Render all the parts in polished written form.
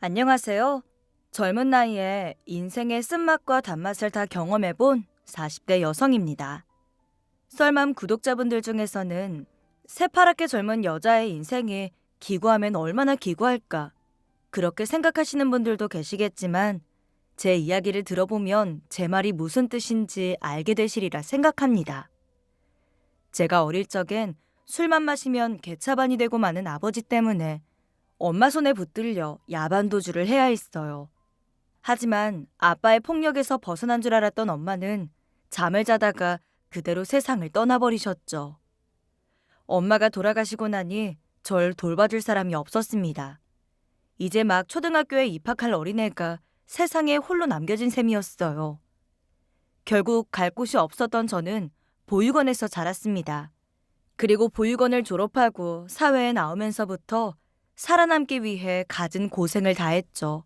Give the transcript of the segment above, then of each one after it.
안녕하세요. 젊은 나이에 인생의 쓴맛과 단맛을 다 경험해본 40대 여성입니다. 썰맘 구독자분들 중에서는 새파랗게 젊은 여자의 인생이 기구하면 얼마나 기구할까 그렇게 생각하시는 분들도 계시겠지만 제 이야기를 들어보면 제 말이 무슨 뜻인지 알게 되시리라 생각합니다. 제가 어릴 적엔 술만 마시면 개차반이 되고 마는 아버지 때문에 엄마 손에 붙들려 야반도주를 해야 했어요. 하지만 아빠의 폭력에서 벗어난 줄 알았던 엄마는 잠을 자다가 그대로 세상을 떠나버리셨죠. 엄마가 돌아가시고 나니 절 돌봐줄 사람이 없었습니다. 이제 막 초등학교에 입학할 어린애가 세상에 홀로 남겨진 셈이었어요. 결국 갈 곳이 없었던 저는 보육원에서 자랐습니다. 그리고 보육원을 졸업하고 사회에 나오면서부터 살아남기 위해 갖은 고생을 다했죠.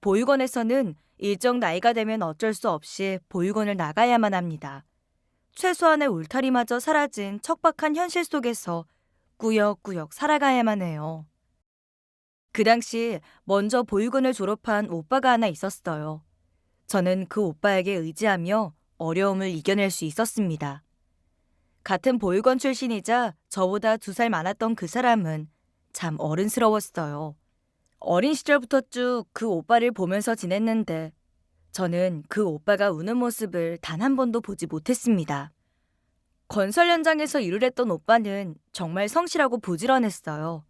보육원에서는 일정 나이가 되면 어쩔 수 없이 보육원을 나가야만 합니다. 최소한의 울타리마저 사라진 척박한 현실 속에서 꾸역꾸역 살아가야만 해요. 그 당시 먼저 보육원을 졸업한 오빠가 하나 있었어요. 저는 그 오빠에게 의지하며 어려움을 이겨낼 수 있었습니다. 같은 보육원 출신이자 저보다 2살 많았던 그 사람은 참 어른스러웠어요. 어린 시절부터 쭉 그 오빠를 보면서 지냈는데 저는 그 오빠가 우는 모습을 단 한 번도 보지 못했습니다. 건설 현장에서 일을 했던 오빠는 정말 성실하고 부지런했어요.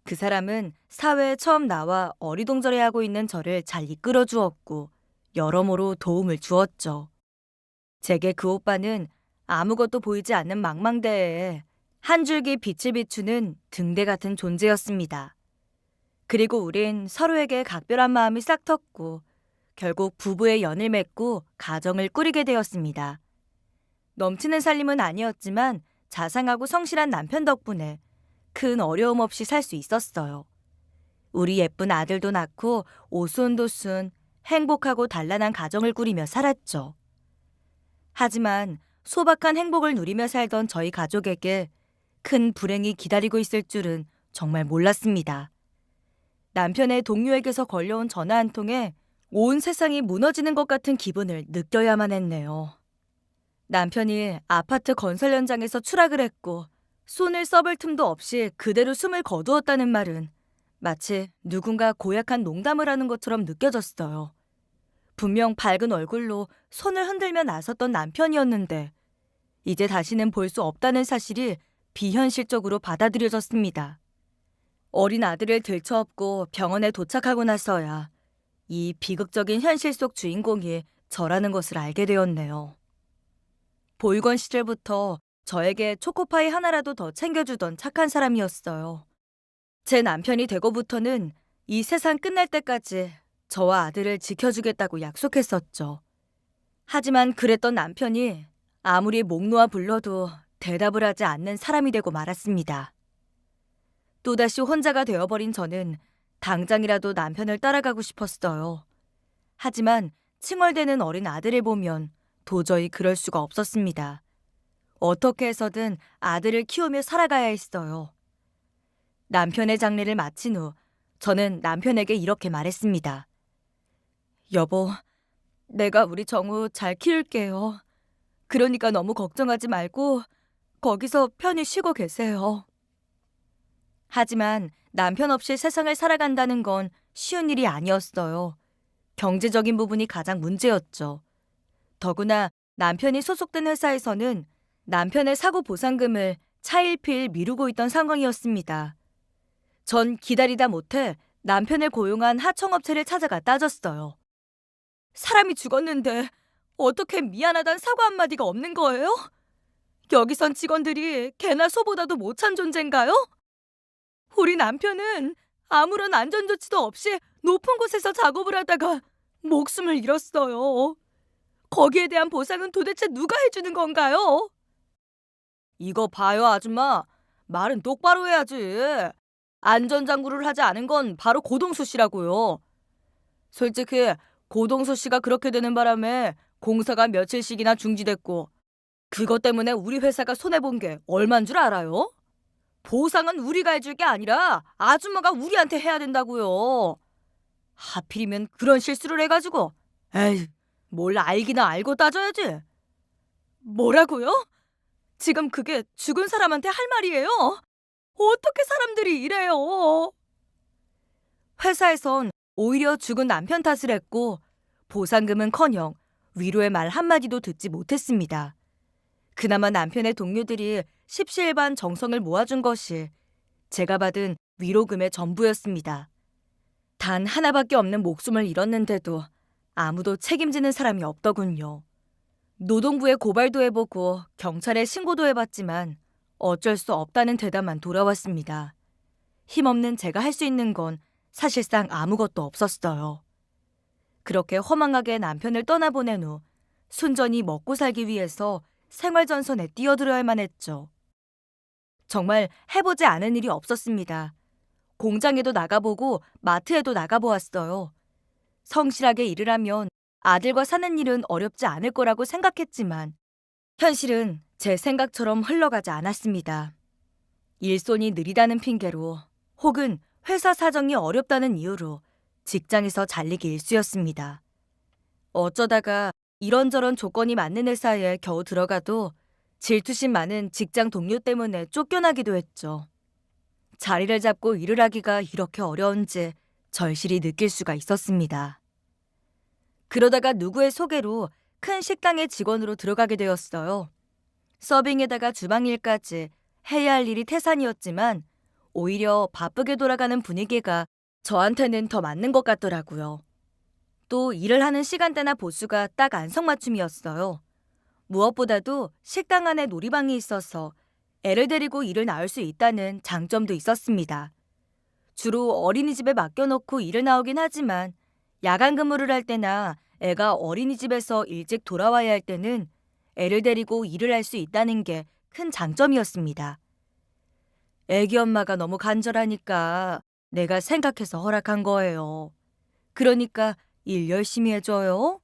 그 사람은 사회에 처음 나와 어리동절해하고 있는 저를 잘 이끌어 주었고 여러모로 도움을 주었죠. 제게 그 오빠는 아무것도 보이지 않는 망망대해에 한 줄기 빛을 비추는 등대 같은 존재였습니다. 그리고 우린 서로에게 각별한 마음이 싹 텄고 결국 부부의 연을 맺고 가정을 꾸리게 되었습니다. 넘치는 살림은 아니었지만 자상하고 성실한 남편 덕분에 큰 어려움 없이 살 수 있었어요. 우리 예쁜 아들도 낳고 오순도순 행복하고 단란한 가정을 꾸리며 살았죠. 하지만 소박한 행복을 누리며 살던 저희 가족에게 큰 불행이 기다리고 있을 줄은 정말 몰랐습니다. 남편의 동료에게서 걸려온 전화 한 통에 온 세상이 무너지는 것 같은 기분을 느껴야만 했네요. 남편이 아파트 건설 현장에서 추락을 했고 손을 써볼 틈도 없이 그대로 숨을 거두었다는 말은 마치 누군가 고약한 농담을 하는 것처럼 느껴졌어요. 분명 밝은 얼굴로 손을 흔들며 나섰던 남편이었는데 이제 다시는 볼 수 없다는 사실이 비현실적으로 받아들여졌습니다. 어린 아들을 들쳐업고 병원에 도착하고 나서야 이 비극적인 현실 속 주인공이 저라는 것을 알게 되었네요. 보육원 시절부터 저에게 초코파이 하나라도 더 챙겨주던 착한 사람이었어요. 제 남편이 되고부터는 이 세상 끝날 때까지 저와 아들을 지켜주겠다고 약속했었죠. 하지만 그랬던 남편이 아무리 목 놓아 불러도 대답을 하지 않는 사람이 되고 말았습니다. 또다시 혼자가 되어버린 저는 당장이라도 남편을 따라가고 싶었어요. 하지만 칭얼대는 어린 아들을 보면 도저히 그럴 수가 없었습니다. 어떻게 해서든 아들을 키우며 살아가야 했어요. 남편의 장례를 마친 후 저는 남편에게 이렇게 말했습니다. 여보, 내가 우리 정우 잘 키울게요. 그러니까 너무 걱정하지 말고 거기서 편히 쉬고 계세요. 하지만 남편 없이 세상을 살아간다는 건 쉬운 일이 아니었어요. 경제적인 부분이 가장 문제였죠. 더구나 남편이 소속된 회사에서는 남편의 사고 보상금을 차일피일 미루고 있던 상황이었습니다. 전 기다리다 못해 남편을 고용한 하청업체를 찾아가 따졌어요. 사람이 죽었는데 어떻게 미안하단 사과 한마디가 없는 거예요? 여기선 직원들이 개나 소보다도 못한 존재인가요? 우리 남편은 아무런 안전조치도 없이 높은 곳에서 작업을 하다가 목숨을 잃었어요. 거기에 대한 보상은 도대체 누가 해주는 건가요? 이거 봐요, 아줌마. 말은 똑바로 해야지. 안전장구를 하지 않은 건 바로 고동수 씨라고요. 솔직히 고동수 씨가 그렇게 되는 바람에 공사가 며칠씩이나 중지됐고 그것 때문에 우리 회사가 손해본 게 얼만 줄 알아요? 보상은 우리가 해줄 게 아니라 아줌마가 우리한테 해야 된다고요. 하필이면 그런 실수를 해가지고. 에이, 뭘 알기나 알고 따져야지. 뭐라고요? 지금 그게 죽은 사람한테 할 말이에요? 어떻게 사람들이 이래요? 회사에선 오히려 죽은 남편 탓을 했고 보상금은커녕 위로의 말 한마디도 듣지 못했습니다. 그나마 남편의 동료들이 십시일반 정성을 모아준 것이 제가 받은 위로금의 전부였습니다. 단 하나밖에 없는 목숨을 잃었는데도 아무도 책임지는 사람이 없더군요. 노동부에 고발도 해보고 경찰에 신고도 해봤지만 어쩔 수 없다는 대답만 돌아왔습니다. 힘없는 제가 할 수 있는 건 사실상 아무것도 없었어요. 그렇게 허망하게 남편을 떠나보낸 후 순전히 먹고 살기 위해서 생활전선에 뛰어들어야만 했죠. 정말 해보지 않은 일이 없었습니다. 공장에도 나가보고 마트에도 나가보았어요. 성실하게 일을 하면 아들과 사는 일은 어렵지 않을 거라고 생각했지만 현실은 제 생각처럼 흘러가지 않았습니다. 일손이 느리다는 핑계로 혹은 회사 사정이 어렵다는 이유로 직장에서 잘리기 일쑤였습니다. 어쩌다가 이런저런 조건이 맞는 회사에 겨우 들어가도 질투심 많은 직장 동료 때문에 쫓겨나기도 했죠. 자리를 잡고 일을 하기가 이렇게 어려운지 절실히 느낄 수가 있었습니다. 그러다가 누구의 소개로 큰 식당의 직원으로 들어가게 되었어요. 서빙에다가 주방일까지 해야 할 일이 태산이었지만 오히려 바쁘게 돌아가는 분위기가 저한테는 더 맞는 것 같더라고요. 또 일을 하는 시간대나 보수가 딱 안성맞춤이었어요. 무엇보다도 식당 안에 놀이방이 있어서 애를 데리고 일을 나올 수 있다는 장점도 있었습니다. 주로 어린이집에 맡겨놓고 일을 나오긴 하지만 야간 근무를 할 때나 애가 어린이집에서 일찍 돌아와야 할 때는 애를 데리고 일을 할 수 있다는 게 큰 장점이었습니다. 애기 엄마가 너무 간절하니까 내가 생각해서 허락한 거예요. 그러니까 일 열심히 해줘요.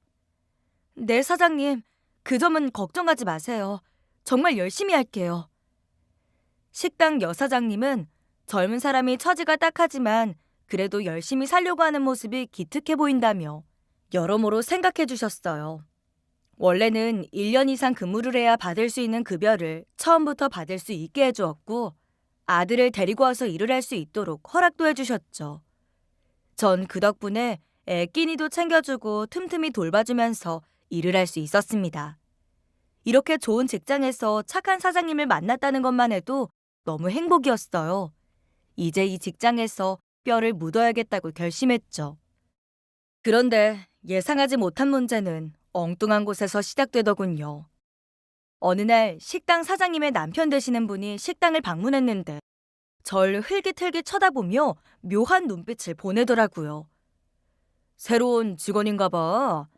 네, 사장님. 그 점은 걱정하지 마세요. 정말 열심히 할게요. 식당 여사장님은 젊은 사람이 처지가 딱하지만 그래도 열심히 살려고 하는 모습이 기특해 보인다며 여러모로 생각해 주셨어요. 원래는 1년 이상 근무를 해야 받을 수 있는 급여를 처음부터 받을 수 있게 해주었고 아들을 데리고 와서 일을 할 수 있도록 허락도 해주셨죠. 전 그 덕분에 애 끼니도 챙겨주고 틈틈이 돌봐주면서 일을 할 수 있었습니다. 이렇게 좋은 직장에서 착한 사장님을 만났다는 것만 해도 너무 행복이었어요. 이제 이 직장에서 뼈를 묻어야겠다고 결심했죠. 그런데 예상하지 못한 문제는 엉뚱한 곳에서 시작되더군요. 어느 날 식당 사장님의 남편 되시는 분이 식당을 방문했는데 절 흘깃흘깃 쳐다보며 묘한 눈빛을 보내더라고요. 새로운 직원인가 봐.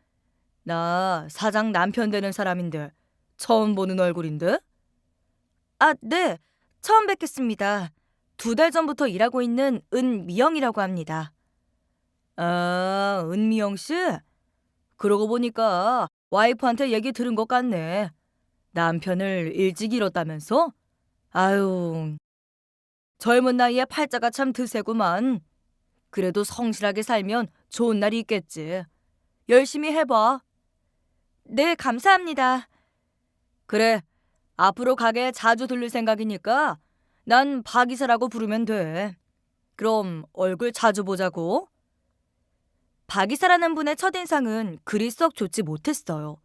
나 사장 남편 되는 사람인데 처음 보는 얼굴인데? 아, 네. 처음 뵙겠습니다. 2달 전부터 일하고 있는 은미영이라고 합니다. 아, 은미영 씨? 그러고 보니까 와이프한테 얘기 들은 것 같네. 남편을 일찍 잃었다면서? 아유, 젊은 나이에 팔자가 참 드세구만. 그래도 성실하게 살면 좋은 날이 있겠지. 열심히 해봐. 네, 감사합니다. 그래, 앞으로 가게 자주 들릴 생각이니까 난 박이사라고 부르면 돼. 그럼 얼굴 자주 보자고. 박이사라는 분의 첫인상은 그리 썩 좋지 못했어요.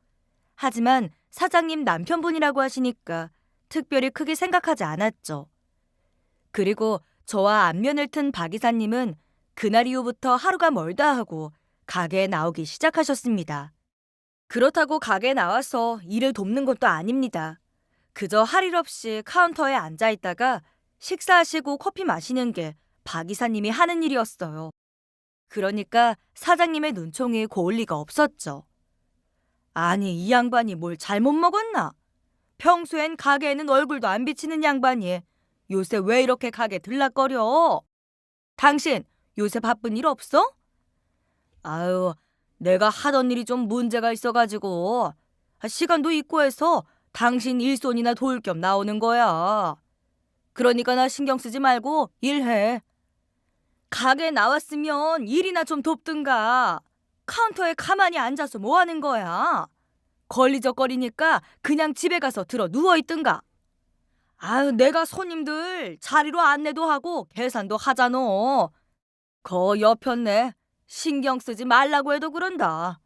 하지만 사장님 남편분이라고 하시니까 특별히 크게 생각하지 않았죠. 그리고 저와 안면을 튼 박이사님은 그날 이후부터 하루가 멀다 하고 가게에 나오기 시작하셨습니다. 그렇다고 가게에 나와서 일을 돕는 것도 아닙니다. 그저 할 일 없이 카운터에 앉아 있다가 식사하시고 커피 마시는 게 박 이사님이 하는 일이었어요. 그러니까 사장님의 눈총이 고울 리가 없었죠. 아니, 이 양반이 뭘 잘못 먹었나? 평소엔 가게에는 얼굴도 안 비치는 양반이 요새 왜 이렇게 가게 들락거려? 당신 요새 바쁜 일 없어? 아유, 내가 하던 일이 좀 문제가 있어가지고 시간도 있고 해서 당신 일손이나 도울 겸 나오는 거야. 그러니까 나 신경 쓰지 말고 일해. 가게 나왔으면 일이나 좀 돕든가. 카운터에 가만히 앉아서 뭐 하는 거야? 걸리적거리니까 그냥 집에 가서 들어 누워있든가. 아유, 내가 손님들 자리로 안내도 하고 계산도 하잖아. 거 옆였네. 신경 쓰지 말라고 해도 그런다.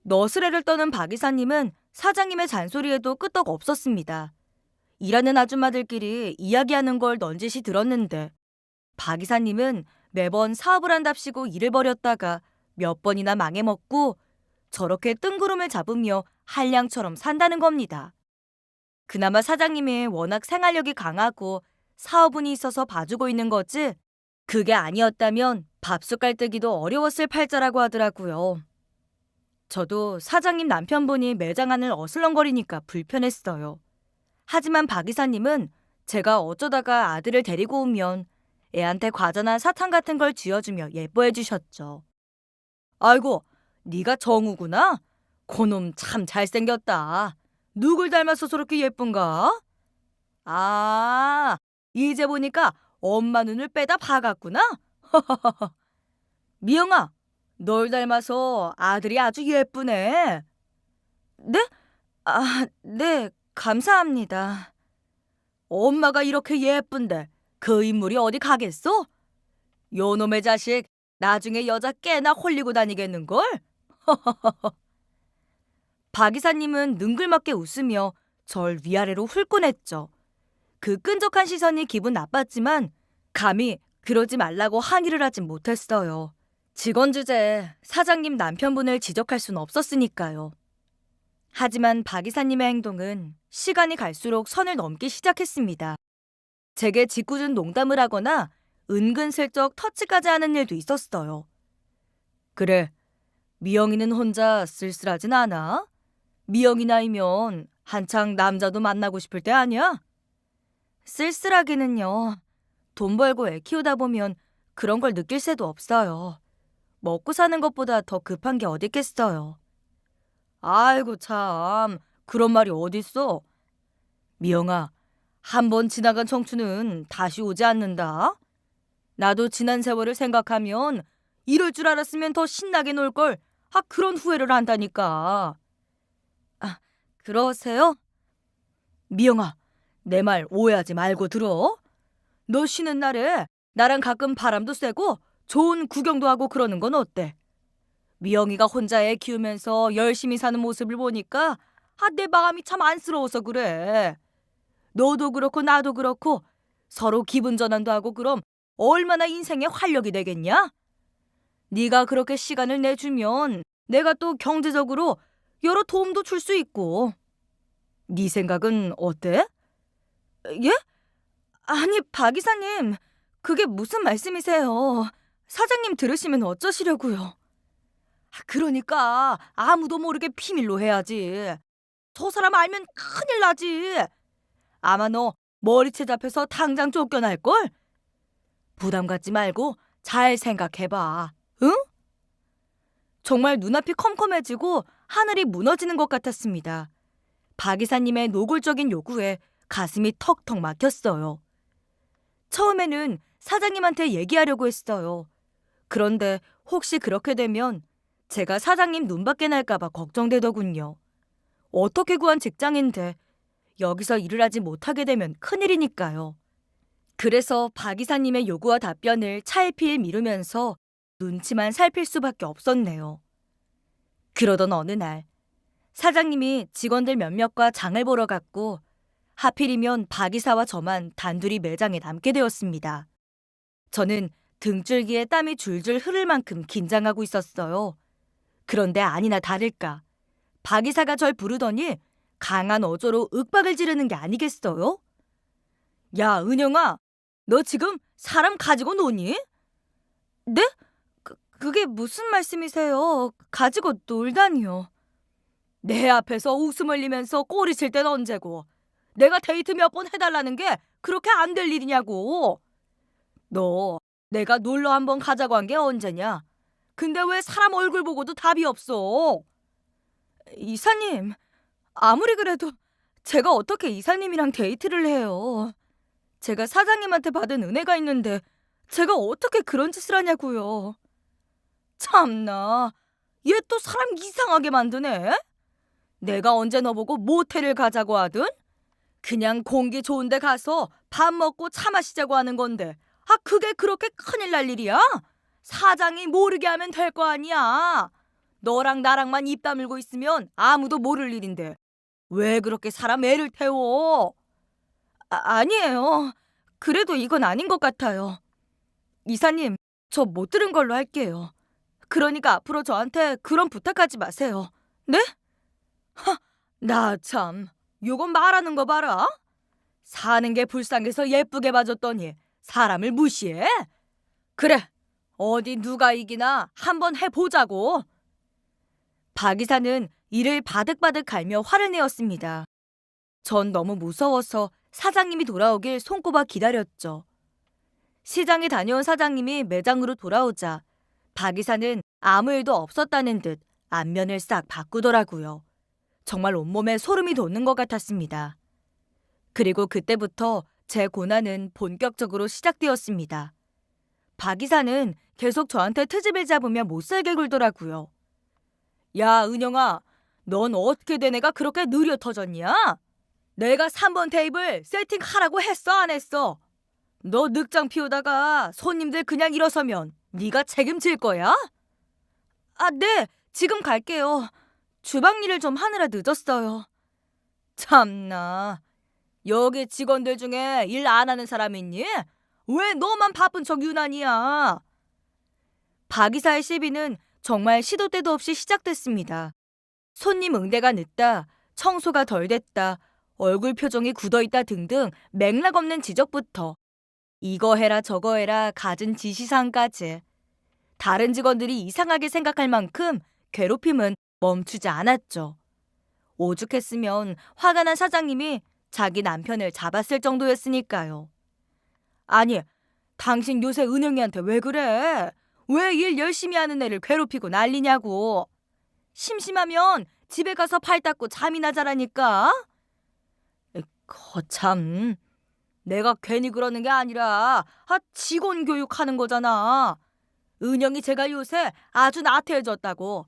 너스레를 떠는 박 이사님은 사장님의 잔소리에도 끄떡 없었습니다. 일하는 아줌마들끼리 이야기하는 걸 넌지시 들었는데 박 이사님은 매번 사업을 한답시고 일을 벌였다가 몇 번이나 망해먹고 저렇게 뜬구름을 잡으며 한량처럼 산다는 겁니다. 그나마 사장님이 워낙 생활력이 강하고 사업운이 있어서 봐주고 있는 거지 그게 아니었다면 밥숟갈 뜨기도 어려웠을 팔자라고 하더라고요. 저도 사장님 남편분이 매장 안을 어슬렁거리니까 불편했어요. 하지만 박 이사님은 제가 어쩌다가 아들을 데리고 오면 애한테 과자나 사탕 같은 걸 쥐어주며 예뻐해 주셨죠. 아이고, 네가 정우구나? 그놈 참 잘생겼다. 누굴 닮아서 저렇게 예쁜가? 아, 이제 보니까 엄마 눈을 빼다 박았구나? 미영아, 널 닮아서 아들이 아주 예쁘네. 네? 아, 네, 감사합니다. 엄마가 이렇게 예쁜데 그 인물이 어디 가겠어? 요놈의 자식 나중에 여자 꽤나 홀리고 다니겠는걸? 박 이사님은 능글맞게 웃으며 절 위아래로 훑고냈죠. 그 끈적한 시선이 기분 나빴지만 감히 그러지 말라고 항의를 하진 못했어요. 직원 주제에 사장님 남편분을 지적할 순 없었으니까요. 하지만 박 이사님의 행동은 시간이 갈수록 선을 넘기 시작했습니다. 제게 짓궂은 농담을 하거나 은근슬쩍 터치까지 하는 일도 있었어요. 그래, 미영이는 혼자 쓸쓸하진 않아? 미영이 나이면 한창 남자도 만나고 싶을 때 아니야? 쓸쓸하기는요. 돈 벌고 애 키우다 보면 그런 걸 느낄 새도 없어요. 먹고 사는 것보다 더 급한 게 어딨겠어요. 아이고 참, 그런 말이 어딨어? 미영아, 한 번 지나간 청춘은 다시 오지 않는다. 나도 지난 세월을 생각하면 이럴 줄 알았으면 더 신나게 놀걸. 그런 후회를 한다니까. 아, 그러세요? 미영아, 내 말 오해하지 말고 들어. 너 쉬는 날에 나랑 가끔 바람도 쐬고 좋은 구경도 하고 그러는 건 어때? 미영이가 혼자 애 키우면서 열심히 사는 모습을 보니까 내 마음이 참 안쓰러워서 그래. 너도 그렇고 나도 그렇고 서로 기분 전환도 하고 그럼 얼마나 인생에 활력이 되겠냐? 네가 그렇게 시간을 내주면 내가 또 경제적으로 여러 도움도 줄 수 있고. 네 생각은 어때? 예? 아니, 박 이사님, 그게 무슨 말씀이세요? 사장님 들으시면 어쩌시려고요? 그러니까 아무도 모르게 비밀로 해야지. 저 사람 알면 큰일 나지. 아마 너 머리채 잡혀서 당장 쫓겨날걸? 부담 갖지 말고 잘 생각해봐. 응? 정말 눈앞이 컴컴해지고 하늘이 무너지는 것 같았습니다. 박 이사님의 노골적인 요구에 가슴이 턱턱 막혔어요. 처음에는 사장님한테 얘기하려고 했어요. 그런데 혹시 그렇게 되면 제가 사장님 눈밖에 날까봐 걱정되더군요. 어떻게 구한 직장인데 여기서 일을 하지 못하게 되면 큰일이니까요. 그래서 박 이사님의 요구와 답변을 차일피일 미루면서 눈치만 살필 수밖에 없었네요. 그러던 어느 날 사장님이 직원들 몇몇과 장을 보러 갔고 하필이면 박 이사와 저만 단둘이 매장에 남게 되었습니다. 저는 등줄기에 땀이 줄줄 흐를 만큼 긴장하고 있었어요. 그런데 아니나 다를까 박 이사가 절 부르더니 강한 어조로 윽박을 지르는 게 아니겠어요? 야, 은영아, 너 지금 사람 가지고 노니? 네? 그게 무슨 말씀이세요? 가지고 놀다니요. 내 앞에서 웃음 흘리면서 꼬리칠 땐 언제고 내가 데이트 몇 번 해달라는 게 그렇게 안 될 일이냐고. 너 내가 놀러 한번 가자고 한 게 언제냐? 근데 왜 사람 얼굴 보고도 답이 없어? 이사님, 아무리 그래도 제가 어떻게 이사님이랑 데이트를 해요? 제가 사장님한테 받은 은혜가 있는데 제가 어떻게 그런 짓을 하냐고요. 참나, 얘 또 사람 이상하게 만드네. 내가 언제 너보고 모텔을 가자고 하든 그냥 공기 좋은 데 가서 밥 먹고 차 마시자고 하는 건데, 그게 그렇게 큰일 날 일이야? 사장이 모르게 하면 될 거 아니야. 너랑 나랑만 입 다물고 있으면 아무도 모를 일인데 왜 그렇게 사람 애를 태워? 아니에요. 그래도 이건 아닌 것 같아요. 이사님, 저 못 들은 걸로 할게요. 그러니까 앞으로 저한테 그런 부탁하지 마세요. 네? 나 참, 요건 말하는 거 봐라. 사는 게 불쌍해서 예쁘게 봐줬더니 사람을 무시해? 그래, 어디 누가 이기나 한번 해보자고. 박 이사는 이를 바득바득 갈며 화를 내었습니다. 전 너무 무서워서 사장님이 돌아오길 손꼽아 기다렸죠. 시장에 다녀온 사장님이 매장으로 돌아오자 박 이사는 아무 일도 없었다는 듯 안면을 싹 바꾸더라고요. 정말 온몸에 소름이 돋는 것 같았습니다. 그리고 그때부터 제 고난은 본격적으로 시작되었습니다. 박 이사는 계속 저한테 트집을 잡으며 못살게 굴더라고요. 야, 은영아, 넌 어떻게 된 애가 그렇게 느려 터졌냐? 내가 3번 테이블 세팅하라고 했어, 안 했어? 너 늑장 피우다가 손님들 그냥 일어서면 네가 책임질 거야? 네, 지금 갈게요. 주방 일을 좀 하느라 늦었어요. 참나, 여기 직원들 중에 일 안 하는 사람 있니? 왜 너만 바쁜 척 유난이야? 박 이사의 시비는 정말 시도 때도 없이 시작됐습니다. 손님 응대가 늦다, 청소가 덜 됐다, 얼굴 표정이 굳어있다 등등 맥락 없는 지적부터 이거 해라 저거 해라 갖은 지시사항까지 다른 직원들이 이상하게 생각할 만큼 괴롭힘은 멈추지 않았죠. 오죽했으면 화가 난 사장님이 자기 남편을 잡았을 정도였으니까요. 아니, 당신 요새 은영이한테 왜 그래? 왜 일 열심히 하는 애를 괴롭히고 난리냐고. 심심하면 집에 가서 팔 닦고 잠이나 자라니까. 거참, 내가 괜히 그러는 게 아니라 직원 교육하는 거잖아. 은영이 제가 요새 아주 나태해졌다고.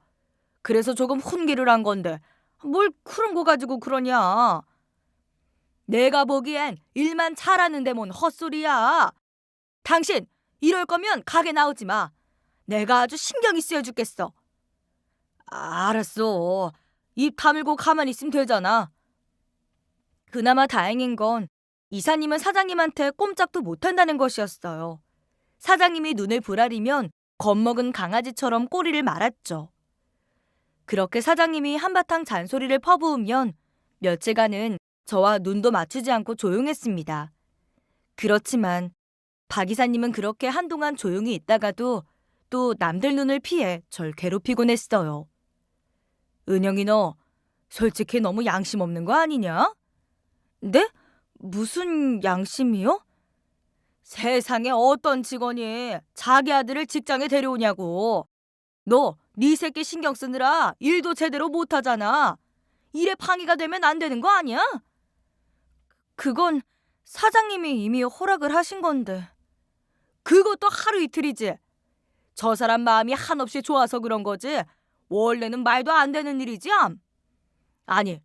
그래서 조금 훈계를 한 건데 뭘 그런 거 가지고 그러냐. 내가 보기엔 일만 잘하는데 뭔 헛소리야. 당신 이럴 거면 가게 나오지 마. 내가 아주 신경이 쓰여 죽겠어. 알았어. 입 다물고 가만히 있으면 되잖아. 그나마 다행인 건 이사님은 사장님한테 꼼짝도 못한다는 것이었어요. 사장님이 눈을 부라리면 겁먹은 강아지처럼 꼬리를 말았죠. 그렇게 사장님이 한바탕 잔소리를 퍼부으면 며칠간은 저와 눈도 맞추지 않고 조용했습니다. 그렇지만 박 이사님은 그렇게 한동안 조용히 있다가도 또 남들 눈을 피해 절 괴롭히곤 했어요. 은영이 너 솔직히 너무 양심 없는 거 아니냐? 네? 무슨 양심이요? 세상에 어떤 직원이 자기 아들을 직장에 데려오냐고. 너 네 새끼 신경 쓰느라 일도 제대로 못하잖아. 일에 방해가 되면 안 되는 거 아니야? 그건 사장님이 이미 허락을 하신 건데. 그것도 하루 이틀이지. 저 사람 마음이 한없이 좋아서 그런 거지. 원래는 말도 안 되는 일이지. 아니,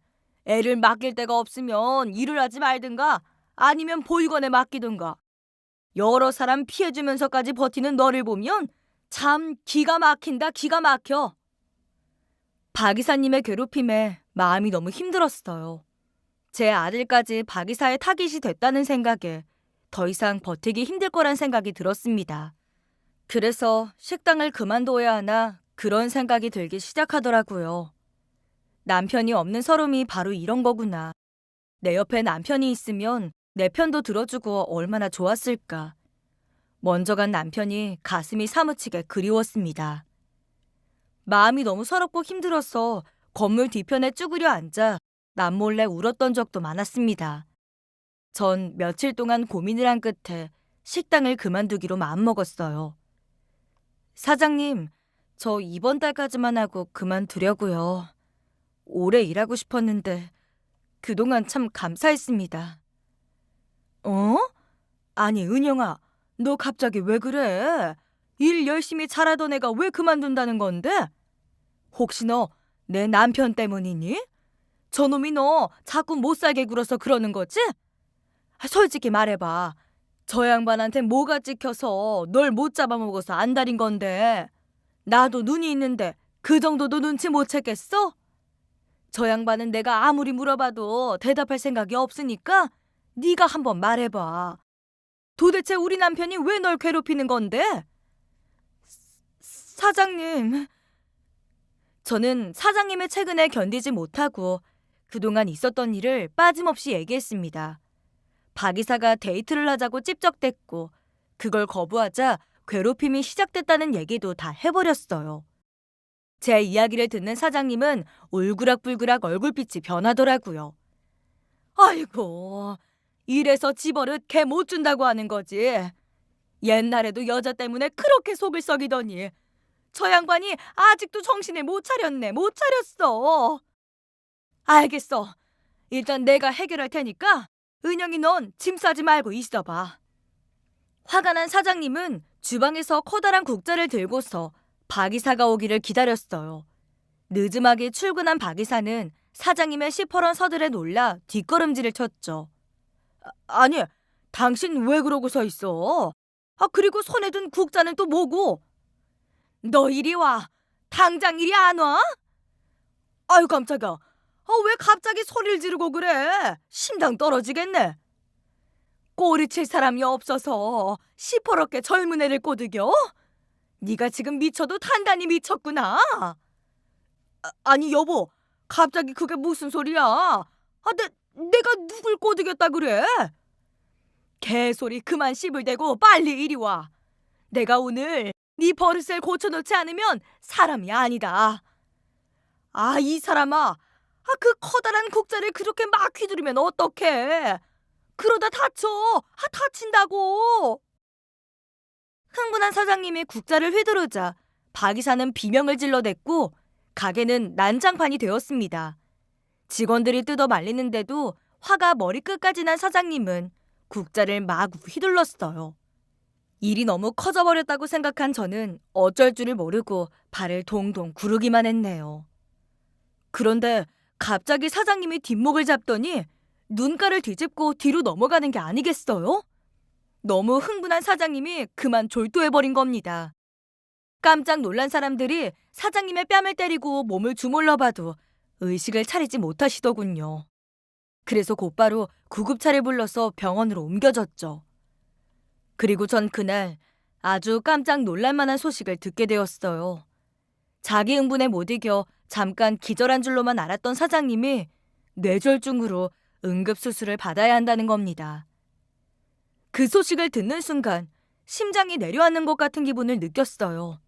애를 맡길 데가 없으면 일을 하지 말든가 아니면 보육원에 맡기든가. 여러 사람 피해주면서까지 버티는 너를 보면 참 기가 막힌다, 기가 막혀. 박 이사님의 괴롭힘에 마음이 너무 힘들었어요. 제 아들까지 박 이사의 타깃이 됐다는 생각에 더 이상 버티기 힘들 거란 생각이 들었습니다. 그래서 식당을 그만둬야 하나 그런 생각이 들기 시작하더라고요. 남편이 없는 서름이 바로 이런 거구나. 내 옆에 남편이 있으면 내 편도 들어주고 얼마나 좋았을까. 먼저 간 남편이 가슴이 사무치게 그리웠습니다. 마음이 너무 서럽고 힘들어서 건물 뒤편에 쭈그려 앉아 남몰래 울었던 적도 많았습니다. 전 며칠 동안 고민을 한 끝에 식당을 그만두기로 마음먹었어요. 사장님, 저 이번 달까지만 하고 그만두려고요. 오래 일하고 싶었는데 그동안 참 감사했습니다. 어? 아니, 은영아, 너 갑자기 왜 그래? 일 열심히 잘하던 애가 왜 그만둔다는 건데? 혹시 너 내 남편 때문이니? 저놈이 너 자꾸 못 살게 굴어서 그러는 거지? 솔직히 말해봐. 저 양반한테 뭐가 찍혀서 널 못 잡아먹어서 안달인 건데. 나도 눈이 있는데 그 정도도 눈치 못 챘겠어? 저 양반은 내가 아무리 물어봐도 대답할 생각이 없으니까 네가 한번 말해봐. 도대체 우리 남편이 왜 널 괴롭히는 건데? 사장님. 저는 사장님의 최근에 견디지 못하고 그동안 있었던 일을 빠짐없이 얘기했습니다. 박 이사가 데이트를 하자고 찝적댔고 그걸 거부하자 괴롭힘이 시작됐다는 얘기도 다 해버렸어요. 제 이야기를 듣는 사장님은 울그락불그락 얼굴빛이 변하더라고요. 아이고, 이래서 집버릇 개 못 준다고 하는 거지. 옛날에도 여자 때문에 그렇게 속을 썩이더니 저 양반이 아직도 정신을 못 차렸네, 못 차렸어. 알겠어. 일단 내가 해결할 테니까 은영이 넌 짐 싸지 말고 있어봐. 화가 난 사장님은 주방에서 커다란 국자를 들고서 박 이사가 오기를 기다렸어요. 늦음하게 출근한 박 이사는 사장님의 시퍼런 서들에 놀라 뒷걸음질을 쳤죠. 아니, 당신 왜 그러고 서 있어? 그리고 손에 든 국자는 또 뭐고? 너 이리 와. 당장 이리 안 와? 아유, 깜짝이야. 왜 갑자기 소리를 지르고 그래? 심장 떨어지겠네. 꼬리칠 사람이 없어서 시퍼렇게 젊은 애를 꼬드겨? 네가 지금 미쳐도 단단히 미쳤구나. 아니, 여보, 갑자기 그게 무슨 소리야? 내가 누굴 꼬드겼다 그래? 개소리 그만 씹을대고 빨리 이리 와. 내가 오늘 네 버릇을 고쳐놓지 않으면 사람이 아니다. 이 사람아. 그 커다란 국자를 그렇게 막 휘두르면 어떡해? 그러다 다쳐. 다친다고. 흥분한 사장님이 국자를 휘두르자 박 이사는 비명을 질러댔고 가게는 난장판이 되었습니다. 직원들이 뜯어 말리는데도 화가 머리끝까지 난 사장님은 국자를 마구 휘둘렀어요. 일이 너무 커져버렸다고 생각한 저는 어쩔 줄을 모르고 발을 동동 구르기만 했네요. 그런데 갑자기 사장님이 뒷목을 잡더니 눈가를 뒤집고 뒤로 넘어가는 게 아니겠어요? 너무 흥분한 사장님이 그만 졸도해버린 겁니다. 깜짝 놀란 사람들이 사장님의 뺨을 때리고 몸을 주물러 봐도 의식을 차리지 못하시더군요. 그래서 곧바로 구급차를 불러서 병원으로 옮겨졌죠. 그리고 전 그날 아주 깜짝 놀랄만한 소식을 듣게 되었어요. 자기 흥분에 못 이겨 잠깐 기절한 줄로만 알았던 사장님이 뇌졸중으로 응급수술을 받아야 한다는 겁니다. 그 소식을 듣는 순간 심장이 내려앉는 것 같은 기분을 느꼈어요.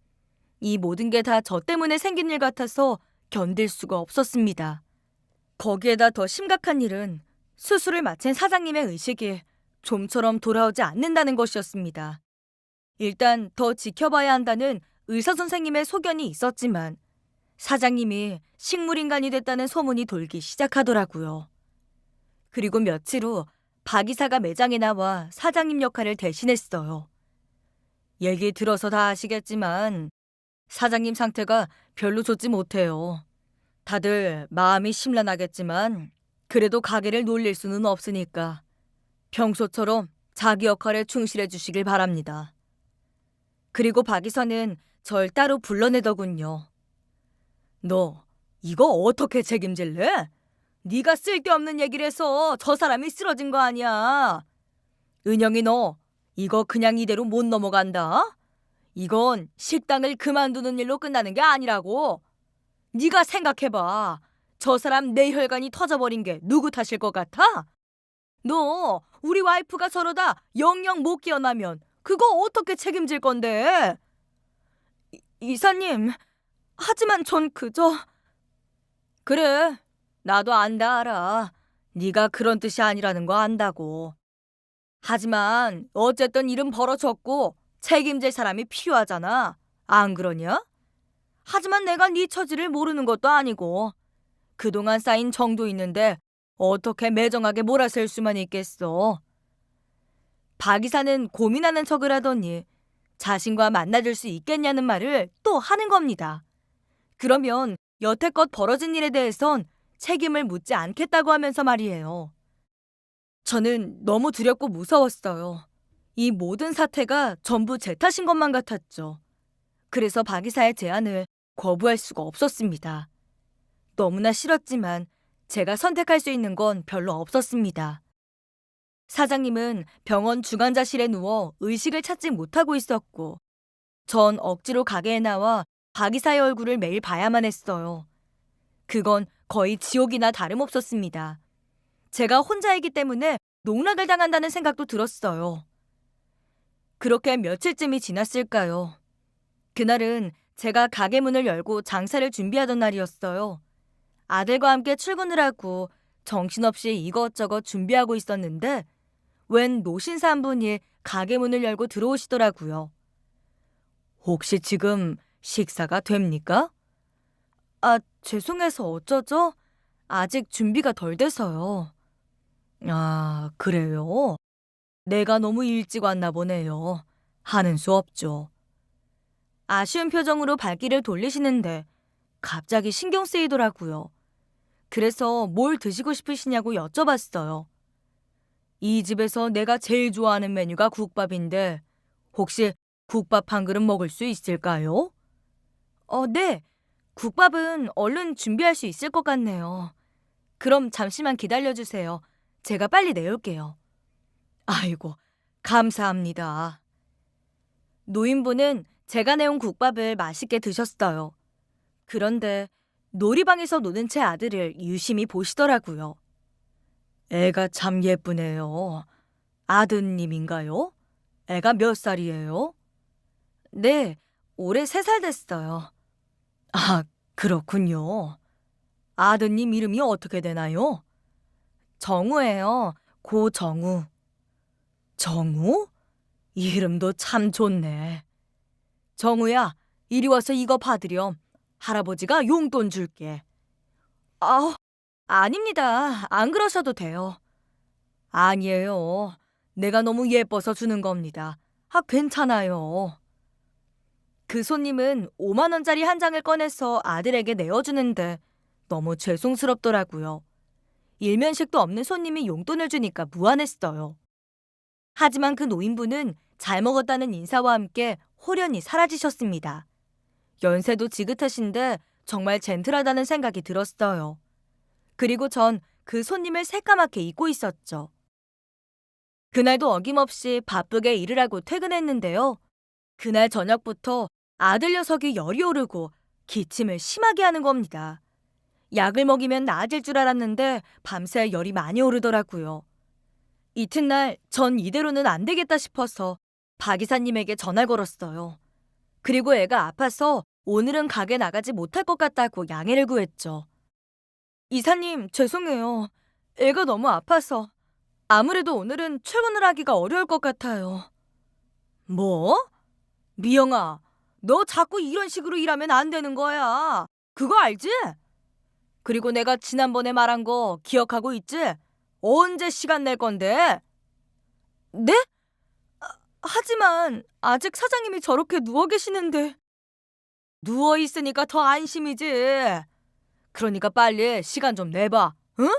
이 모든 게 다 저 때문에 생긴 일 같아서 견딜 수가 없었습니다. 거기에다 더 심각한 일은 수술을 마친 사장님의 의식이 좀처럼 돌아오지 않는다는 것이었습니다. 일단 더 지켜봐야 한다는 의사 선생님의 소견이 있었지만 사장님이 식물인간이 됐다는 소문이 돌기 시작하더라고요. 그리고 며칠 후 박 이사가 매장에 나와 사장님 역할을 대신했어요. 얘기 들어서 다 아시겠지만 사장님 상태가 별로 좋지 못해요. 다들 마음이 심란하겠지만 그래도 가게를 놀릴 수는 없으니까 평소처럼 자기 역할에 충실해 주시길 바랍니다. 그리고 박 이사는 절 따로 불러내더군요. 너 이거 어떻게 책임질래? 네가 쓸데없는 얘기를 해서 저 사람이 쓰러진 거 아니야. 은영이 너 이거 그냥 이대로 못 넘어간다. 이건 식당을 그만두는 일로 끝나는 게 아니라고. 네가 생각해봐. 저 사람 뇌혈관이 터져버린 게 누구 탓일 것 같아? 너 우리 와이프가 저러다 영영 못 깨어나면 그거 어떻게 책임질 건데? 이사님, 하지만 전 그저... 그래, 나도 안다 알아. 네가 그런 뜻이 아니라는 거 안다고. 하지만 어쨌든 일은 벌어졌고 책임질 사람이 필요하잖아. 안 그러냐? 하지만 내가 네 처지를 모르는 것도 아니고 그동안 쌓인 정도 있는데 어떻게 매정하게 몰아셀 수만 있겠어. 박 이사는 고민하는 척을 하더니 자신과 만나줄 수 있겠냐는 말을 또 하는 겁니다. 그러면 여태껏 벌어진 일에 대해선 책임을 묻지 않겠다고 하면서 말이에요. 저는 너무 두렵고 무서웠어요. 이 모든 사태가 전부 제 탓인 것만 같았죠. 그래서 박 이사의 제안을 거부할 수가 없었습니다. 너무나 싫었지만 제가 선택할 수 있는 건 별로 없었습니다. 사장님은 병원 중환자실에 누워 의식을 찾지 못하고 있었고, 전 억지로 가게에 나와 박 이사의 얼굴을 매일 봐야만 했어요. 그건 거의 지옥이나 다름없었습니다. 제가 혼자이기 때문에 농락을 당한다는 생각도 들었어요. 그렇게 며칠쯤이 지났을까요? 그날은 제가 가게 문을 열고 장사를 준비하던 날이었어요. 아들과 함께 출근을 하고 정신없이 이것저것 준비하고 있었는데 웬 노신사 한 분이 가게 문을 열고 들어오시더라고요. 혹시 지금 식사가 됩니까? 아, 죄송해서 어쩌죠? 아직 준비가 덜 돼서요. 아, 그래요? 내가 너무 일찍 왔나 보네요. 하는 수 없죠. 아쉬운 표정으로 발길을 돌리시는데 갑자기 신경 쓰이더라고요. 그래서 뭘 드시고 싶으시냐고 여쭤봤어요. 이 집에서 내가 제일 좋아하는 메뉴가 국밥인데 혹시 국밥 한 그릇 먹을 수 있을까요? 네. 국밥은 얼른 준비할 수 있을 것 같네요. 그럼 잠시만 기다려주세요. 제가 빨리 내올게요. 아이고, 감사합니다. 노인분은 제가 내온 국밥을 맛있게 드셨어요. 그런데 놀이방에서 노는 제 아들을 유심히 보시더라고요. 애가 참 예쁘네요. 아드님인가요? 애가 몇 살이에요? 네, 올해 3살 됐어요. 아, 그렇군요. 아드님 이름이 어떻게 되나요? 정우예요. 고정우. 정우? 이름도 참 좋네. 정우야, 이리 와서 이거 받으렴. 할아버지가 용돈 줄게. 아, 아닙니다. 안 그러셔도 돼요. 아니에요. 내가 너무 예뻐서 주는 겁니다. 아, 괜찮아요. 그 손님은 5만 원짜리 한 장을 꺼내서 아들에게 내어주는데 너무 죄송스럽더라고요. 일면식도 없는 손님이 용돈을 주니까 무안했어요. 하지만 그 노인분은 잘 먹었다는 인사와 함께 홀연히 사라지셨습니다. 연세도 지긋하신데 정말 젠틀하다는 생각이 들었어요. 그리고 전 그 손님을 새까맣게 잊고 있었죠. 그날도 어김없이 바쁘게 일을 하고 퇴근했는데요. 그날 저녁부터 아들 녀석이 열이 오르고 기침을 심하게 하는 겁니다. 약을 먹이면 나아질 줄 알았는데 밤새 열이 많이 오르더라고요. 이튿날 전 이대로는 안 되겠다 싶어서 박 이사님에게 전화를 걸었어요. 그리고 애가 아파서 오늘은 가게 나가지 못할 것 같다고 양해를 구했죠. 이사님, 죄송해요. 애가 너무 아파서 아무래도 오늘은 출근을 하기가 어려울 것 같아요. 뭐? 미영아, 너 자꾸 이런 식으로 일하면 안 되는 거야. 그거 알지? 그리고 내가 지난번에 말한 거 기억하고 있지? 언제 시간 낼 건데? 네? 하지만 아직 사장님이 저렇게 누워 계시는데. 누워 있으니까 더 안심이지. 그러니까 빨리 시간 좀 내봐, 응?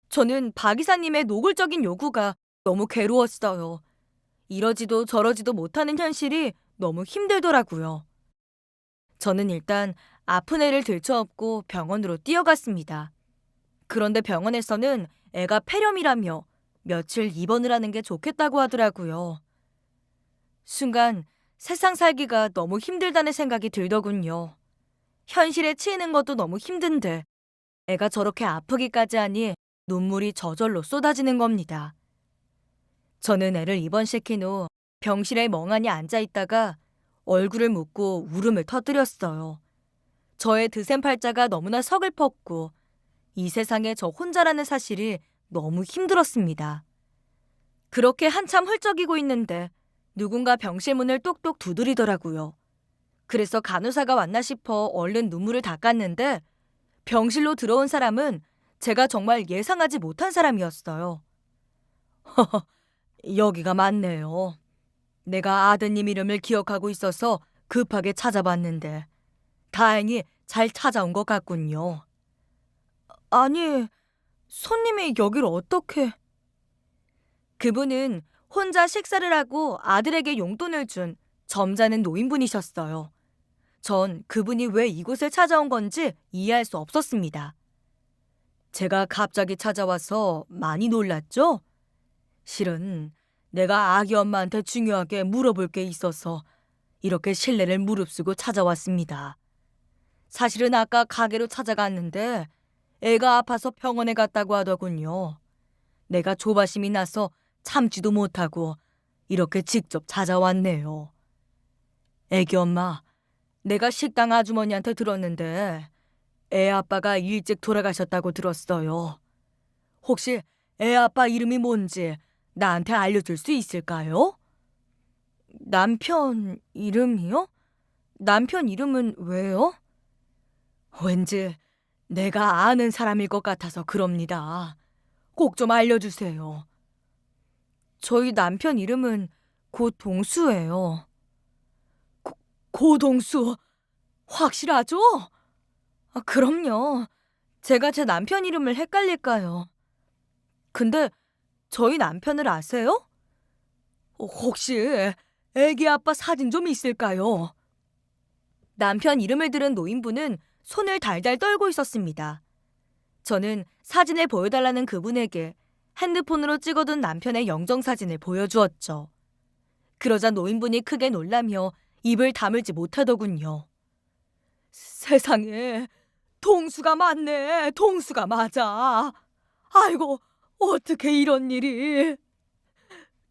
저는 박 이사님의 노골적인 요구가 너무 괴로웠어요. 이러지도 저러지도 못하는 현실이 너무 힘들더라고요. 저는 일단 아픈 애를 들쳐업고 병원으로 뛰어갔습니다. 그런데 병원에서는 애가 폐렴이라며 며칠 입원을 하는 게 좋겠다고 하더라고요. 순간 세상 살기가 너무 힘들다는 생각이 들더군요. 현실에 치이는 것도 너무 힘든데 애가 저렇게 아프기까지 하니 눈물이 저절로 쏟아지는 겁니다. 저는 애를 입원시킨 후 병실에 멍하니 앉아있다가 얼굴을 묶고 울음을 터뜨렸어요. 저의 드센팔자가 너무나 서글펐고 이 세상에 저 혼자라는 사실이 너무 힘들었습니다. 그렇게 한참 훌쩍이고 있는데 누군가 병실 문을 똑똑 두드리더라고요. 그래서 간호사가 왔나 싶어 얼른 눈물을 닦았는데 병실로 들어온 사람은 제가 정말 예상하지 못한 사람이었어요. 여기가 맞네요. 내가 아드님 이름을 기억하고 있어서 급하게 찾아봤는데 다행히 잘 찾아온 것 같군요. 아니, 손님이 여길 어떻게... 그분은 혼자 식사를 하고 아들에게 용돈을 준 점잖은 노인분이셨어요. 전 그분이 왜 이곳을 찾아온 건지 이해할 수 없었습니다. 제가 갑자기 찾아와서 많이 놀랐죠? 실은 내가 아기 엄마한테 중요하게 물어볼 게 있어서 이렇게 실례를 무릅쓰고 찾아왔습니다. 사실은 아까 가게로 찾아갔는데 애가 아파서 병원에 갔다고 하더군요. 내가 조바심이 나서 참지도 못하고 이렇게 직접 찾아왔네요. 애기 엄마, 내가 식당 아주머니한테 들었는데 애 아빠가 일찍 돌아가셨다고 들었어요. 혹시 애 아빠 이름이 뭔지 나한테 알려줄 수 있을까요? 남편 이름이요? 남편 이름은 왜요? 왠지 내가 아는 사람일 것 같아서 그럽니다. 꼭 좀 알려주세요. 저희 남편 이름은 고동수예요. 고동수, 확실하죠? 그럼요. 제가 제 남편 이름을 헷갈릴까요? 근데 저희 남편을 아세요? 혹시 애기 아빠 사진 좀 있을까요? 남편 이름을 들은 노인분은 손을 달달 떨고 있었습니다. 저는 사진을 보여달라는 그분에게 핸드폰으로 찍어둔 남편의 영정사진을 보여주었죠. 그러자 노인분이 크게 놀라며 입을 다물지 못하더군요. 세상에, 동수가 맞네. 동수가 맞아. 아이고, 어떻게 이런 일이.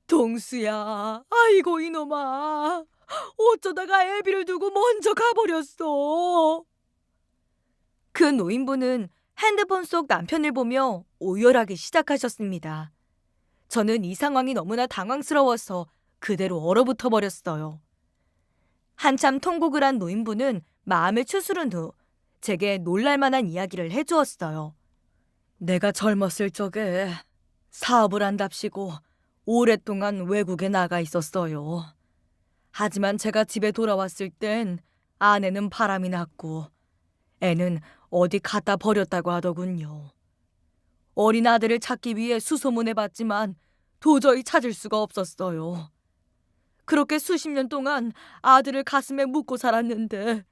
동수야, 아이고 이놈아. 어쩌다가 애비를 두고 먼저 가버렸어. 그 노인분은 핸드폰 속 남편을 보며 오열하기 시작하셨습니다. 저는 이 상황이 너무나 당황스러워서 그대로 얼어붙어 버렸어요. 한참 통곡을 한 노인분은 마음을 추스른 후 제게 놀랄만한 이야기를 해주었어요. 내가 젊었을 적에 사업을 한답시고 오랫동안 외국에 나가 있었어요. 하지만 제가 집에 돌아왔을 땐 아내는 바람이 났고 애는 어디 갖다 버렸다고 하더군요. 어린 아들을 찾기 위해 수소문해봤지만 도저히 찾을 수가 없었어요. 그렇게 수십 년 동안 아들을 가슴에 묻고 살았는데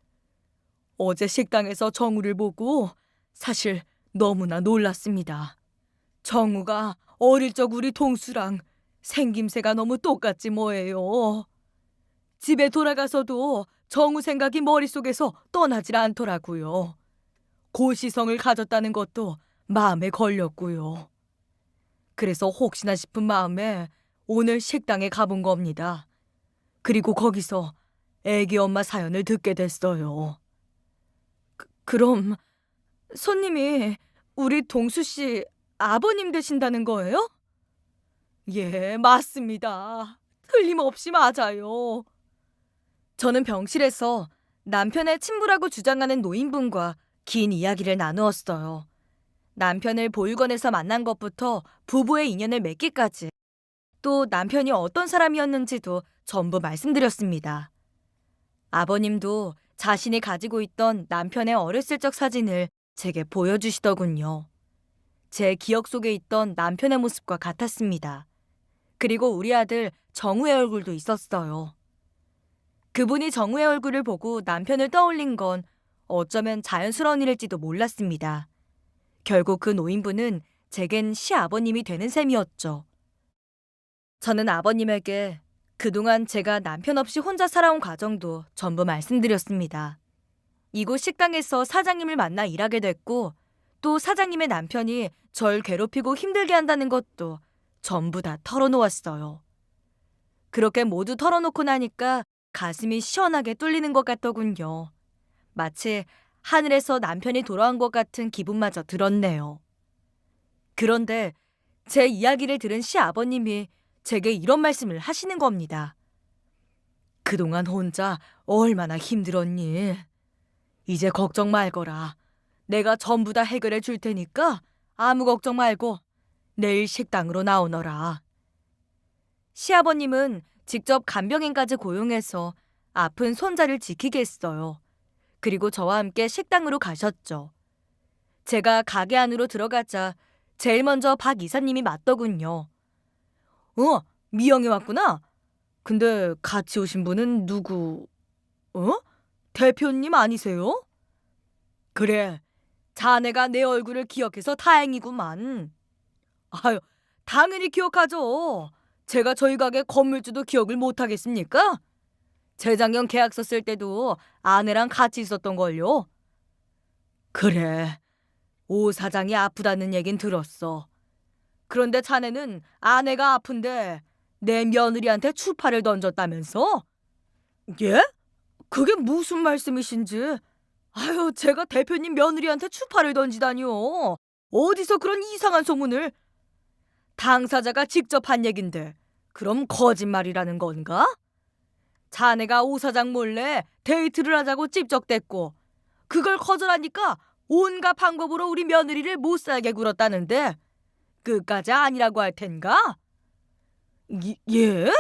어제 식당에서 정우를 보고 사실 너무나 놀랐습니다. 정우가 어릴 적 우리 동수랑 생김새가 너무 똑같지 뭐예요. 집에 돌아가서도 정우 생각이 머릿속에서 떠나질 않더라고요. 고시성을 가졌다는 것도 마음에 걸렸고요. 그래서 혹시나 싶은 마음에 오늘 식당에 가본 겁니다. 그리고 거기서 애기 엄마 사연을 듣게 됐어요. 그럼 손님이 우리 동수 씨 아버님 되신다는 거예요? 예, 맞습니다. 틀림없이 맞아요. 저는 병실에서 남편의 친부라고 주장하는 노인분과 긴 이야기를 나누었어요. 남편을 보육원에서 만난 것부터 부부의 인연을 맺기까지, 또 남편이 어떤 사람이었는지도 전부 말씀드렸습니다. 아버님도 자신이 가지고 있던 남편의 어렸을 적 사진을 제게 보여주시더군요. 제 기억 속에 있던 남편의 모습과 같았습니다. 그리고 우리 아들 정우의 얼굴도 있었어요. 그분이 정우의 얼굴을 보고 남편을 떠올린 건 어쩌면 자연스러운 일일지도 몰랐습니다. 결국 그 노인분은 제겐 시아버님이 되는 셈이었죠. 저는 아버님에게 그동안 제가 남편 없이 혼자 살아온 과정도 전부 말씀드렸습니다. 이곳 식당에서 사장님을 만나 일하게 됐고 또 사장님의 남편이 절 괴롭히고 힘들게 한다는 것도 전부 다 털어놓았어요. 그렇게 모두 털어놓고 나니까 가슴이 시원하게 뚫리는 것 같더군요. 마치 하늘에서 남편이 돌아온 것 같은 기분마저 들었네요. 그런데 제 이야기를 들은 시아버님이 제게 이런 말씀을 하시는 겁니다. 그동안 혼자 얼마나 힘들었니? 이제 걱정 말거라. 내가 전부 다 해결해 줄 테니까 아무 걱정 말고 내일 식당으로 나오너라. 시아버님은 직접 간병인까지 고용해서 아픈 손자를 지키게 했어요. 그리고 저와 함께 식당으로 가셨죠. 제가 가게 안으로 들어가자 제일 먼저 박 이사님이 맞더군요. 미영이 왔구나. 근데 같이 오신 분은 누구? 대표님 아니세요? 그래, 자네가 내 얼굴을 기억해서 다행이구만. 아유, 당연히 기억하죠. 제가 저희 가게 건물주도 기억을 못하겠습니까? 재작년 계약서 쓸 때도 아내랑 같이 있었던 걸요. 그래, 오 사장이 아프다는 얘긴 들었어. 그런데 자네는 아내가 아픈데 내 며느리한테 추파를 던졌다면서? 예? 그게 무슨 말씀이신지. 아유, 제가 대표님 며느리한테 추파를 던지다니요. 어디서 그런 이상한 소문을. 당사자가 직접 한 얘긴데 그럼 거짓말이라는 건가? 자네가 오 사장 몰래 데이트를 하자고 찝적댔고 그걸 거절하니까 온갖 방법으로 우리 며느리를 못 살게 굴었다는데 끝까지 아니라고 할 텐가? 예?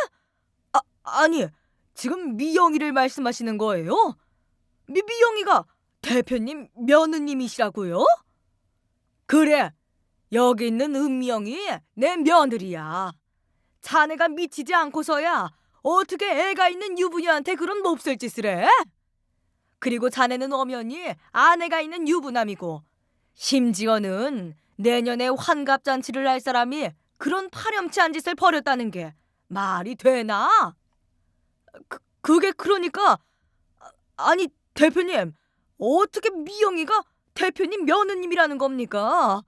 아니, 지금 미영이를 말씀하시는 거예요? 미영이가 대표님 며느님이시라고요? 그래, 여기 있는 은미영이 내 며느리야. 자네가 미치지 않고서야 어떻게 애가 있는 유부녀한테 그런 몹쓸 짓을 해? 그리고 자네는 엄연히 아내가 있는 유부남이고 심지어는 내년에 환갑잔치를 할 사람이 그런 파렴치한 짓을 벌였다는 게 말이 되나? 그게 그러니까 아니 대표님 어떻게 미영이가 대표님 며느님이라는 겁니까?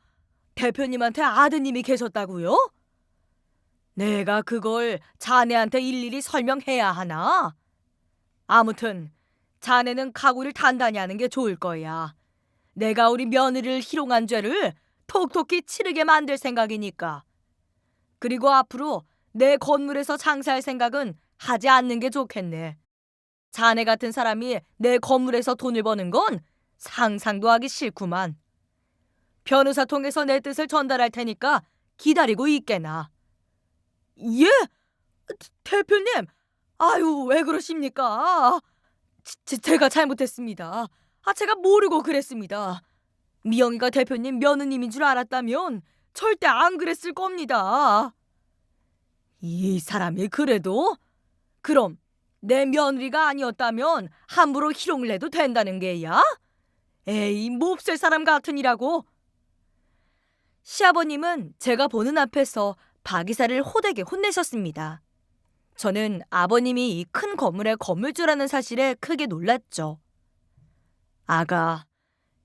대표님한테 아드님이 계셨다고요? 내가 그걸 자네한테 일일이 설명해야 하나? 아무튼 자네는 각오를 단단히 하는 게 좋을 거야. 내가 우리 며느리를 희롱한 죄를 톡톡히 치르게 만들 생각이니까. 그리고 앞으로 내 건물에서 장사할 생각은 하지 않는 게 좋겠네. 자네 같은 사람이 내 건물에서 돈을 버는 건 상상도 하기 싫구만. 변호사 통해서 내 뜻을 전달할 테니까 기다리고 있게나. 예? 대표님, 아유, 왜 그러십니까? 제가 잘못했습니다. 제가 모르고 그랬습니다. 미영이가 대표님 며느님인 줄 알았다면 절대 안 그랬을 겁니다. 이 사람이 그래도? 그럼 내 며느리가 아니었다면 함부로 희롱을 해도 된다는 게야? 에이, 몹쓸 사람 같으니라고. 시아버님은 제가 보는 앞에서 박 이사를 호되게 혼내셨습니다. 저는 아버님이 이 큰 건물의 건물주라는 사실에 크게 놀랐죠. 아가,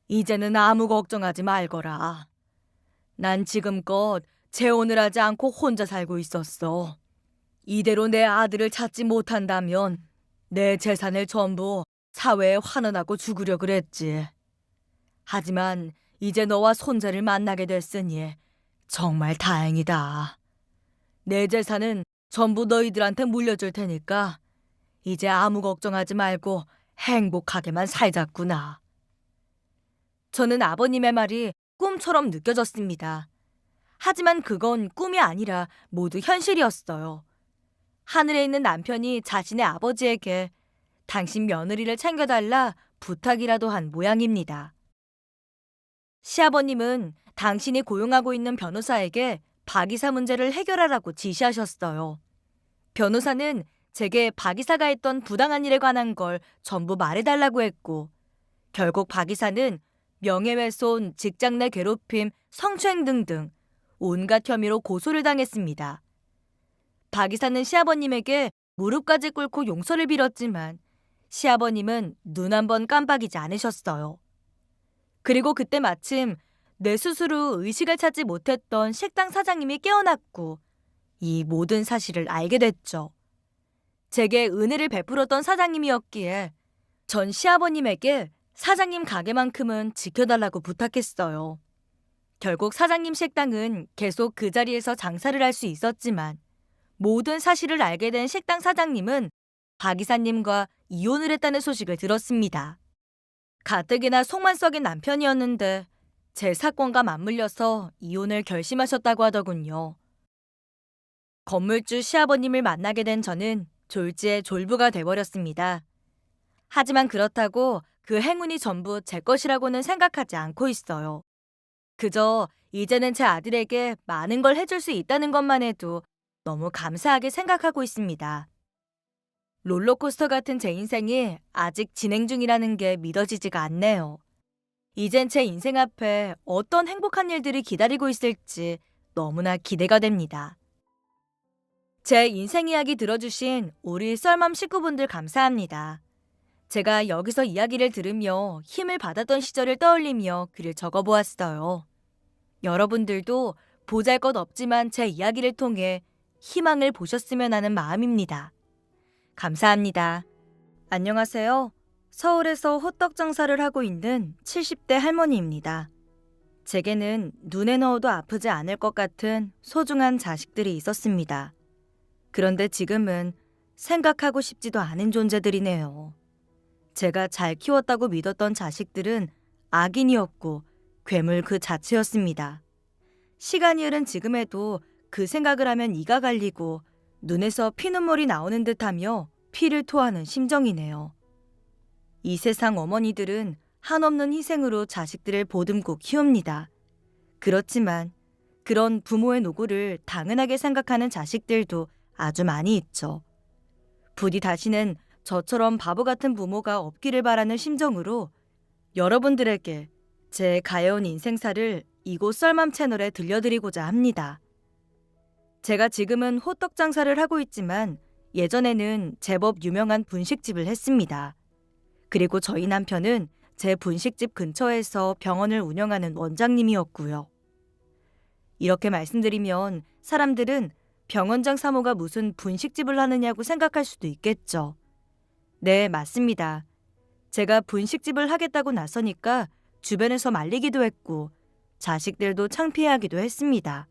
이제는 아무 걱정하지 말거라. 난 지금껏 재혼을 하지 않고 혼자 살고 있었어. 이대로 내 아들을 찾지 못한다면 내 재산을 전부 사회에 환원하고 죽으려 그랬지. 하지만 이제 너와 손자를 만나게 됐으니 정말 다행이다. 내 재산은 전부 너희들한테 물려줄 테니까 이제 아무 걱정하지 말고 행복하게만 살자꾸나. 저는 아버님의 말이 꿈처럼 느껴졌습니다. 하지만 그건 꿈이 아니라 모두 현실이었어요. 하늘에 있는 남편이 자신의 아버지에게 당신 며느리를 챙겨달라 부탁이라도 한 모양입니다. 시아버님은 당신이 고용하고 있는 변호사에게 박 이사 문제를 해결하라고 지시하셨어요. 변호사는 제게 박 이사가 했던 부당한 일에 관한 걸 전부 말해달라고 했고 결국 박 이사는 명예훼손, 직장 내 괴롭힘, 성추행 등등 온갖 혐의로 고소를 당했습니다. 박 이사는 시아버님에게 무릎까지 꿇고 용서를 빌었지만 시아버님은 눈 한 번 깜빡이지 않으셨어요. 그리고 그때 마침 내 스스로 의식을 찾지 못했던 식당 사장님이 깨어났고 이 모든 사실을 알게 됐죠. 제게 은혜를 베풀었던 사장님이었기에 전 시아버님에게 사장님 가게만큼은 지켜달라고 부탁했어요. 결국 사장님 식당은 계속 그 자리에서 장사를 할 수 있었지만 모든 사실을 알게 된 식당 사장님은 박 이사님과 이혼을 했다는 소식을 들었습니다. 가뜩이나 속만 썩인 남편이었는데 제 사건과 맞물려서 이혼을 결심하셨다고 하더군요. 건물주 시아버님을 만나게 된 저는 졸지에 졸부가 돼버렸습니다. 하지만 그렇다고 그 행운이 전부 제 것이라고는 생각하지 않고 있어요. 그저 이제는 제 아들에게 많은 걸 해줄 수 있다는 것만 해도 너무 감사하게 생각하고 있습니다. 롤러코스터 같은 제 인생이 아직 진행 중이라는 게 믿어지지가 않네요. 이젠 제 인생 앞에 어떤 행복한 일들이 기다리고 있을지 너무나 기대가 됩니다. 제 인생 이야기 들어주신 우리 썰맘 식구분들 감사합니다. 제가 여기서 이야기를 들으며 힘을 받았던 시절을 떠올리며 글을 적어보았어요. 여러분들도 보잘것없지만 제 이야기를 통해 희망을 보셨으면 하는 마음입니다. 감사합니다. 안녕하세요. 서울에서 호떡 장사를 하고 있는 70대 할머니입니다. 제게는 눈에 넣어도 아프지 않을 것 같은 소중한 자식들이 있었습니다. 그런데 지금은 생각하고 싶지도 않은 존재들이네요. 제가 잘 키웠다고 믿었던 자식들은 악인이었고 괴물 그 자체였습니다. 시간이 흐른 지금에도 그 생각을 하면 이가 갈리고 눈에서 피눈물이 나오는 듯하며 피를 토하는 심정이네요. 이 세상 어머니들은 한없는 희생으로 자식들을 보듬고 키웁니다. 그렇지만 그런 부모의 노고를 당연하게 생각하는 자식들도 아주 많이 있죠. 부디 다시는 저처럼 바보 같은 부모가 없기를 바라는 심정으로 여러분들에게 제 가여운 인생사를 이곳 썰맘 채널에 들려드리고자 합니다. 제가 지금은 호떡 장사를 하고 있지만 예전에는 제법 유명한 분식집을 했습니다. 그리고 저희 남편은 제 분식집 근처에서 병원을 운영하는 원장님이었고요. 이렇게 말씀드리면 사람들은 병원장 사모가 무슨 분식집을 하느냐고 생각할 수도 있겠죠. 네, 맞습니다. 제가 분식집을 하겠다고 나서니까 주변에서 말리기도 했고 자식들도 창피해하기도 했습니다.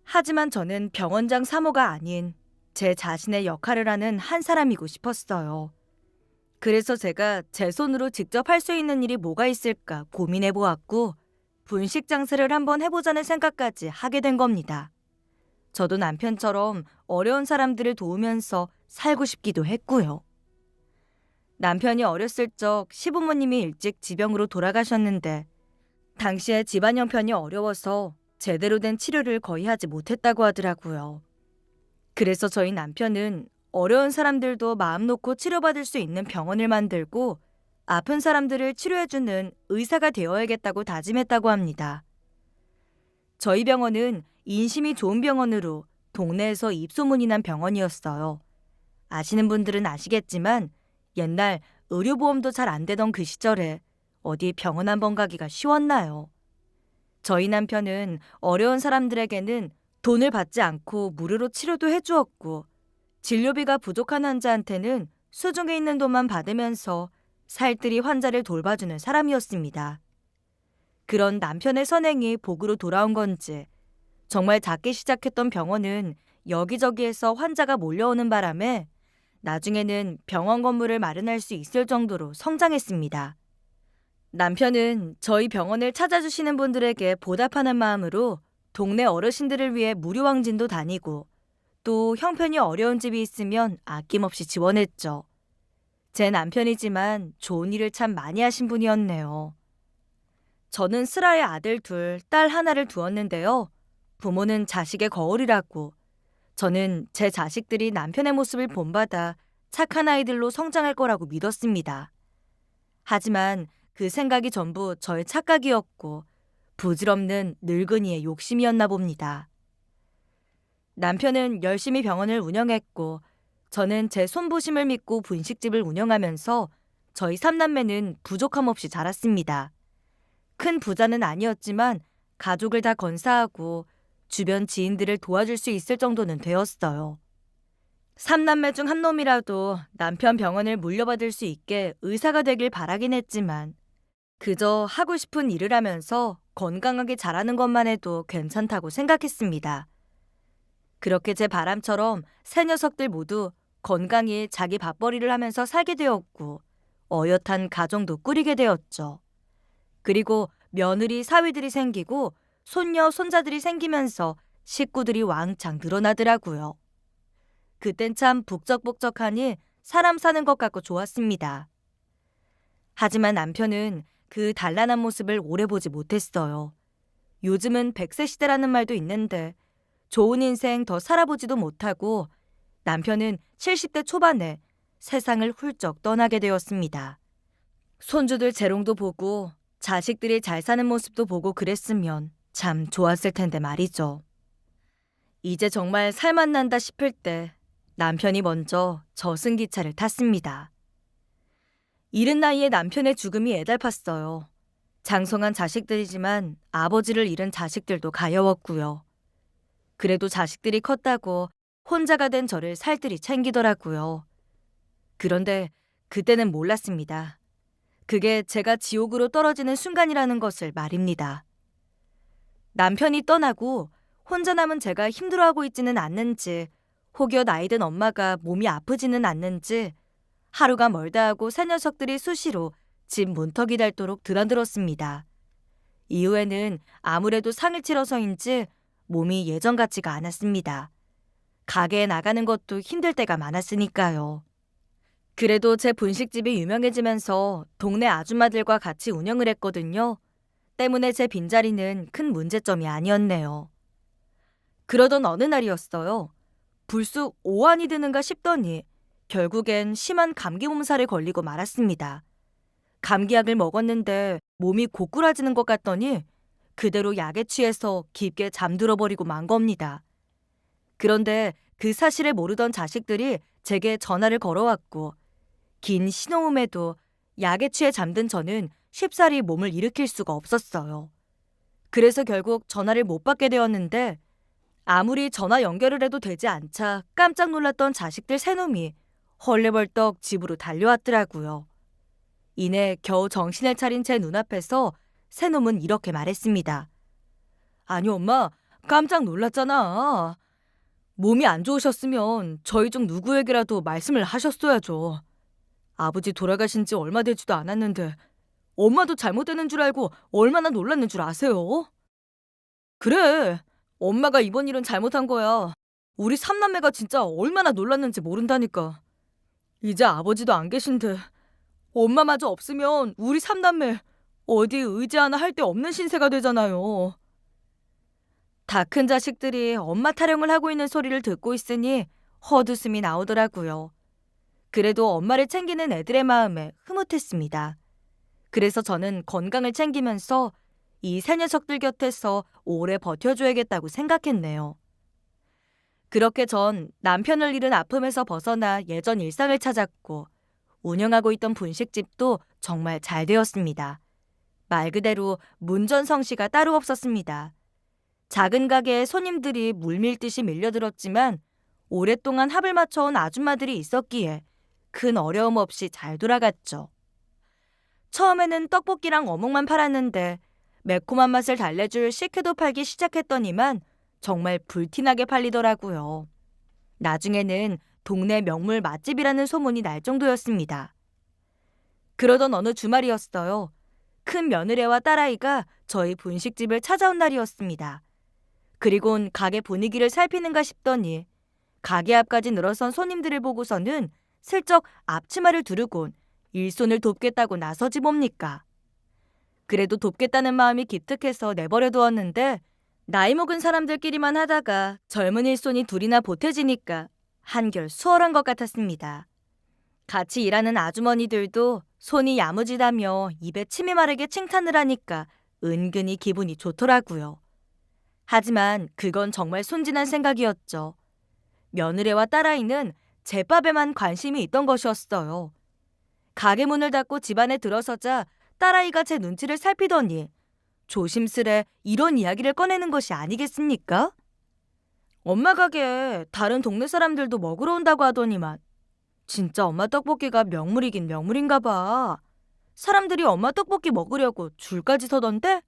하지만 저는 병원장 사모가 아닌 제 자신의 역할을 하는 한 사람이고 싶었어요. 그래서 제가 제 손으로 직접 할 수 있는 일이 뭐가 있을까 고민해 보았고 분식 장사를 한번 해보자는 생각까지 하게 된 겁니다. 저도 남편처럼 어려운 사람들을 도우면서 살고 싶기도 했고요. 남편이 어렸을 적 시부모님이 일찍 지병으로 돌아가셨는데 당시에 집안 형편이 어려워서 제대로 된 치료를 거의 하지 못했다고 하더라고요. 그래서 저희 남편은 어려운 사람들도 마음 놓고 치료받을 수 있는 병원을 만들고 아픈 사람들을 치료해주는 의사가 되어야겠다고 다짐했다고 합니다. 저희 병원은 인심이 좋은 병원으로 동네에서 입소문이 난 병원이었어요. 아시는 분들은 아시겠지만 옛날 의료보험도 잘 안 되던 그 시절에 어디 병원 한번 가기가 쉬웠나요? 저희 남편은 어려운 사람들에게는 돈을 받지 않고 무료로 치료도 해주었고 진료비가 부족한 환자한테는 수중에 있는 돈만 받으면서 살뜰히 환자를 돌봐주는 사람이었습니다. 그런 남편의 선행이 복으로 돌아온 건지 정말 작게 시작했던 병원은 여기저기에서 환자가 몰려오는 바람에 나중에는 병원 건물을 마련할 수 있을 정도로 성장했습니다. 남편은 저희 병원을 찾아주시는 분들에게 보답하는 마음으로 동네 어르신들을 위해 무료왕진도 다니고 또 형편이 어려운 집이 있으면 아낌없이 지원했죠. 제 남편이지만 좋은 일을 참 많이 하신 분이었네요. 저는 슬아의 아들 둘, 딸 하나를 두었는데요. 부모는 자식의 거울이라고 저는 제 자식들이 남편의 모습을 본받아 착한 아이들로 성장할 거라고 믿었습니다. 하지만 그 생각이 전부 저의 착각이었고 부질없는 늙은이의 욕심이었나 봅니다. 남편은 열심히 병원을 운영했고 저는 제 손부심을 믿고 분식집을 운영하면서 저희 삼남매는 부족함 없이 자랐습니다. 큰 부자는 아니었지만 가족을 다 건사하고 주변 지인들을 도와줄 수 있을 정도는 되었어요. 삼남매 중 한 놈이라도 남편 병원을 물려받을 수 있게 의사가 되길 바라긴 했지만 그저 하고 싶은 일을 하면서 건강하게 자라는 것만 해도 괜찮다고 생각했습니다. 그렇게 제 바람처럼 세 녀석들 모두 건강히 자기 밥벌이를 하면서 살게 되었고 어엿한 가정도 꾸리게 되었죠. 그리고 며느리, 사위들이 생기고 손녀, 손자들이 생기면서 식구들이 왕창 늘어나더라고요. 그땐 참 북적북적하니 사람 사는 것 같고 좋았습니다. 하지만 남편은 그 단란한 모습을 오래 보지 못했어요. 요즘은 100세 시대라는 말도 있는데 좋은 인생 더 살아보지도 못하고 남편은 70대 초반에 세상을 훌쩍 떠나게 되었습니다. 손주들 재롱도 보고 자식들이 잘 사는 모습도 보고 그랬으면 참 좋았을 텐데 말이죠. 이제 정말 살맛난다 싶을 때 남편이 먼저 저승기차를 탔습니다. 이른 나이에 남편의 죽음이 애달팠어요. 장성한 자식들이지만 아버지를 잃은 자식들도 가여웠고요. 그래도 자식들이 컸다고 혼자가 된 저를 살뜰히 챙기더라고요. 그런데 그때는 몰랐습니다. 그게 제가 지옥으로 떨어지는 순간이라는 것을 말입니다. 남편이 떠나고 혼자 남은 제가 힘들어하고 있지는 않는지, 혹여 나이든 엄마가 몸이 아프지는 않는지 하루가 멀다 하고 새 녀석들이 수시로 집 문턱이 닳도록 드나들었습니다. 이후에는 아무래도 상을 치러서인지 몸이 예전 같지가 않았습니다. 가게에 나가는 것도 힘들 때가 많았으니까요. 그래도 제 분식집이 유명해지면서 동네 아줌마들과 같이 운영을 했거든요. 때문에 제 빈자리는 큰 문제점이 아니었네요. 그러던 어느 날이었어요. 불쑥 오한이 드는가 싶더니 결국엔 심한 감기 몸살에 걸리고 말았습니다. 감기약을 먹었는데 몸이 고꾸라지는 것 같더니 그대로 약에 취해서 깊게 잠들어 버리고 만 겁니다. 그런데 그 사실을 모르던 자식들이 제게 전화를 걸어왔고 긴 신호음에도 약에 취해 잠든 저는 쉽사리 몸을 일으킬 수가 없었어요. 그래서 결국 전화를 못 받게 되었는데 아무리 전화 연결을 해도 되지 않자 깜짝 놀랐던 자식들 세 놈이 헐레벌떡 집으로 달려왔더라고요. 이내 겨우 정신을 차린 제 눈앞에서 새 놈은 이렇게 말했습니다. 아니 엄마, 깜짝 놀랐잖아. 몸이 안 좋으셨으면 저희 중 누구에게라도 말씀을 하셨어야죠. 아버지 돌아가신 지 얼마 되지도 않았는데 엄마도 잘못되는 줄 알고 얼마나 놀랐는 줄 아세요? 그래, 엄마가 이번 일은 잘못한 거야. 우리 삼남매가 진짜 얼마나 놀랐는지 모른다니까. 이제 아버지도 안 계신데 엄마마저 없으면 우리 삼남매 어디 의지 하나 할 데 없는 신세가 되잖아요. 다 큰 자식들이 엄마 타령을 하고 있는 소리를 듣고 있으니 헛웃음이 나오더라고요. 그래도 엄마를 챙기는 애들의 마음에 흐뭇했습니다. 그래서 저는 건강을 챙기면서 이 새 녀석들 곁에서 오래 버텨줘야겠다고 생각했네요. 그렇게 전 남편을 잃은 아픔에서 벗어나 예전 일상을 찾았고 운영하고 있던 분식집도 정말 잘 되었습니다. 말 그대로 문전성시가 따로 없었습니다. 작은 가게에 손님들이 물밀듯이 밀려들었지만 오랫동안 합을 맞춰온 아줌마들이 있었기에 큰 어려움 없이 잘 돌아갔죠. 처음에는 떡볶이랑 어묵만 팔았는데 매콤한 맛을 달래줄 식혜도 팔기 시작했더니만 정말 불티나게 팔리더라고요. 나중에는 동네 명물 맛집이라는 소문이 날 정도였습니다. 그러던 어느 주말이었어요. 큰 며느리와 딸아이가 저희 분식집을 찾아온 날이었습니다. 그리곤 가게 분위기를 살피는가 싶더니 가게 앞까지 늘어선 손님들을 보고서는 슬쩍 앞치마를 두르곤 일손을 돕겠다고 나서지 뭡니까. 그래도 돕겠다는 마음이 기특해서 내버려 두었는데 나이 먹은 사람들끼리만 하다가 젊은 일손이 둘이나 보태지니까 한결 수월한 것 같았습니다. 같이 일하는 아주머니들도 손이 야무지다며 입에 침이 마르게 칭찬을 하니까 은근히 기분이 좋더라고요. 하지만 그건 정말 순진한 생각이었죠. 며느리와 딸아이는 제밥에만 관심이 있던 것이었어요. 가게 문을 닫고 집 안에 들어서자 딸아이가 제 눈치를 살피더니 조심스레 이런 이야기를 꺼내는 것이 아니겠습니까? 엄마 가게에 다른 동네 사람들도 먹으러 온다고 하더니만 진짜 엄마 떡볶이가 명물이긴 명물인가 봐. 사람들이 엄마 떡볶이 먹으려고 줄까지 서던데?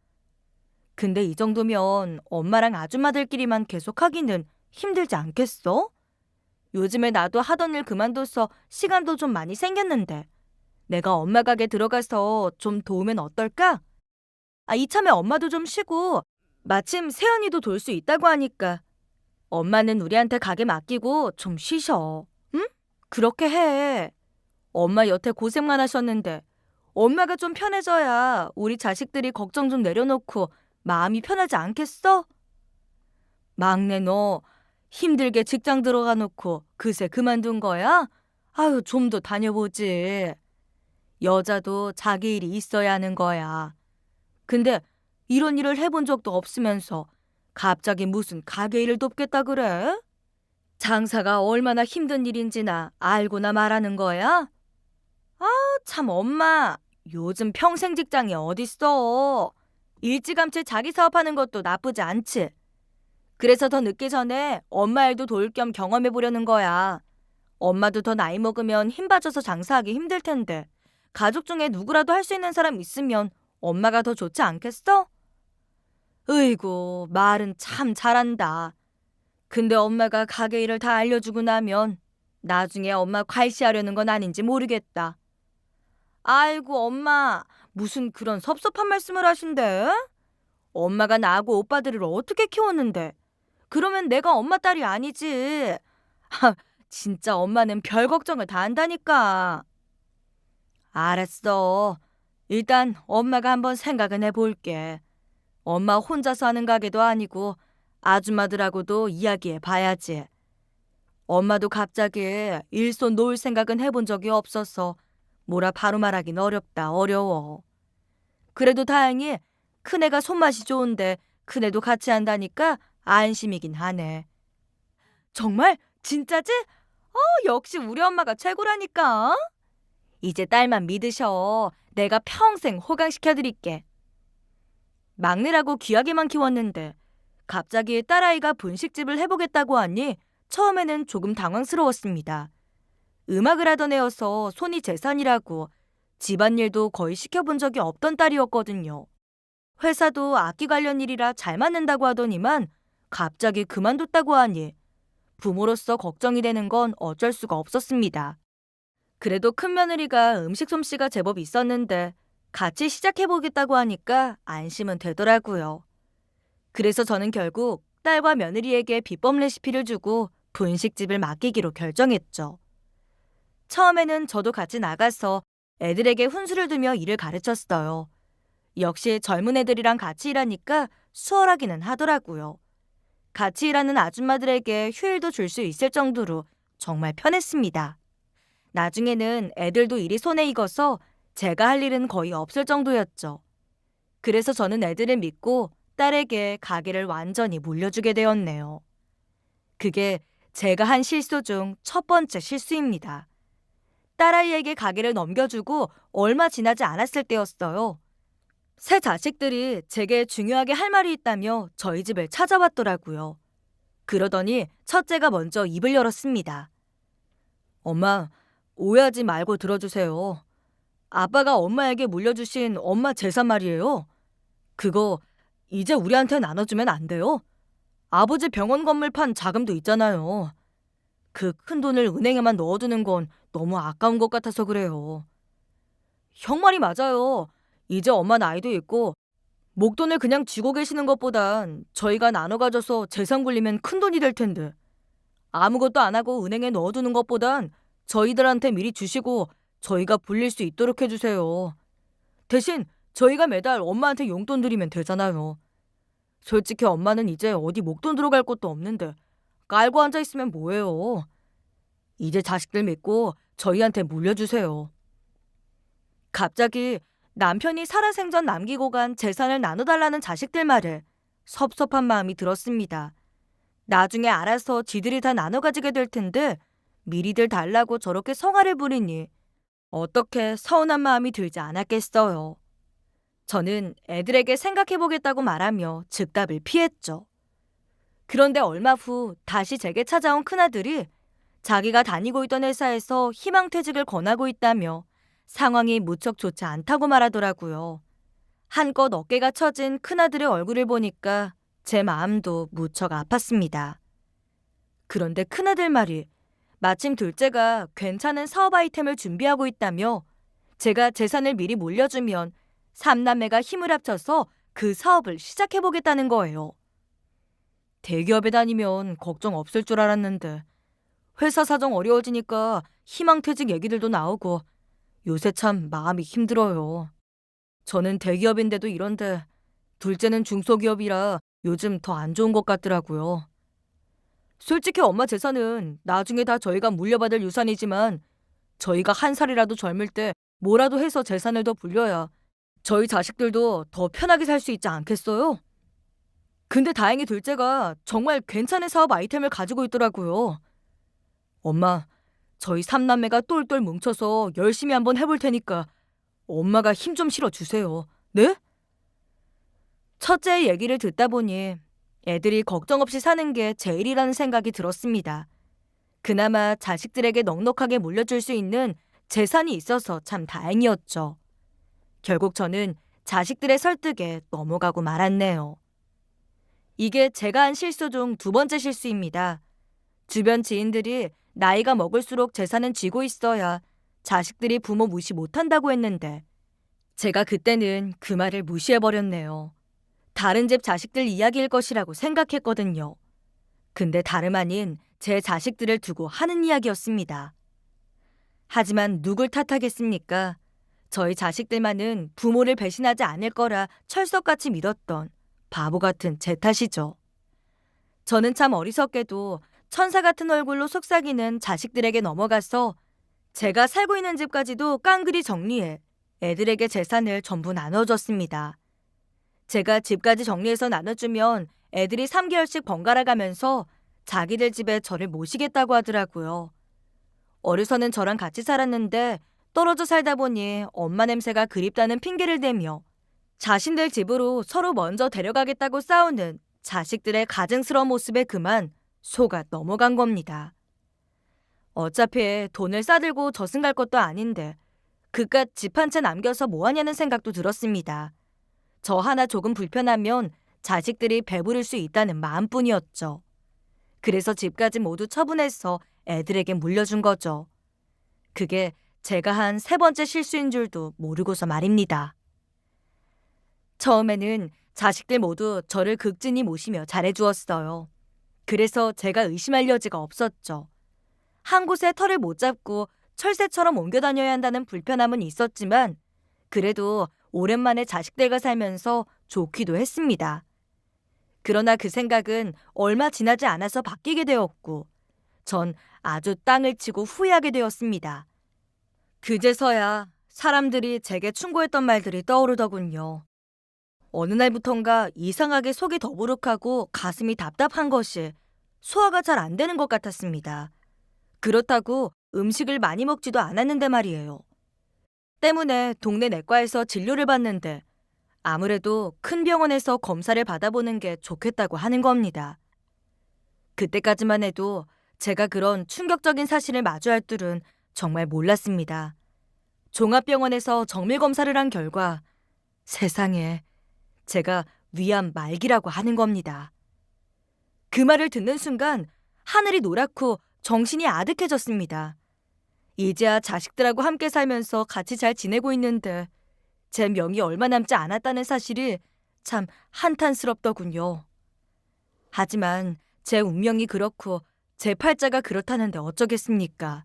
근데 이 정도면 엄마랑 아줌마들끼리만 계속 하기는 힘들지 않겠어? 요즘에 나도 하던 일 그만둬서 시간도 좀 많이 생겼는데 내가 엄마 가게 들어가서 좀 도우면 어떨까? 이참에 엄마도 좀 쉬고 마침 세연이도 돌 수 있다고 하니까 엄마는 우리한테 가게 맡기고 좀 쉬셔. 응? 그렇게 해. 엄마 여태 고생만 하셨는데 엄마가 좀 편해져야 우리 자식들이 걱정 좀 내려놓고 마음이 편하지 않겠어? 막내 너 힘들게 직장 들어가 놓고 그새 그만둔 거야? 아유, 좀 더 다녀보지. 여자도 자기 일이 있어야 하는 거야. 근데 이런 일을 해본 적도 없으면서 갑자기 무슨 가게 일을 돕겠다 그래? 장사가 얼마나 힘든 일인지나 알고나 말하는 거야? 아, 참 엄마. 요즘 평생 직장이 어딨어. 일찌감치 자기 사업하는 것도 나쁘지 않지. 그래서 더 늦기 전에 엄마 일도 도울 겸 경험해 보려는 거야. 엄마도 더 나이 먹으면 힘 빠져서 장사하기 힘들 텐데 가족 중에 누구라도 할 수 있는 사람 있으면 엄마가 더 좋지 않겠어? 으이구, 말은 참 잘한다. 근데 엄마가 가게 일을 다 알려주고 나면 나중에 엄마 괄시하려는 건 아닌지 모르겠다. 아이고, 엄마, 무슨 그런 섭섭한 말씀을 하신대? 엄마가 나하고 오빠들을 어떻게 키웠는데? 그러면 내가 엄마 딸이 아니지. 하, 진짜 엄마는 별 걱정을 다 한다니까. 알았어. 일단 엄마가 한번 생각은 해볼게. 엄마 혼자서 하는 가게도 아니고 아줌마들하고도 이야기해 봐야지. 엄마도 갑자기 일손 놓을 생각은 해본 적이 없어서 뭐라 바로 말하긴 어려워. 그래도 다행히 큰애가 손맛이 좋은데 큰애도 같이 한다니까 안심이긴 하네. 정말? 진짜지? 역시 우리 엄마가 최고라니까. 이제 딸만 믿으셔. 내가 평생 호강시켜드릴게. 막내라고 귀하게만 키웠는데 갑자기 딸아이가 분식집을 해보겠다고 하니 처음에는 조금 당황스러웠습니다. 음악을 하던 애여서 손이 재산이라고 집안일도 거의 시켜본 적이 없던 딸이었거든요. 회사도 악기 관련 일이라 잘 맞는다고 하더니만 갑자기 그만뒀다고 하니 부모로서 걱정이 되는 건 어쩔 수가 없었습니다. 그래도 큰며느리가 음식 솜씨가 제법 있었는데 같이 시작해보겠다고 하니까 안심은 되더라고요. 그래서 저는 결국 딸과 며느리에게 비법 레시피를 주고 분식집을 맡기기로 결정했죠. 처음에는 저도 같이 나가서 애들에게 훈수를 두며 일을 가르쳤어요. 역시 젊은 애들이랑 같이 일하니까 수월하기는 하더라고요. 같이 일하는 아줌마들에게 휴일도 줄 수 있을 정도로 정말 편했습니다. 나중에는 애들도 일이 손에 익어서 제가 할 일은 거의 없을 정도였죠. 그래서 저는 애들을 믿고 딸에게 가게를 완전히 물려주게 되었네요. 그게 제가 한 실수 중 첫 번째 실수입니다. 딸아이에게 가게를 넘겨주고 얼마 지나지 않았을 때였어요. 새 자식들이 제게 중요하게 할 말이 있다며 저희 집을 찾아왔더라고요. 그러더니 첫째가 먼저 입을 열었습니다. 엄마, 오해하지 말고 들어주세요. 아빠가 엄마에게 물려주신 엄마 재산 말이에요. 그거 이제 우리한테 나눠주면 안 돼요? 아버지 병원 건물 판 자금도 있잖아요. 그 큰 돈을 은행에만 넣어두는 건 너무 아까운 것 같아서 그래요. 형 말이 맞아요. 이제 엄마 나이도 있고 목돈을 그냥 쥐고 계시는 것보단 저희가 나눠 가져서 재산 굴리면 큰 돈이 될 텐데. 아무것도 안 하고 은행에 넣어두는 것보단 저희들한테 미리 주시고 저희가 불릴 수 있도록 해주세요. 대신 저희가 매달 엄마한테 용돈 드리면 되잖아요. 솔직히 엄마는 이제 어디 목돈 들어갈 곳도 없는데 깔고 앉아있으면 뭐해요. 이제 자식들 믿고 저희한테 물려주세요. 갑자기 남편이 살아생전 남기고 간 재산을 나눠달라는 자식들 말에 섭섭한 마음이 들었습니다. 나중에 알아서 지들이 다 나눠 가지게 될 텐데 미리들 달라고 저렇게 성화를 부리니 어떻게 서운한 마음이 들지 않았겠어요. 저는 애들에게 생각해보겠다고 말하며 즉답을 피했죠. 그런데 얼마 후 다시 제게 찾아온 큰아들이 자기가 다니고 있던 회사에서 희망퇴직을 권하고 있다며 상황이 무척 좋지 않다고 말하더라고요. 한껏 어깨가 처진 큰아들의 얼굴을 보니까 제 마음도 무척 아팠습니다. 그런데 큰아들 말이 마침 둘째가 괜찮은 사업 아이템을 준비하고 있다며 제가 재산을 미리 물려주면 삼남매가 힘을 합쳐서 그 사업을 시작해보겠다는 거예요. 대기업에 다니면 걱정 없을 줄 알았는데 회사 사정 어려워지니까 희망퇴직 얘기들도 나오고 요새 참 마음이 힘들어요. 저는 대기업인데도 이런데 둘째는 중소기업이라 요즘 더 안 좋은 것 같더라고요. 솔직히 엄마 재산은 나중에 다 저희가 물려받을 유산이지만 저희가 한 살이라도 젊을 때 뭐라도 해서 재산을 더 불려야 저희 자식들도 더 편하게 살 수 있지 않겠어요? 근데 다행히 둘째가 정말 괜찮은 사업 아이템을 가지고 있더라고요. 엄마, 저희 삼남매가 똘똘 뭉쳐서 열심히 한번 해볼 테니까 엄마가 힘 좀 실어주세요. 네? 첫째의 얘기를 듣다 보니 애들이 걱정 없이 사는 게 제일이라는 생각이 들었습니다. 그나마 자식들에게 넉넉하게 물려줄 수 있는 재산이 있어서 참 다행이었죠. 결국 저는 자식들의 설득에 넘어가고 말았네요. 이게 제가 한 실수 중 두 번째 실수입니다. 주변 지인들이 나이가 먹을수록 재산은 쥐고 있어야 자식들이 부모 무시 못한다고 했는데 제가 그때는 그 말을 무시해버렸네요. 다른 집 자식들 이야기일 것이라고 생각했거든요. 근데 다름 아닌 제 자식들을 두고 하는 이야기였습니다. 하지만 누굴 탓하겠습니까? 저희 자식들만은 부모를 배신하지 않을 거라 철석같이 믿었던 바보 같은 제 탓이죠. 저는 참 어리석게도 천사 같은 얼굴로 속삭이는 자식들에게 넘어가서 제가 살고 있는 집까지도 깡그리 정리해 애들에게 재산을 전부 나눠줬습니다. 제가 집까지 정리해서 나눠주면 애들이 3개월씩 번갈아 가면서 자기들 집에 저를 모시겠다고 하더라고요. 어려서는 저랑 같이 살았는데 떨어져 살다 보니 엄마 냄새가 그립다는 핑계를 대며 자신들 집으로 서로 먼저 데려가겠다고 싸우는 자식들의 가증스러운 모습에 그만 속아 넘어간 겁니다. 어차피 돈을 싸들고 저승 갈 것도 아닌데 그깟 집 한 채 남겨서 뭐하냐는 생각도 들었습니다. 저 하나 조금 불편하면 자식들이 배부를 수 있다는 마음뿐이었죠. 그래서 집까지 모두 처분해서 애들에게 물려준 거죠. 그게 제가 한 세 번째 실수인 줄도 모르고서 말입니다. 처음에는 자식들 모두 저를 극진히 모시며 잘해주었어요. 그래서 제가 의심할 여지가 없었죠. 한 곳에 털을 못 잡고 철새처럼 옮겨 다녀야 한다는 불편함은 있었지만 그래도 오랜만에 자식들과 살면서 좋기도 했습니다. 그러나 그 생각은 얼마 지나지 않아서 바뀌게 되었고 전 아주 땅을 치고 후회하게 되었습니다. 그제서야 사람들이 제게 충고했던 말들이 떠오르더군요. 어느 날부턴가 이상하게 속이 더부룩하고 가슴이 답답한 것이 소화가 잘 안 되는 것 같았습니다. 그렇다고 음식을 많이 먹지도 않았는데 말이에요. 때문에 동네 내과에서 진료를 받는데 아무래도 큰 병원에서 검사를 받아보는 게 좋겠다고 하는 겁니다. 그때까지만 해도 제가 그런 충격적인 사실을 마주할 줄은 정말 몰랐습니다. 종합병원에서 정밀검사를 한 결과 세상에 제가 위암 말기라고 하는 겁니다. 그 말을 듣는 순간 하늘이 노랗고 정신이 아득해졌습니다. 이제야 자식들하고 함께 살면서 같이 잘 지내고 있는데 제 명이 얼마 남지 않았다는 사실이 참 한탄스럽더군요. 하지만 제 운명이 그렇고 제 팔자가 그렇다는데 어쩌겠습니까?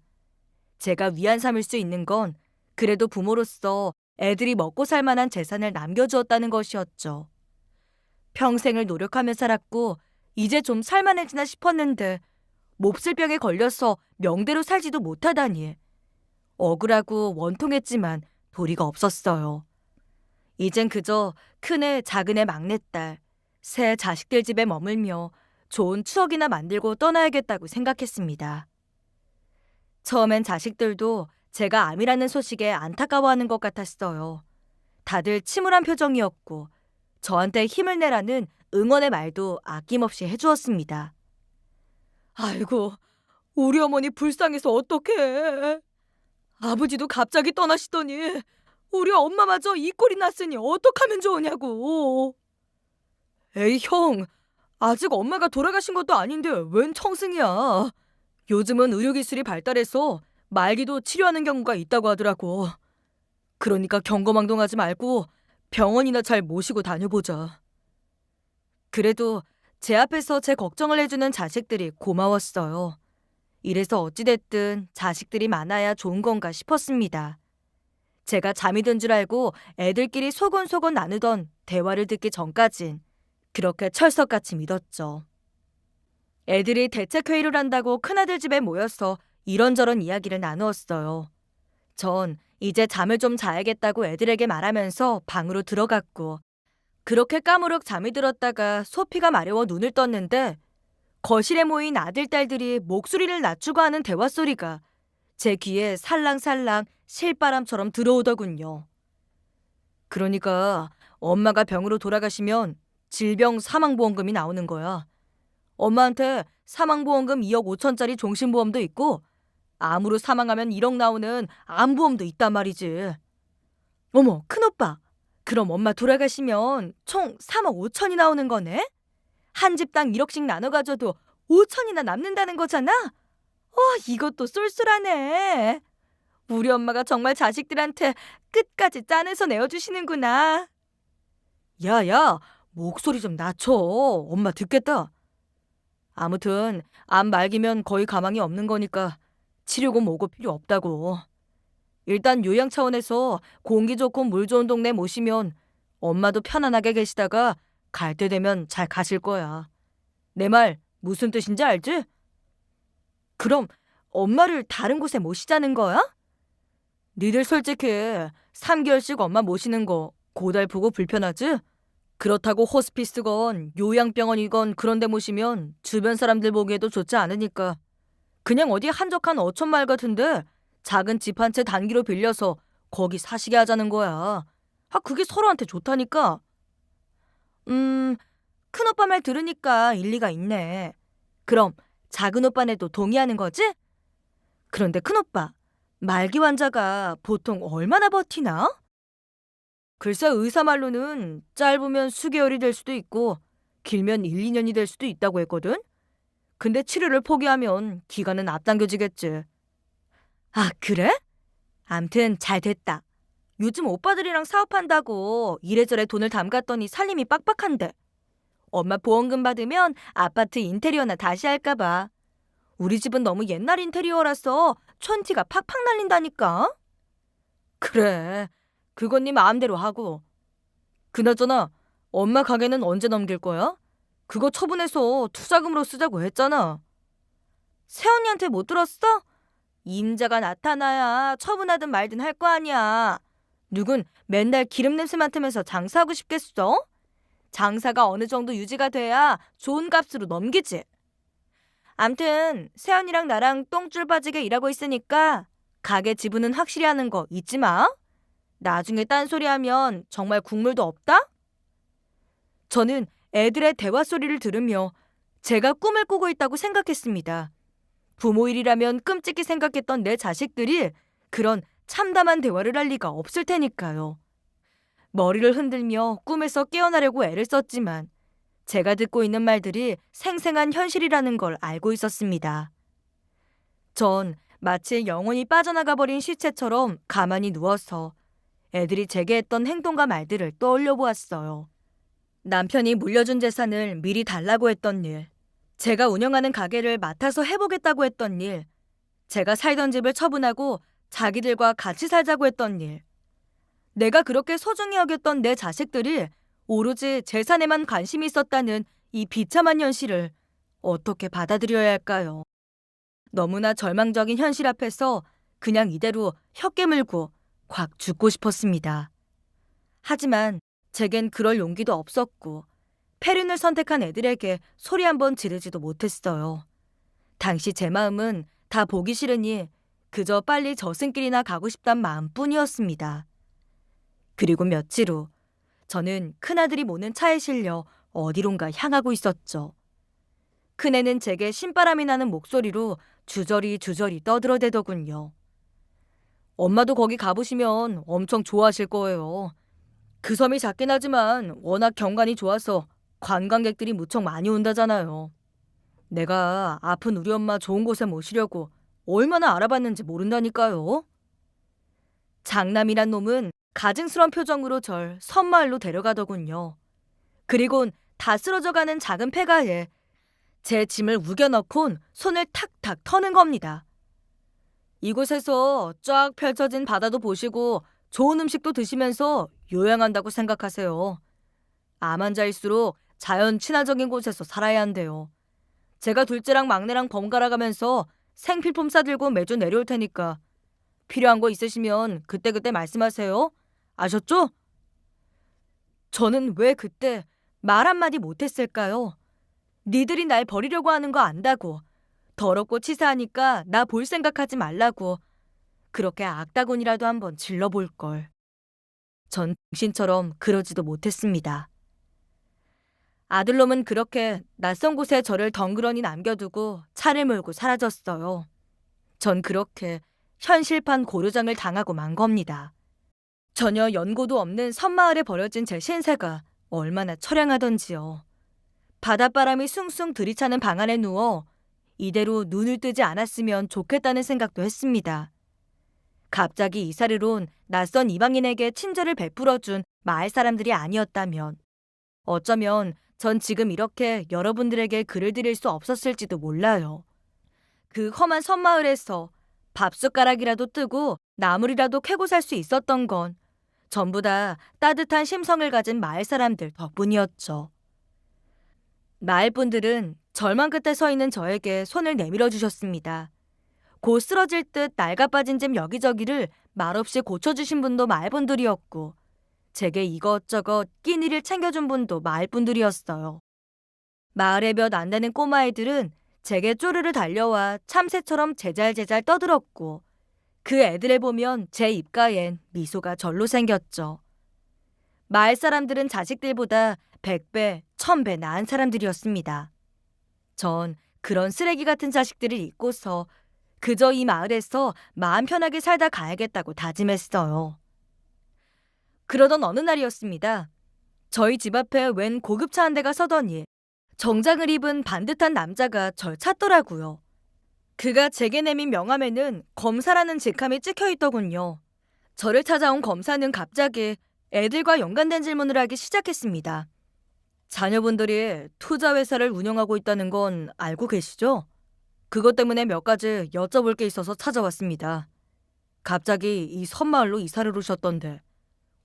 제가 위안 삼을 수 있는 건 그래도 부모로서 애들이 먹고 살 만한 재산을 남겨주었다는 것이었죠. 평생을 노력하며 살았고 이제 좀 살만해지나 싶었는데 몹쓸 병에 걸려서 명대로 살지도 못하다니. 억울하고 원통했지만 도리가 없었어요. 이젠 그저 큰애, 작은애 막내딸, 새 자식들 집에 머물며 좋은 추억이나 만들고 떠나야겠다고 생각했습니다. 처음엔 자식들도 제가 암이라는 소식에 안타까워하는 것 같았어요. 다들 침울한 표정이었고 저한테 힘을 내라는 응원의 말도 아낌없이 해주었습니다. 아이고, 우리 어머니 불쌍해서 어떡해. 아버지도 갑자기 떠나시더니 우리 엄마마저 이 꼴이 났으니 어떡하면 좋으냐고. 에이 형, 아직 엄마가 돌아가신 것도 아닌데 웬 청승이야. 요즘은 의료기술이 발달해서 말기도 치료하는 경우가 있다고 하더라고. 그러니까 경거망동하지 말고 병원이나 잘 모시고 다녀보자. 그래도 제 앞에서 제 걱정을 해주는 자식들이 고마웠어요. 이래서 어찌됐든 자식들이 많아야 좋은 건가 싶었습니다. 제가 잠이 든 줄 알고 애들끼리 소곤소곤 나누던 대화를 듣기 전까진 그렇게 철석같이 믿었죠. 애들이 대책회의를 한다고 큰아들 집에 모여서 이런저런 이야기를 나누었어요. 전 이제 잠을 좀 자야겠다고 애들에게 말하면서 방으로 들어갔고, 그렇게 까무룩 잠이 들었다가 소피가 마려워 눈을 떴는데 거실에 모인 아들, 딸들이 목소리를 낮추고 하는 대화 소리가 제 귀에 살랑살랑 실바람처럼 들어오더군요. 그러니까 엄마가 병으로 돌아가시면 질병 사망보험금이 나오는 거야. 엄마한테 사망보험금 2억 5천짜리 종신보험도 있고 암으로 사망하면 1억 나오는 암보험도 있단 말이지. 어머, 큰오빠. 그럼 엄마 돌아가시면 총 3억 5천이 나오는 거네? 한 집당 1억씩 나눠 가져도 5천이나 남는다는 거잖아? 이것도 쏠쏠하네. 우리 엄마가 정말 자식들한테 끝까지 짜내서 내어주시는구나. 야, 목소리 좀 낮춰. 엄마 듣겠다. 아무튼 암 말기면 거의 가망이 없는 거니까 치료고 뭐고 필요 없다고. 일단 요양 차원에서 공기 좋고 물 좋은 동네 모시면 엄마도 편안하게 계시다가 갈 때 되면 잘 가실 거야. 내 말 무슨 뜻인지 알지? 그럼 엄마를 다른 곳에 모시자는 거야? 니들 솔직히 3개월씩 엄마 모시는 거 고달프고 불편하지? 그렇다고 호스피스건 요양병원이건 그런 데 모시면 주변 사람들 보기에도 좋지 않으니까 그냥 어디 한적한 어촌마을 같은데 작은 집 한 채 단기로 빌려서 거기 사시게 하자는 거야. 그게 서로한테 좋다니까. 큰오빠 말 들으니까 일리가 있네. 그럼 작은 오빠네도 동의하는 거지? 그런데 큰오빠, 말기 환자가 보통 얼마나 버티나? 글쎄 의사 말로는 짧으면 수개월이 될 수도 있고 길면 1, 2년이 될 수도 있다고 했거든? 근데 치료를 포기하면 기간은 앞당겨지겠지. 그래? 암튼 잘 됐다. 요즘 오빠들이랑 사업한다고 이래저래 돈을 담갔더니 살림이 빡빡한데. 엄마 보험금 받으면 아파트 인테리어나 다시 할까 봐. 우리 집은 너무 옛날 인테리어라서 촌티가 팍팍 날린다니까. 그래, 그건 네 마음대로 하고. 그나저나 엄마 가게는 언제 넘길 거야? 그거 처분해서 투자금으로 쓰자고 했잖아. 새언니한테 못 들었어? 임자가 나타나야 처분하든 말든 할 거 아니야. 누군 맨날 기름 냄새 맡으면서 장사하고 싶겠어? 장사가 어느 정도 유지가 돼야 좋은 값으로 넘기지. 암튼 새언니랑 나랑 똥줄 빠지게 일하고 있으니까 가게 지분은 확실히 하는 거 잊지 마. 나중에 딴소리하면 정말 국물도 없다? 저는 애들의 대화 소리를 들으며 제가 꿈을 꾸고 있다고 생각했습니다. 부모 일이라면 끔찍히 생각했던 내 자식들이 그런 참담한 대화를 할 리가 없을 테니까요. 머리를 흔들며 꿈에서 깨어나려고 애를 썼지만 제가 듣고 있는 말들이 생생한 현실이라는 걸 알고 있었습니다. 전 마치 영혼이 빠져나가 버린 시체처럼 가만히 누워서 애들이 제게 했던 행동과 말들을 떠올려 보았어요. 남편이 물려준 재산을 미리 달라고 했던 일, 제가 운영하는 가게를 맡아서 해보겠다고 했던 일, 제가 살던 집을 처분하고 자기들과 같이 살자고 했던 일, 내가 그렇게 소중히 여겼던 내 자식들이 오로지 재산에만 관심이 있었다는 이 비참한 현실을 어떻게 받아들여야 할까요? 너무나 절망적인 현실 앞에서 그냥 이대로 혀 깨물고 곽 죽고 싶었습니다. 하지만 제겐 그럴 용기도 없었고 페륜을 선택한 애들에게 소리 한번 지르지도 못했어요. 당시 제 마음은 다 보기 싫으니 그저 빨리 저승길이나 가고 싶단 마음뿐이었습니다. 그리고 며칠 후 저는 큰아들이 모는 차에 실려 어디론가 향하고 있었죠. 큰애는 제게 신바람이 나는 목소리로 주저리 떠들어대더군요. 엄마도 거기 가보시면 엄청 좋아하실 거예요. 그 섬이 작긴 하지만 워낙 경관이 좋아서 관광객들이 무척 많이 온다잖아요. 내가 아픈 우리 엄마 좋은 곳에 모시려고 얼마나 알아봤는지 모른다니까요. 장남이란 놈은 가증스런 표정으로 절 섬마을로 데려가더군요. 그리곤 다 쓰러져가는 작은 폐가에 제 짐을 우겨넣곤 손을 탁탁 터는 겁니다. 이곳에서 쫙 펼쳐진 바다도 보시고 좋은 음식도 드시면서 요양한다고 생각하세요. 암 환자일수록 자연 친화적인 곳에서 살아야 한대요. 제가 둘째랑 막내랑 번갈아 가면서 생필품 싸들고 매주 내려올 테니까 필요한 거 있으시면 그때그때 말씀하세요. 아셨죠? 저는 왜 그때 말 한마디 못했을까요? 니들이 날 버리려고 하는 거 안다고. 더럽고 치사하니까 나 볼 생각하지 말라고. 그렇게 악다군이라도 한번 질러볼 걸. 전 당신처럼 그러지도 못했습니다. 아들놈은 그렇게 낯선 곳에 저를 덩그러니 남겨두고 차를 몰고 사라졌어요. 전 그렇게 현실판 고려장을 당하고 만 겁니다. 전혀 연고도 없는 섬마을에 버려진 제 신세가 얼마나 처량하던지요. 바닷바람이 숭숭 들이차는 방 안에 누워 이대로 눈을 뜨지 않았으면 좋겠다는 생각도 했습니다. 갑자기 이사를 온 낯선 이방인에게 친절을 베풀어준 마을 사람들이 아니었다면 어쩌면 전 지금 이렇게 여러분들에게 글을 드릴 수 없었을지도 몰라요. 그 험한 섬마을에서 밥숟가락이라도 뜨고 나물이라도 캐고 살 수 있었던 건 전부 다 따뜻한 심성을 가진 마을 사람들 덕분이었죠. 마을 분들은 절망 끝에 서 있는 저에게 손을 내밀어 주셨습니다. 곧 쓰러질 듯 낡아 빠진 집 여기저기를 말없이 고쳐주신 분도 마을 분들이었고 제게 이것저것 끼니를 챙겨준 분도 마을 분들이었어요. 마을의 몇 안 되는 꼬마애들은 제게 쪼르르 달려와 참새처럼 제잘제잘 떠들었고 그 애들을 보면 제 입가엔 미소가 절로 생겼죠. 마을 사람들은 자식들보다 100배, 1000배 나은 사람들이었습니다. 전 그런 쓰레기 같은 자식들을 잊고서 그저 이 마을에서 마음 편하게 살다 가야겠다고 다짐했어요. 그러던 어느 날이었습니다. 저희 집 앞에 웬 고급차 한 대가 서더니 정장을 입은 반듯한 남자가 절 찾더라고요. 그가 제게 내민 명함에는 검사라는 직함이 찍혀 있더군요. 저를 찾아온 검사는 갑자기 애들과 연관된 질문을 하기 시작했습니다. 자녀분들이 투자회사를 운영하고 있다는 건 알고 계시죠? 그것 때문에 몇 가지 여쭤볼 게 있어서 찾아왔습니다. 갑자기 이 섬마을로 이사를 오셨던데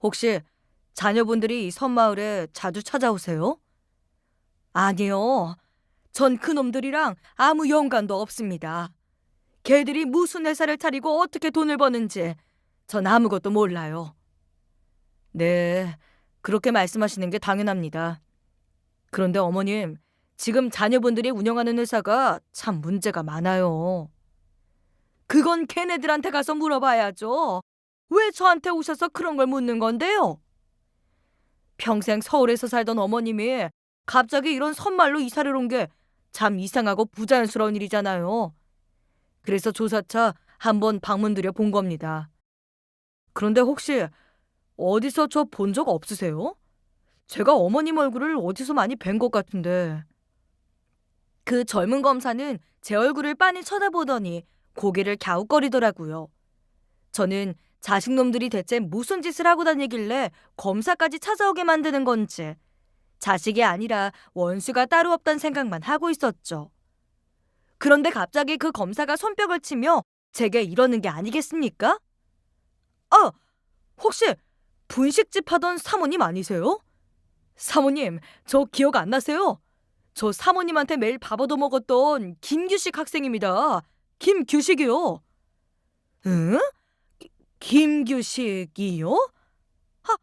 혹시 자녀분들이 이 섬마을에 자주 찾아오세요? 아니요. 전 그놈들이랑 아무 연관도 없습니다. 걔들이 무슨 회사를 차리고 어떻게 돈을 버는지 전 아무것도 몰라요. 네, 그렇게 말씀하시는 게 당연합니다. 그런데 어머님, 지금 자녀분들이 운영하는 회사가 참 문제가 많아요. 그건 걔네들한테 가서 물어봐야죠. 왜 저한테 오셔서 그런 걸 묻는 건데요? 평생 서울에서 살던 어머님이 갑자기 이런 섬마을로 이사를 온 게 참 이상하고 부자연스러운 일이잖아요. 그래서 조사차 한번 방문 드려 본 겁니다. 그런데 혹시 어디서 저 본 적 없으세요? 제가 어머님 얼굴을 어디서 많이 뵌 것 같은데. 그 젊은 검사는 제 얼굴을 빤히 쳐다보더니 고개를 갸웃거리더라고요. 저는 자식놈들이 대체 무슨 짓을 하고 다니길래 검사까지 찾아오게 만드는 건지 자식이 아니라 원수가 따로 없다는 생각만 하고 있었죠. 그런데 갑자기 그 검사가 손뼉을 치며 제게 이러는 게 아니겠습니까? 아, 혹시 분식집 하던 사모님 아니세요? 사모님, 저 기억 안 나세요? 저 사모님한테 매일 밥 얻어먹었던 김규식 학생입니다. 김규식이요. 응? 김규식이요? 하,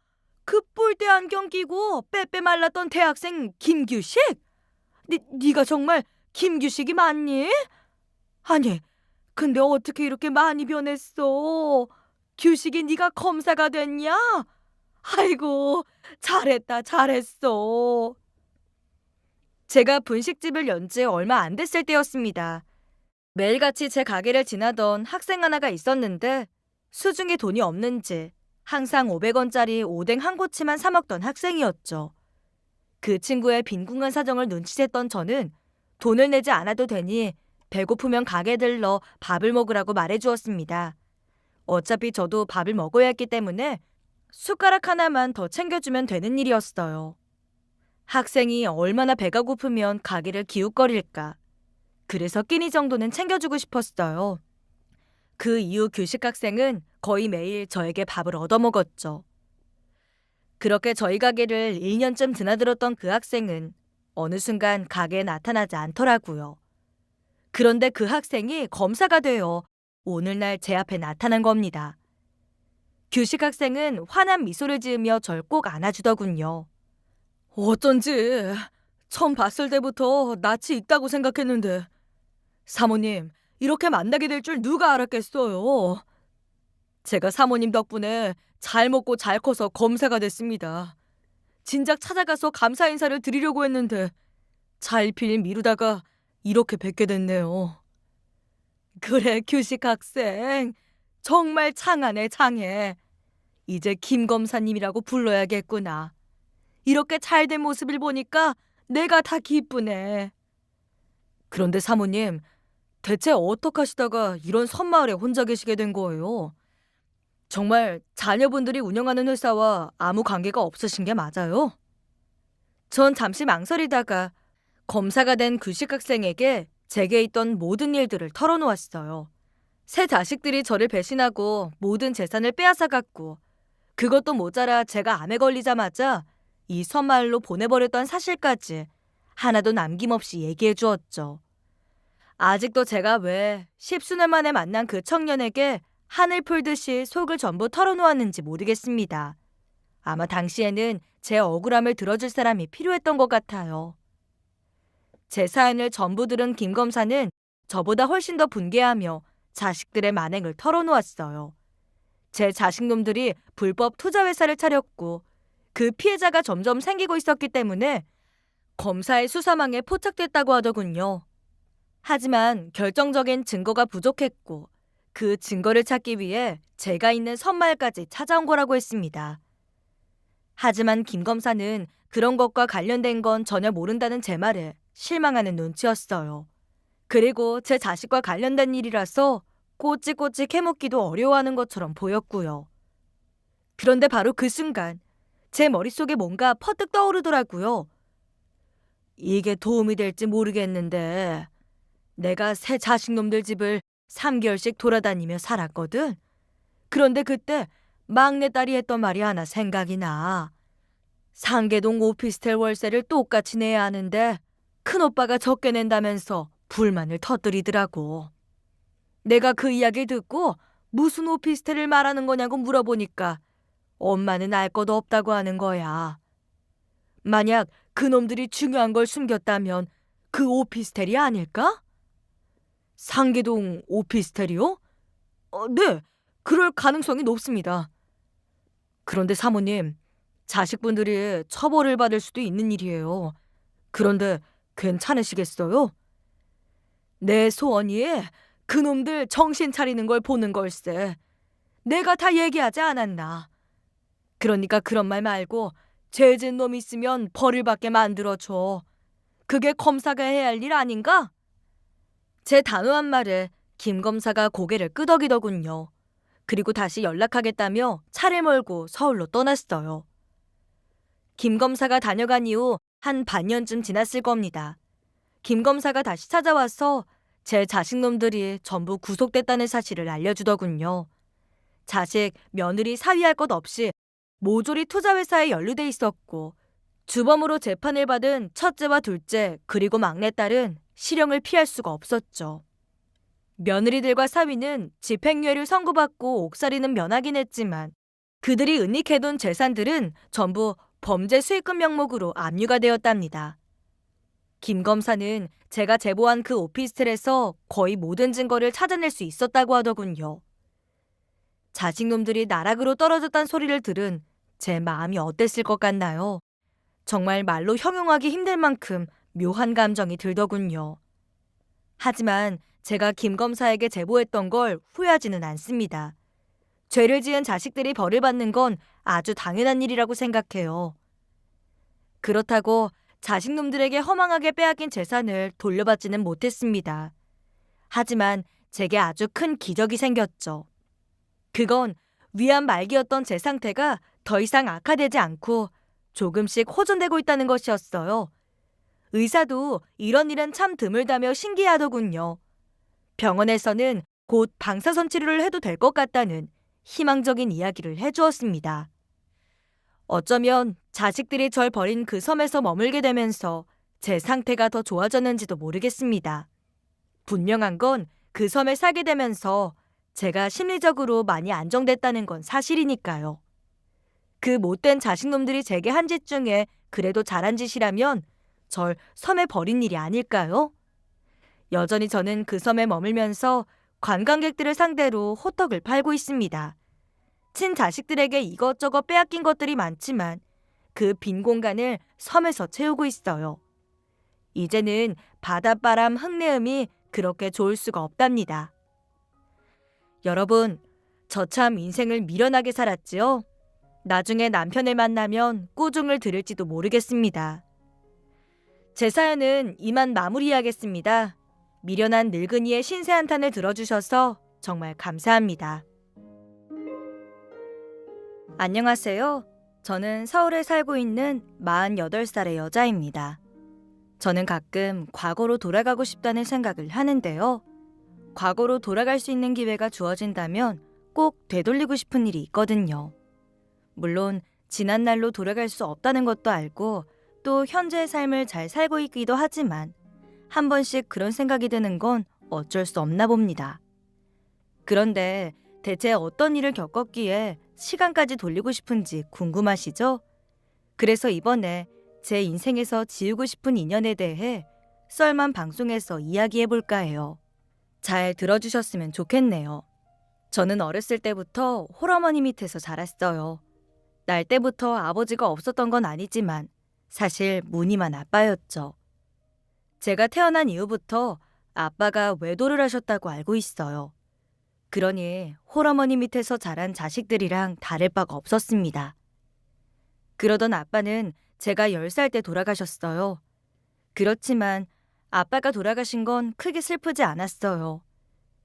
그 뿔대 안경 끼고 빼빼 말랐던 대학생 김규식? 네가 정말 김규식이 맞니? 아니, 근데 어떻게 이렇게 많이 변했어? 규식이 네가 검사가 됐냐? 아이고, 잘했다, 잘했어. 제가 분식집을 연 지 얼마 안 됐을 때였습니다. 매일같이 제 가게를 지나던 학생 하나가 있었는데 수중에 돈이 없는지 항상 500원짜리 오뎅 한 꼬치만 사 먹던 학생이었죠. 그 친구의 빈궁한 사정을 눈치챘던 저는 돈을 내지 않아도 되니 배고프면 가게 들러 밥을 먹으라고 말해주었습니다. 어차피 저도 밥을 먹어야 했기 때문에 숟가락 하나만 더 챙겨주면 되는 일이었어요. 학생이 얼마나 배가 고프면 가게를 기웃거릴까. 그래서 끼니 정도는 챙겨주고 싶었어요. 그 이후 교식 학생은 거의 매일 저에게 밥을 얻어먹었죠. 그렇게 저희 가게를 1년쯤 드나들었던 그 학생은 어느 순간 가게에 나타나지 않더라고요. 그런데 그 학생이 검사가 되어 오늘날 제 앞에 나타난 겁니다. 교식 학생은 환한 미소를 지으며 절 꼭 안아주더군요. 어쩐지 처음 봤을 때부터 낯이 익다고 생각했는데 사모님, 이렇게 만나게 될 줄 누가 알았겠어요. 제가 사모님 덕분에 잘 먹고 잘 커서 검사가 됐습니다. 진작 찾아가서 감사 인사를 드리려고 했는데 잘필 미루다가 이렇게 뵙게 됐네요. 그래, 규식 학생. 정말 장하네, 장해. 이제 김 검사님이라고 불러야겠구나. 이렇게 잘된 모습을 보니까 내가 다 기쁘네. 그런데 사모님, 대체 어떻게 하시다가 이런 섬마을에 혼자 계시게 된 거예요? 정말 자녀분들이 운영하는 회사와 아무 관계가 없으신 게 맞아요? 전 잠시 망설이다가 검사가 된 규식 학생에게 제게 있던 모든 일들을 털어놓았어요. 새 자식들이 저를 배신하고 모든 재산을 빼앗아갔고 그것도 모자라 제가 암에 걸리자마자 이 섬마을로 보내버렸던 사실까지 하나도 남김없이 얘기해 주었죠. 아직도 제가 왜 십수년 만에 만난 그 청년에게 한을 풀듯이 속을 전부 털어놓았는지 모르겠습니다. 아마 당시에는 제 억울함을 들어줄 사람이 필요했던 것 같아요. 제 사연을 전부 들은 김 검사는 저보다 훨씬 더 분개하며 자식들의 만행을 털어놓았어요. 제 자식놈들이 불법 투자회사를 차렸고 그 피해자가 점점 생기고 있었기 때문에 검사의 수사망에 포착됐다고 하더군요. 하지만 결정적인 증거가 부족했고 그 증거를 찾기 위해 제가 있는 섬마을까지 찾아온 거라고 했습니다. 하지만 김 검사는 그런 것과 관련된 건 전혀 모른다는 제 말에 실망하는 눈치였어요. 그리고 제 자식과 관련된 일이라서 꼬치꼬치 캐묻기도 어려워하는 것처럼 보였고요. 그런데 바로 그 순간 제 머릿속에 뭔가 퍼뜩 떠오르더라고요. 이게 도움이 될지 모르겠는데 내가 새 자식놈들 집을 3개월씩 돌아다니며 살았거든. 그런데 그때 막내딸이 했던 말이 하나 생각이 나. 상계동 오피스텔 월세를 똑같이 내야 하는데 큰오빠가 적게 낸다면서 불만을 터뜨리더라고. 내가 그 이야기 듣고 무슨 오피스텔을 말하는 거냐고 물어보니까 엄마는 알 것도 없다고 하는 거야. 만약 그놈들이 중요한 걸 숨겼다면 그 오피스텔이 아닐까? 상계동 오피스텔이요? 네, 그럴 가능성이 높습니다. 그런데 사모님, 자식분들이 처벌을 받을 수도 있는 일이에요. 그런데 괜찮으시겠어요? 내 소원이 그놈들 정신 차리는 걸 보는 걸세. 내가 다 얘기하지 않았나. 그러니까 그런 말 말고 죄진 놈 있으면 벌을 받게 만들어줘. 그게 검사가 해야 할 일 아닌가? 제 단호한 말에 김 검사가 고개를 끄덕이더군요. 그리고 다시 연락하겠다며 차를 몰고 서울로 떠났어요. 김 검사가 다녀간 이후 한 반년쯤 지났을 겁니다. 김 검사가 다시 찾아와서 제 자식놈들이 전부 구속됐다는 사실을 알려주더군요. 자식, 며느리 사위할 것 없이 모조리 투자회사에 연루돼 있었고 주범으로 재판을 받은 첫째와 둘째 그리고 막내딸은 실형을 피할 수가 없었죠. 며느리들과 사위는 집행유예를 선고받고 옥살이는 면하긴 했지만 그들이 은닉해둔 재산들은 전부 범죄 수익금 명목으로 압류가 되었답니다. 김 검사는 제가 제보한 그 오피스텔에서 거의 모든 증거를 찾아낼 수 있었다고 하더군요. 자식놈들이 나락으로 떨어졌단 소리를 들은 제 마음이 어땠을 것 같나요? 정말 말로 형용하기 힘들 만큼 묘한 감정이 들더군요. 하지만 제가 김 검사에게 제보했던 걸 후회하지는 않습니다. 죄를 지은 자식들이 벌을 받는 건 아주 당연한 일이라고 생각해요. 그렇다고 자식놈들에게 허망하게 빼앗긴 재산을 돌려받지는 못했습니다. 하지만 제게 아주 큰 기적이 생겼죠. 그건 위암 말기였던 제 상태가 더 이상 악화되지 않고 조금씩 호전되고 있다는 것이었어요. 의사도 이런 일은 참 드물다며 신기해하더군요. 병원에서는 곧 방사선 치료를 해도 될 것 같다는 희망적인 이야기를 해주었습니다. 어쩌면 자식들이 절 버린 그 섬에서 머물게 되면서 제 상태가 더 좋아졌는지도 모르겠습니다. 분명한 건 그 섬에 살게 되면서 제가 심리적으로 많이 안정됐다는 건 사실이니까요. 그 못된 자식놈들이 제게 한 짓 중에 그래도 잘한 짓이라면 절 섬에 버린 일이 아닐까요? 여전히 저는 그 섬에 머물면서 관광객들을 상대로 호떡을 팔고 있습니다. 친자식들에게 이것저것 빼앗긴 것들이 많지만 그 빈 공간을 섬에서 채우고 있어요. 이제는 바닷바람 흙내음이 그렇게 좋을 수가 없답니다. 여러분, 저 참 인생을 미련하게 살았지요? 나중에 남편을 만나면 꾸중을 들을지도 모르겠습니다. 제 사연은 이만 마무리하겠습니다. 미련한 늙은이의 신세 한탄을 들어주셔서 정말 감사합니다. 안녕하세요. 저는 서울에 살고 있는 48살의 여자입니다. 저는 가끔 과거로 돌아가고 싶다는 생각을 하는데요. 과거로 돌아갈 수 있는 기회가 주어진다면 꼭 되돌리고 싶은 일이 있거든요. 물론 지난 날로 돌아갈 수 없다는 것도 알고 또 현재의 삶을 잘 살고 있기도 하지만 한 번씩 그런 생각이 드는 건 어쩔 수 없나 봅니다. 그런데 대체 어떤 일을 겪었기에 시간까지 돌리고 싶은지 궁금하시죠? 그래서 이번에 제 인생에서 지우고 싶은 인연에 대해 썰만 방송에서 이야기해볼까 해요. 잘 들어주셨으면 좋겠네요. 저는 어렸을 때부터 홀어머니 밑에서 자랐어요. 날 때부터 아버지가 없었던 건 아니지만 사실 무늬만 아빠였죠. 제가 태어난 이후부터 아빠가 외도를 하셨다고 알고 있어요. 그러니 홀어머니 밑에서 자란 자식들이랑 다를 바가 없었습니다. 그러던 아빠는 제가 10살 때 돌아가셨어요. 그렇지만 아빠가 돌아가신 건 크게 슬프지 않았어요.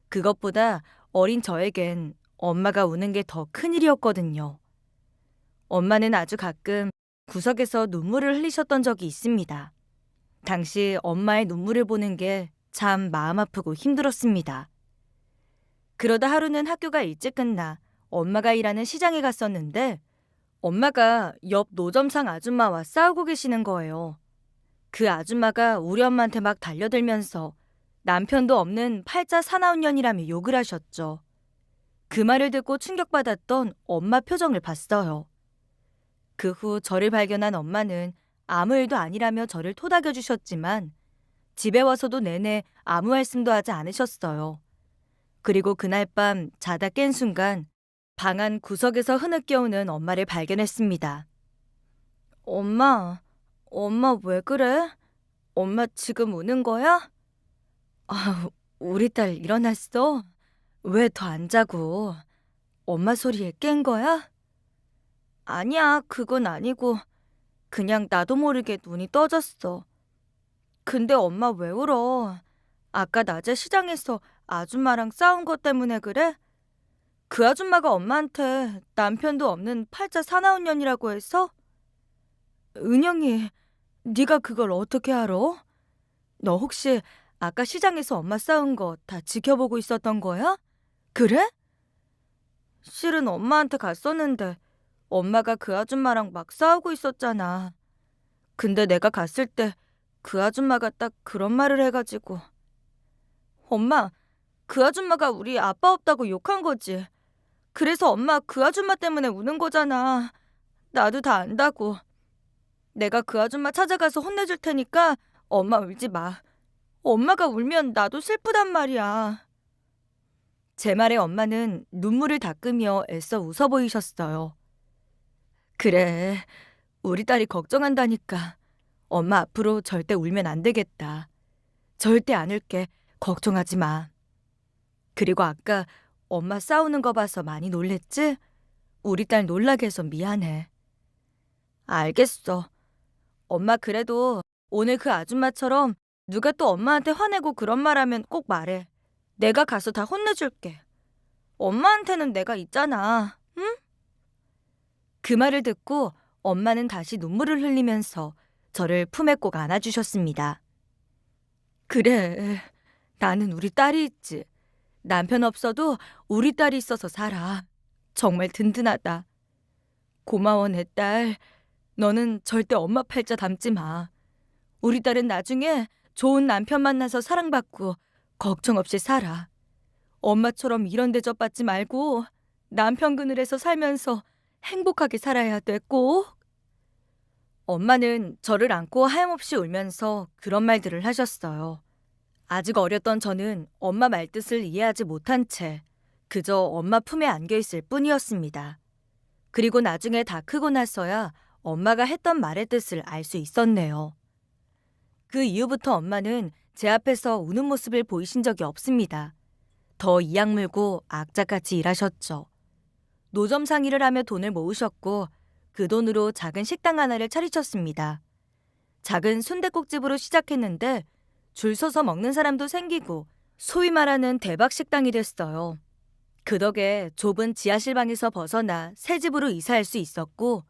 그것보다 어린 저에겐 엄마가 우는 게 더 큰일이었거든요. 엄마는 아주 가끔 구석에서 눈물을 흘리셨던 적이 있습니다. 당시 엄마의 눈물을 보는 게 참 마음 아프고 힘들었습니다. 그러다 하루는 학교가 일찍 끝나 엄마가 일하는 시장에 갔었는데 엄마가 옆 노점상 아줌마와 싸우고 계시는 거예요. 그 아줌마가 우리 엄마한테 막 달려들면서 남편도 없는 팔자 사나운년이라며 욕을 하셨죠. 그 말을 듣고 충격받았던 엄마 표정을 봤어요. 그 후 저를 발견한 엄마는 아무 일도 아니라며 저를 토닥여 주셨지만 집에 와서도 내내 아무 말씀도 하지 않으셨어요. 그리고 그날 밤 자다 깬 순간 방 안 구석에서 흐느껴오는 엄마를 발견했습니다. 엄마 왜 그래? 엄마 지금 우는 거야? 아, 우리 딸 일어났어? 왜 더 안 자고? 엄마 소리에 깬 거야? 아니야, 그건 아니고 그냥 나도 모르게 눈이 떠졌어. 근데 엄마 왜 울어? 아까 낮에 시장에서 아줌마랑 싸운 것 때문에 그래? 그 아줌마가 엄마한테 남편도 없는 팔자 사나운년이라고 해서? 은영이, 네가 그걸 어떻게 알아? 너 혹시 아까 시장에서 엄마 싸운 거 다 지켜보고 있었던 거야? 그래? 실은 엄마한테 갔었는데 엄마가 그 아줌마랑 막 싸우고 있었잖아. 근데 내가 갔을 때 그 아줌마가 딱 그런 말을 해가지고. 엄마, 그 아줌마가 우리 아빠 없다고 욕한 거지. 그래서 엄마 그 아줌마 때문에 우는 거잖아. 나도 다 안다고. 내가 그 아줌마 찾아가서 혼내줄 테니까 엄마 울지 마. 엄마가 울면 나도 슬프단 말이야. 제 말에 엄마는 눈물을 닦으며 애써 웃어 보이셨어요. 그래, 우리 딸이 걱정한다니까. 엄마 앞으로 절대 울면 안 되겠다. 절대 안 울게. 걱정하지 마. 그리고 아까 엄마 싸우는 거 봐서 많이 놀랬지? 우리 딸 놀라게 해서 미안해. 알겠어. 엄마 그래도 오늘 그 아줌마처럼 누가 또 엄마한테 화내고 그런 말 하면 꼭 말해. 내가 가서 다 혼내줄게. 엄마한테는 내가 있잖아. 응? 그 말을 듣고 엄마는 다시 눈물을 흘리면서 저를 품에 꼭 안아주셨습니다. 그래, 나는 우리 딸이 있지. 남편 없어도 우리 딸이 있어서 살아. 정말 든든하다. 고마워, 내 딸. 너는 절대 엄마 팔자 담지 마. 우리 딸은 나중에 좋은 남편 만나서 사랑받고 걱정 없이 살아. 엄마처럼 이런 대접 받지 말고 남편 그늘에서 살면서 행복하게 살아야 돼, 꼭. 엄마는 저를 안고 하염없이 울면서 그런 말들을 하셨어요. 아직 어렸던 저는 엄마 말뜻을 이해하지 못한 채 그저 엄마 품에 안겨 있을 뿐이었습니다. 그리고 나중에 다 크고 나서야 엄마가 했던 말의 뜻을 알 수 있었네요. 그 이후부터 엄마는 제 앞에서 우는 모습을 보이신 적이 없습니다. 더 이악 물고 악착같이 일하셨죠. 노점 상의를 하며 돈을 모으셨고 그 돈으로 작은 식당 하나를 차리셨습니다. 작은 순댓국집으로 시작했는데 줄 서서 먹는 사람도 생기고 소위 말하는 대박 식당이 됐어요. 그 덕에 좁은 지하실방에서 벗어나 새 집으로 이사할 수 있었고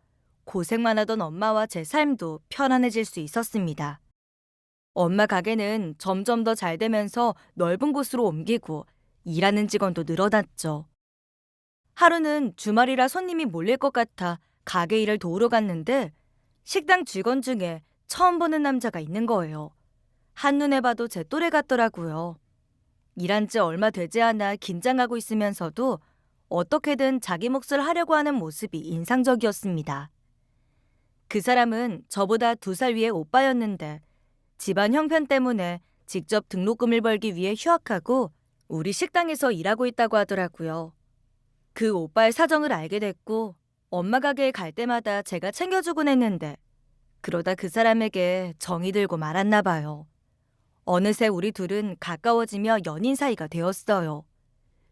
고생만 하던 엄마와 제 삶도 편안해질 수 있었습니다. 엄마 가게는 점점 더 잘 되면서 넓은 곳으로 옮기고 일하는 직원도 늘어났죠. 하루는 주말이라 손님이 몰릴 것 같아 가게 일을 도우러 갔는데 식당 직원 중에 처음 보는 남자가 있는 거예요. 한눈에 봐도 제 또래 같더라고요. 일한 지 얼마 되지 않아 긴장하고 있으면서도 어떻게든 자기 몫을 하려고 하는 모습이 인상적이었습니다. 그 사람은 저보다 2살 위의 오빠였는데 집안 형편 때문에 직접 등록금을 벌기 위해 휴학하고 우리 식당에서 일하고 있다고 하더라고요. 그 오빠의 사정을 알게 됐고 엄마 가게에 갈 때마다 제가 챙겨주곤 했는데 그러다 그 사람에게 정이 들고 말았나 봐요. 어느새 우리 둘은 가까워지며 연인 사이가 되었어요.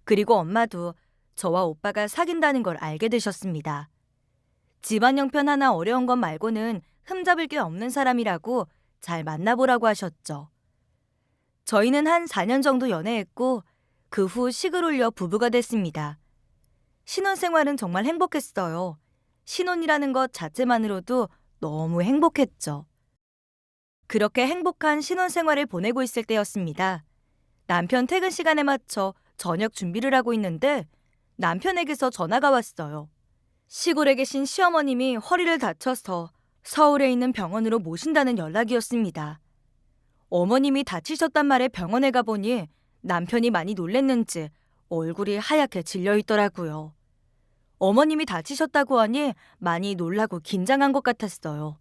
그리고 엄마도 저와 오빠가 사귄다는 걸 알게 되셨습니다. 집안 형편 하나 어려운 것 말고는 흠잡을 게 없는 사람이라고 잘 만나보라고 하셨죠. 저희는 한 4년 정도 연애했고 그 후 식을 올려 부부가 됐습니다. 신혼생활은 정말 행복했어요. 신혼이라는 것 자체만으로도 너무 행복했죠. 그렇게 행복한 신혼생활을 보내고 있을 때였습니다. 남편 퇴근 시간에 맞춰 저녁 준비를 하고 있는데 남편에게서 전화가 왔어요. 시골에 계신 시어머님이 허리를 다쳐서 서울에 있는 병원으로 모신다는 연락이었습니다. 어머님이 다치셨단 말에 병원에 가보니 남편이 많이 놀랬는지 얼굴이 하얗게 질려 있더라고요. 어머님이 다치셨다고 하니 많이 놀라고 긴장한 것 같았어요.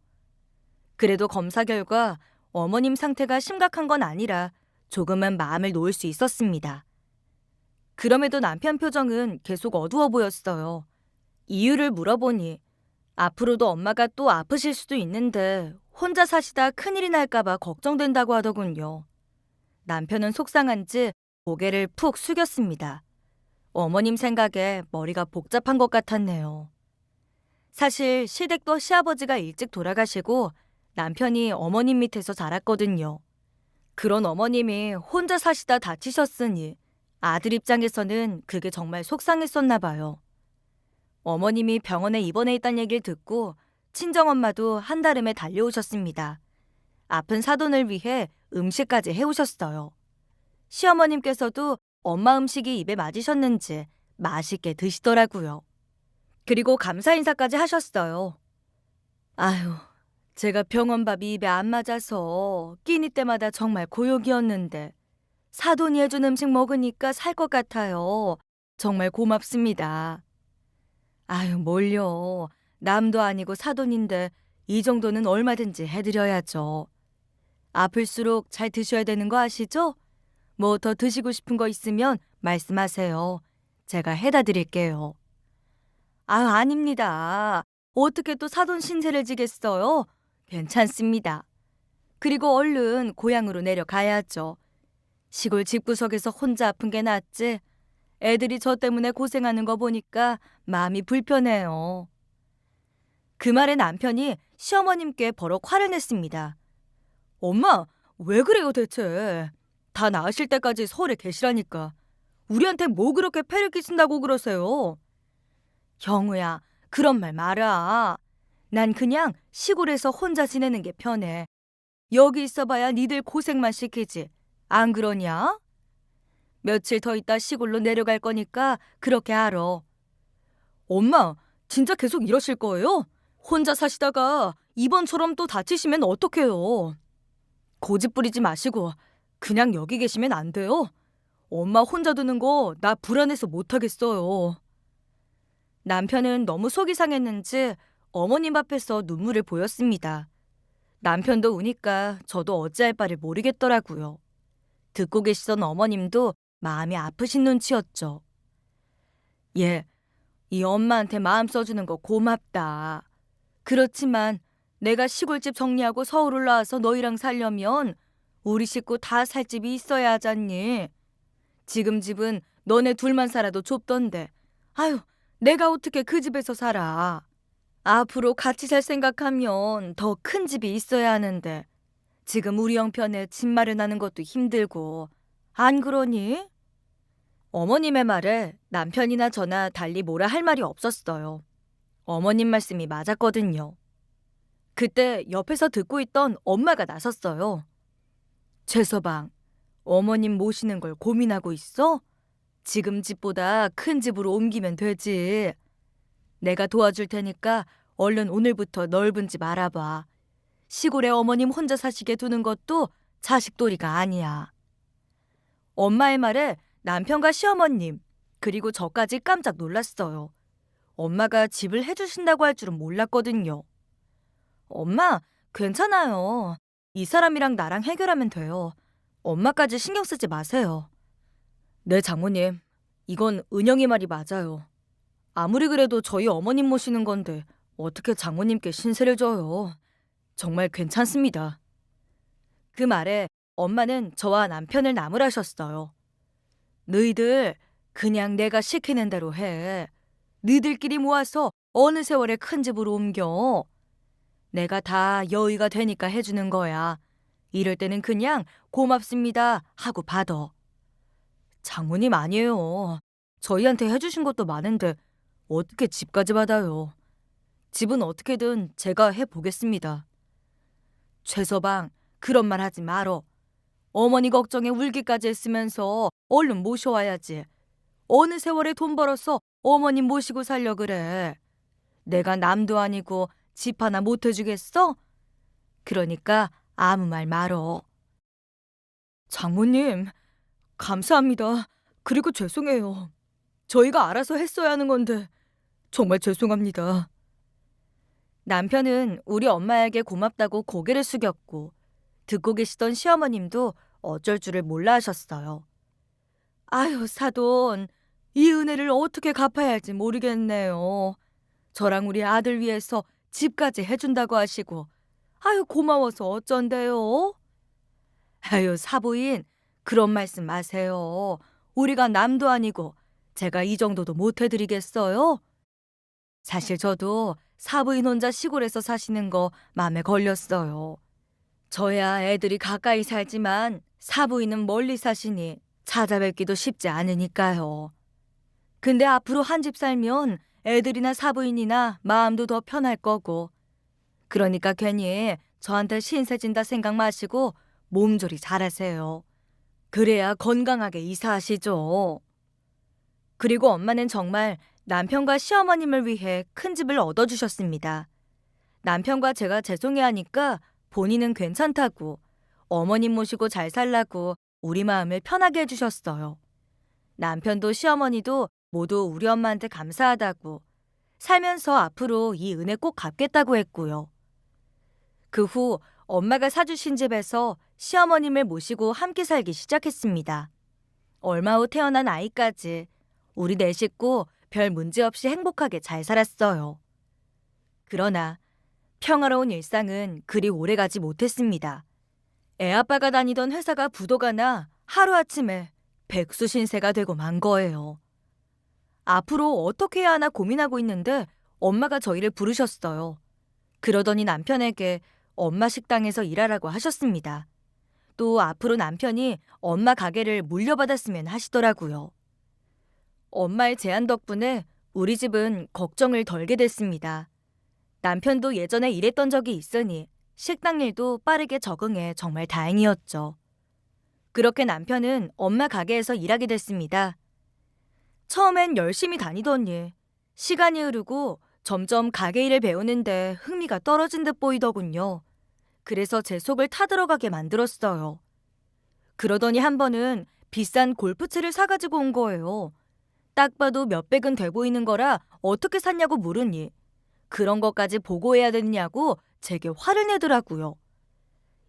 그래도 검사 결과 어머님 상태가 심각한 건 아니라 조금은 마음을 놓을 수 있었습니다. 그럼에도 남편 표정은 계속 어두워 보였어요. 이유를 물어보니 앞으로도 엄마가 또 아프실 수도 있는데 혼자 사시다 큰일이 날까봐 걱정된다고 하더군요. 남편은 속상한지 고개를 푹 숙였습니다. 어머님 생각에 머리가 복잡한 것 같았네요. 사실 시댁도 시아버지가 일찍 돌아가시고 남편이 어머님 밑에서 자랐거든요. 그런 어머님이 혼자 사시다 다치셨으니 아들 입장에서는 그게 정말 속상했었나 봐요. 어머님이 병원에 입원해 있다는 얘기를 듣고 친정엄마도 한달음에 달려오셨습니다. 아픈 사돈을 위해 음식까지 해오셨어요. 시어머님께서도 엄마 음식이 입에 맞으셨는지 맛있게 드시더라고요. 그리고 감사 인사까지 하셨어요. 아휴, 제가 병원 밥이 입에 안 맞아서 끼니 때마다 정말 고역이었는데 사돈이 해준 음식 먹으니까 살 것 같아요. 정말 고맙습니다. 아유, 뭘요. 남도 아니고 사돈인데 이 정도는 얼마든지 해드려야죠. 아플수록 잘 드셔야 되는 거 아시죠? 뭐 더 드시고 싶은 거 있으면 말씀하세요. 제가 해다 드릴게요. 아닙니다. 어떻게 또 사돈 신세를 지겠어요? 괜찮습니다. 그리고 얼른 고향으로 내려가야죠. 시골 집구석에서 혼자 아픈 게 낫지. 애들이 저 때문에 고생하는 거 보니까 마음이 불편해요. 그 말에 남편이 시어머님께 버럭 화를 냈습니다. 엄마, 왜 그래요 대체? 다 나으실 때까지 서울에 계시라니까. 우리한테 뭐 그렇게 패를 끼친다고 그러세요? 경우야, 그런 말 마라. 난 그냥 시골에서 혼자 지내는 게 편해. 여기 있어봐야 니들 고생만 시키지. 안 그러냐? 며칠 더 있다 시골로 내려갈 거니까 그렇게 알아. 엄마, 진짜 계속 이러실 거예요? 혼자 사시다가 이번처럼 또 다치시면 어떡해요? 고집 부리지 마시고 그냥 여기 계시면 안 돼요? 엄마 혼자 두는 거 나 불안해서 못하겠어요. 남편은 너무 속이 상했는지 어머님 앞에서 눈물을 보였습니다. 남편도 우니까 저도 어찌할 바를 모르겠더라고요. 듣고 계시던 어머님도 마음이 아프신 눈치였죠. 예, 이 엄마한테 마음 써주는 거 고맙다. 그렇지만 내가 시골집 정리하고 서울 올라와서 너희랑 살려면 우리 식구 다 살 집이 있어야 하잖니. 지금 집은 너네 둘만 살아도 좁던데. 아유, 내가 어떻게 그 집에서 살아. 앞으로 같이 살 생각하면 더 큰 집이 있어야 하는데 지금 우리 형편에 집 마련하는 것도 힘들고 안 그러니? 어머님의 말에 남편이나 저나 달리 뭐라 할 말이 없었어요. 어머님 말씀이 맞았거든요. 그때 옆에서 듣고 있던 엄마가 나섰어요. 최서방, 어머님 모시는 걸 고민하고 있어? 지금 집보다 큰 집으로 옮기면 되지. 내가 도와줄 테니까 얼른 오늘부터 넓은 집 알아봐. 시골에 어머님 혼자 사시게 두는 것도 자식도리가 아니야. 엄마의 말에 남편과 시어머님, 그리고 저까지 깜짝 놀랐어요. 엄마가 집을 해주신다고 할 줄은 몰랐거든요. 엄마, 괜찮아요. 이 사람이랑 나랑 해결하면 돼요. 엄마까지 신경 쓰지 마세요. 네, 장모님. 이건 은영이 말이 맞아요. 아무리 그래도 저희 어머님 모시는 건데 어떻게 장모님께 신세를 져요. 정말 괜찮습니다. 그 말에 엄마는 저와 남편을 나무라셨어요. 너희들 그냥 내가 시키는 대로 해. 너희들끼리 모아서 어느 세월에 큰 집으로 옮겨. 내가 다 여의가 되니까 해주는 거야. 이럴 때는 그냥 고맙습니다 하고 받아. 장모님 아니에요. 저희한테 해주신 것도 많은데 어떻게 집까지 받아요. 집은 어떻게든 제가 해보겠습니다. 최서방, 그런 말 하지 말어. 어머니 걱정에 울기까지 했으면서 얼른 모셔와야지. 어느 세월에 돈 벌어서 어머님 모시고 살려 그래. 내가 남도 아니고 집 하나 못 해주겠어? 그러니까 아무 말 말어. 장모님, 감사합니다. 그리고 죄송해요. 저희가 알아서 했어야 하는 건데 정말 죄송합니다. 남편은 우리 엄마에게 고맙다고 고개를 숙였고 듣고 계시던 시어머님도 어쩔 줄을 몰라 하셨어요. 아유, 사돈, 이 은혜를 어떻게 갚아야 할지 모르겠네요. 저랑 우리 아들 위해서 집까지 해준다고 하시고 아유, 고마워서 어쩐대요? 아유, 사부인, 그런 말씀 마세요. 우리가 남도 아니고 제가 이 정도도 못 해드리겠어요? 사실 저도 사부인 혼자 시골에서 사시는 거 마음에 걸렸어요. 저야 애들이 가까이 살지만 사부인은 멀리 사시니 찾아뵙기도 쉽지 않으니까요. 근데 앞으로 한 집 살면 애들이나 사부인이나 마음도 더 편할 거고. 그러니까 괜히 저한테 신세진다 생각 마시고 몸조리 잘하세요. 그래야 건강하게 이사하시죠. 그리고 엄마는 정말 남편과 시어머님을 위해 큰 집을 얻어주셨습니다. 남편과 제가 죄송해하니까 본인은 괜찮다고 어머님 모시고 잘 살라고 우리 마음을 편하게 해주셨어요. 남편도 시어머니도 모두 우리 엄마한테 감사하다고 살면서 앞으로 이 은혜 꼭 갚겠다고 했고요. 그 후 엄마가 사주신 집에서 시어머님을 모시고 함께 살기 시작했습니다. 얼마 후 태어난 아이까지 우리 네 식구 별 문제 없이 행복하게 잘 살았어요. 그러나 평화로운 일상은 그리 오래가지 못했습니다. 애아빠가 다니던 회사가 부도가 나 하루아침에 백수신세가 되고 만 거예요. 앞으로 어떻게 해야 하나 고민하고 있는데 엄마가 저희를 부르셨어요. 그러더니 남편에게 엄마 식당에서 일하라고 하셨습니다. 또 앞으로 남편이 엄마 가게를 물려받았으면 하시더라고요. 엄마의 제안 덕분에 우리 집은 걱정을 덜게 됐습니다. 남편도 예전에 일했던 적이 있으니 식당 일도 빠르게 적응해 정말 다행이었죠. 그렇게 남편은 엄마 가게에서 일하게 됐습니다. 처음엔 열심히 다니더니 시간이 흐르고 점점 가게 일을 배우는데 흥미가 떨어진 듯 보이더군요. 그래서 제 속을 타들어가게 만들었어요. 그러더니 한 번은 비싼 골프채를 사가지고 온 거예요. 딱 봐도 몇백은 돼 보이는 거라 어떻게 샀냐고 물으니 그런 것까지 보고해야 되느냐고 제게 화를 내더라고요.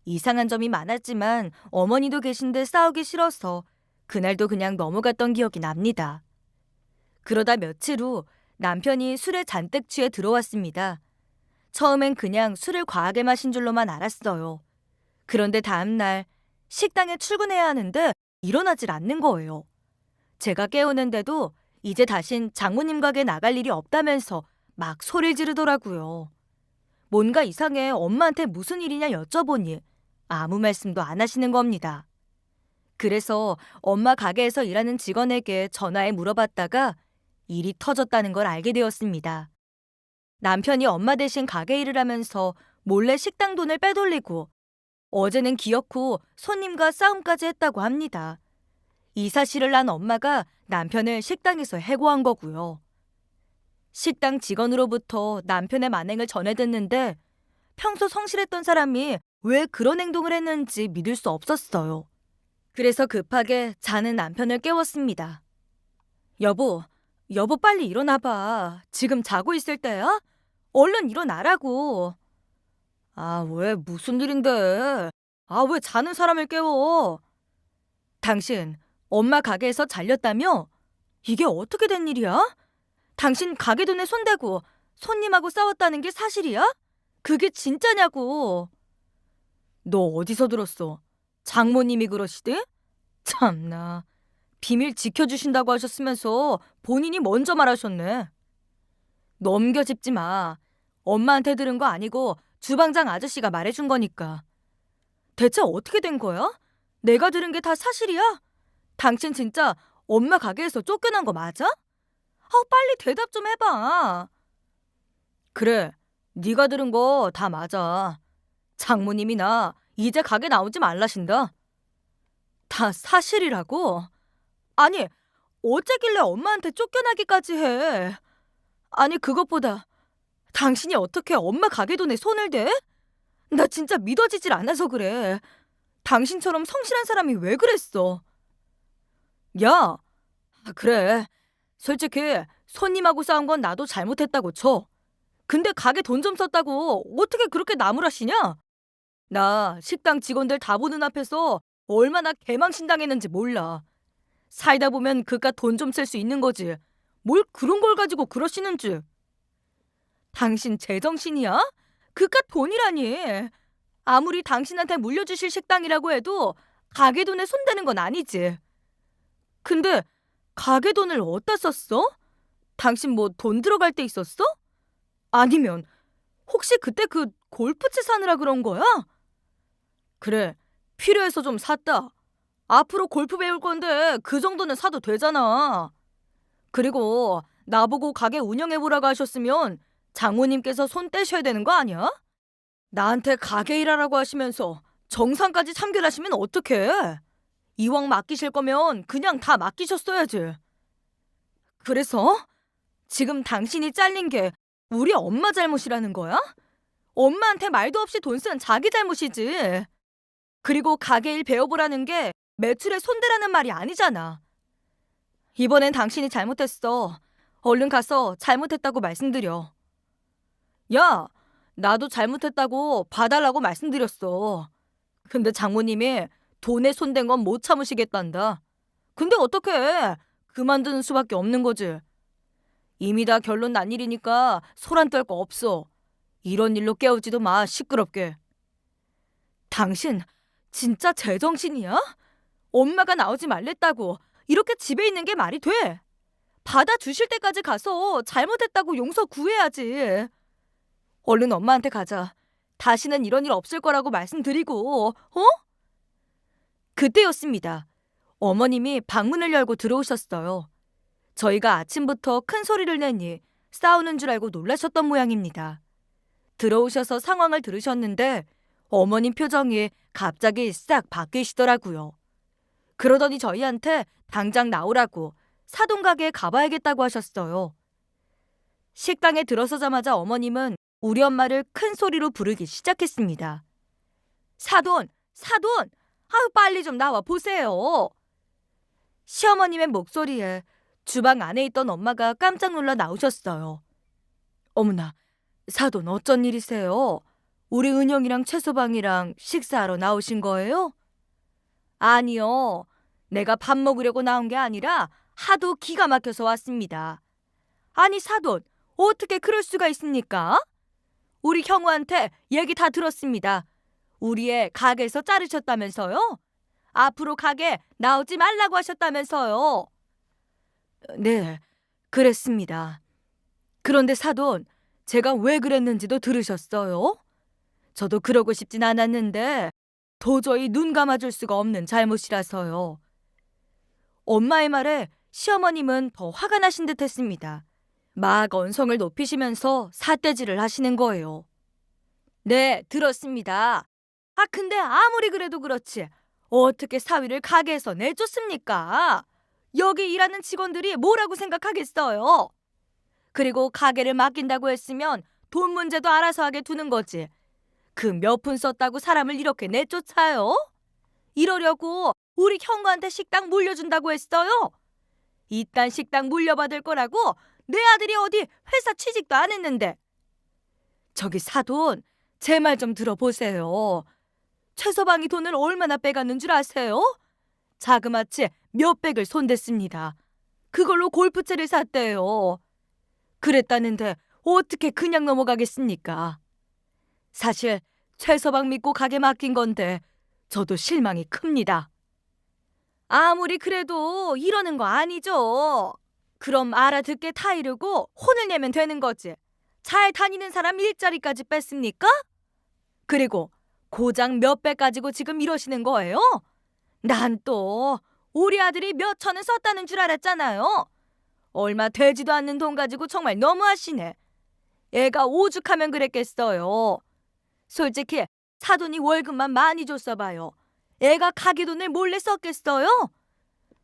이상한 점이 많았지만 어머니도 계신데 싸우기 싫어서 그날도 그냥 넘어갔던 기억이 납니다. 그러다 며칠 후 남편이 술에 잔뜩 취해 들어왔습니다. 처음엔 그냥 술을 과하게 마신 줄로만 알았어요. 그런데 다음날 식당에 출근해야 하는데 일어나질 않는 거예요. 제가 깨우는데도 이제 다신 장모님 가게 나갈 일이 없다면서 막 소리를 지르더라고요. 뭔가 이상해 엄마한테 무슨 일이냐 여쭤보니 아무 말씀도 안 하시는 겁니다. 그래서 엄마 가게에서 일하는 직원에게 전화해 물어봤다가 일이 터졌다는 걸 알게 되었습니다. 남편이 엄마 대신 가게 일을 하면서 몰래 식당 돈을 빼돌리고 어제는 기어코 손님과 싸움까지 했다고 합니다. 이 사실을 안 엄마가 남편을 식당에서 해고한 거고요. 식당 직원으로부터 남편의 만행을 전해 듣는데 평소 성실했던 사람이 왜 그런 행동을 했는지 믿을 수 없었어요. 그래서 급하게 자는 남편을 깨웠습니다. 여보 빨리 일어나봐. 지금 자고 있을 때야? 얼른 일어나라고. 아, 왜 무슨 일인데? 아, 왜 자는 사람을 깨워? 당신 엄마 가게에서 잘렸다며? 이게 어떻게 된 일이야? 당신 가게 돈에 손대고 손님하고 싸웠다는 게 사실이야? 그게 진짜냐고. 너 어디서 들었어? 장모님이 그러시대? 참나. 비밀 지켜주신다고 하셨으면서 본인이 먼저 말하셨네. 넘겨짚지 마. 엄마한테 들은 거 아니고 주방장 아저씨가 말해준 거니까. 대체 어떻게 된 거야? 내가 들은 게 다 사실이야? 당신 진짜 엄마 가게에서 쫓겨난 거 맞아? 빨리 대답 좀 해봐. 그래, 네가 들은 거 다 맞아. 장모님이 나 이제 가게 나오지 말라신다. 다 사실이라고? 아니, 어째길래 엄마한테 쫓겨나기까지 해? 아니, 그것보다 당신이 어떻게 엄마 가게 돈에 손을 대? 나 진짜 믿어지질 않아서 그래. 당신처럼 성실한 사람이 왜 그랬어? 야, 그래. 솔직히 손님하고 싸운 건 나도 잘못했다고 쳐. 근데 가게 돈 좀 썼다고 어떻게 그렇게 나무라시냐? 나 식당 직원들 다 보는 앞에서 얼마나 개망신당했는지 몰라. 살다 보면 그깟 돈 좀 쓸 수 있는 거지. 뭘 그런 걸 가지고 그러시는지. 당신 제정신이야? 그깟 돈이라니. 아무리 당신한테 물려주실 식당이라고 해도 가게 돈에 손대는 건 아니지. 근데 가게 돈을 어디다 썼어? 당신 뭐 돈 들어갈 데 있었어? 아니면 혹시 그때 그 골프채 사느라 그런 거야? 그래, 필요해서 좀 샀다. 앞으로 골프 배울 건데 그 정도는 사도 되잖아. 그리고 나보고 가게 운영해보라고 하셨으면 장모님께서 손 떼셔야 되는 거 아니야? 나한테 가게 일하라고 하시면서 정상까지 참견하시면 어떡해? 이왕 맡기실 거면 그냥 다 맡기셨어야지. 그래서 지금 당신이 잘린 게 우리 엄마 잘못이라는 거야? 엄마한테 말도 없이 돈 쓴 자기 잘못이지. 그리고 가게 일 배워보라는 게 매출에 손대라는 말이 아니잖아. 이번엔 당신이 잘못했어. 얼른 가서 잘못했다고 말씀드려. 야, 나도 잘못했다고 봐달라고 말씀드렸어. 근데 장모님이 돈에 손댄 건 못 참으시겠단다. 근데 어떡해. 그만두는 수밖에 없는 거지. 이미 다 결론 난 일이니까 소란 떨 거 없어. 이런 일로 깨우지도 마, 시끄럽게. 당신 진짜 제정신이야? 엄마가 나오지 말랬다고 이렇게 집에 있는 게 말이 돼? 받아주실 때까지 가서 잘못했다고 용서 구해야지. 얼른 엄마한테 가자. 다시는 이런 일 없을 거라고 말씀드리고, 어? 그때였습니다. 어머님이 방문을 열고 들어오셨어요. 저희가 아침부터 큰 소리를 내니 싸우는 줄 알고 놀라셨던 모양입니다. 들어오셔서 상황을 들으셨는데 어머님 표정이 갑자기 싹 바뀌시더라고요. 그러더니 저희한테 당장 나오라고 사돈 가게에 가봐야겠다고 하셨어요. 식당에 들어서자마자 어머님은 우리 엄마를 큰 소리로 부르기 시작했습니다. 사돈! 사돈! 아유, 빨리 좀 나와 보세요. 시어머님의 목소리에 주방 안에 있던 엄마가 깜짝 놀라 나오셨어요. 어머나, 사돈 어쩐 일이세요? 우리 은영이랑 최소방이랑 식사하러 나오신 거예요? 아니요. 내가 밥 먹으려고 나온 게 아니라 하도 기가 막혀서 왔습니다. 아니 사돈, 어떻게 그럴 수가 있습니까? 우리 형우한테 얘기 다 들었습니다. 우리 애 가게에서 자르셨다면서요? 앞으로 가게 나오지 말라고 하셨다면서요. 네, 그랬습니다. 그런데 사돈, 제가 왜 그랬는지도 들으셨어요? 저도 그러고 싶진 않았는데 도저히 눈 감아줄 수가 없는 잘못이라서요. 엄마의 말에 시어머님은 더 화가 나신 듯 했습니다. 막 언성을 높이시면서 삿대질을 하시는 거예요. 네, 들었습니다. 아, 근데 아무리 그래도 그렇지 어떻게 사위를 가게에서 내쫓습니까? 여기 일하는 직원들이 뭐라고 생각하겠어요? 그리고 가게를 맡긴다고 했으면 돈 문제도 알아서 하게 두는 거지. 그 몇 푼 썼다고 사람을 이렇게 내쫓아요? 이러려고 우리 형부한테 식당 물려준다고 했어요? 이딴 식당 물려받을 거라고 내 아들이 어디 회사 취직도 안 했는데. 저기 사돈, 제 말 좀 들어보세요. 최서방이 돈을 얼마나 빼갔는 줄 아세요? 자그마치 몇백을 손댔습니다. 그걸로 골프채를 샀대요. 그랬다는데 어떻게 그냥 넘어가겠습니까? 사실 최서방 믿고 가게 맡긴 건데 저도 실망이 큽니다. 아무리 그래도 이러는 거 아니죠. 그럼 알아듣게 타이르고 혼을 내면 되는 거지. 잘 다니는 사람 일자리까지 뺐습니까? 그리고 고작 몇 배 가지고 지금 이러시는 거예요? 난 또 우리 아들이 몇 천은 썼다는 줄 알았잖아요. 얼마 되지도 않는 돈 가지고 정말 너무하시네. 애가 오죽하면 그랬겠어요. 솔직히 사돈이 월급만 많이 줬어 봐요. 애가 가게 돈을 몰래 썼겠어요?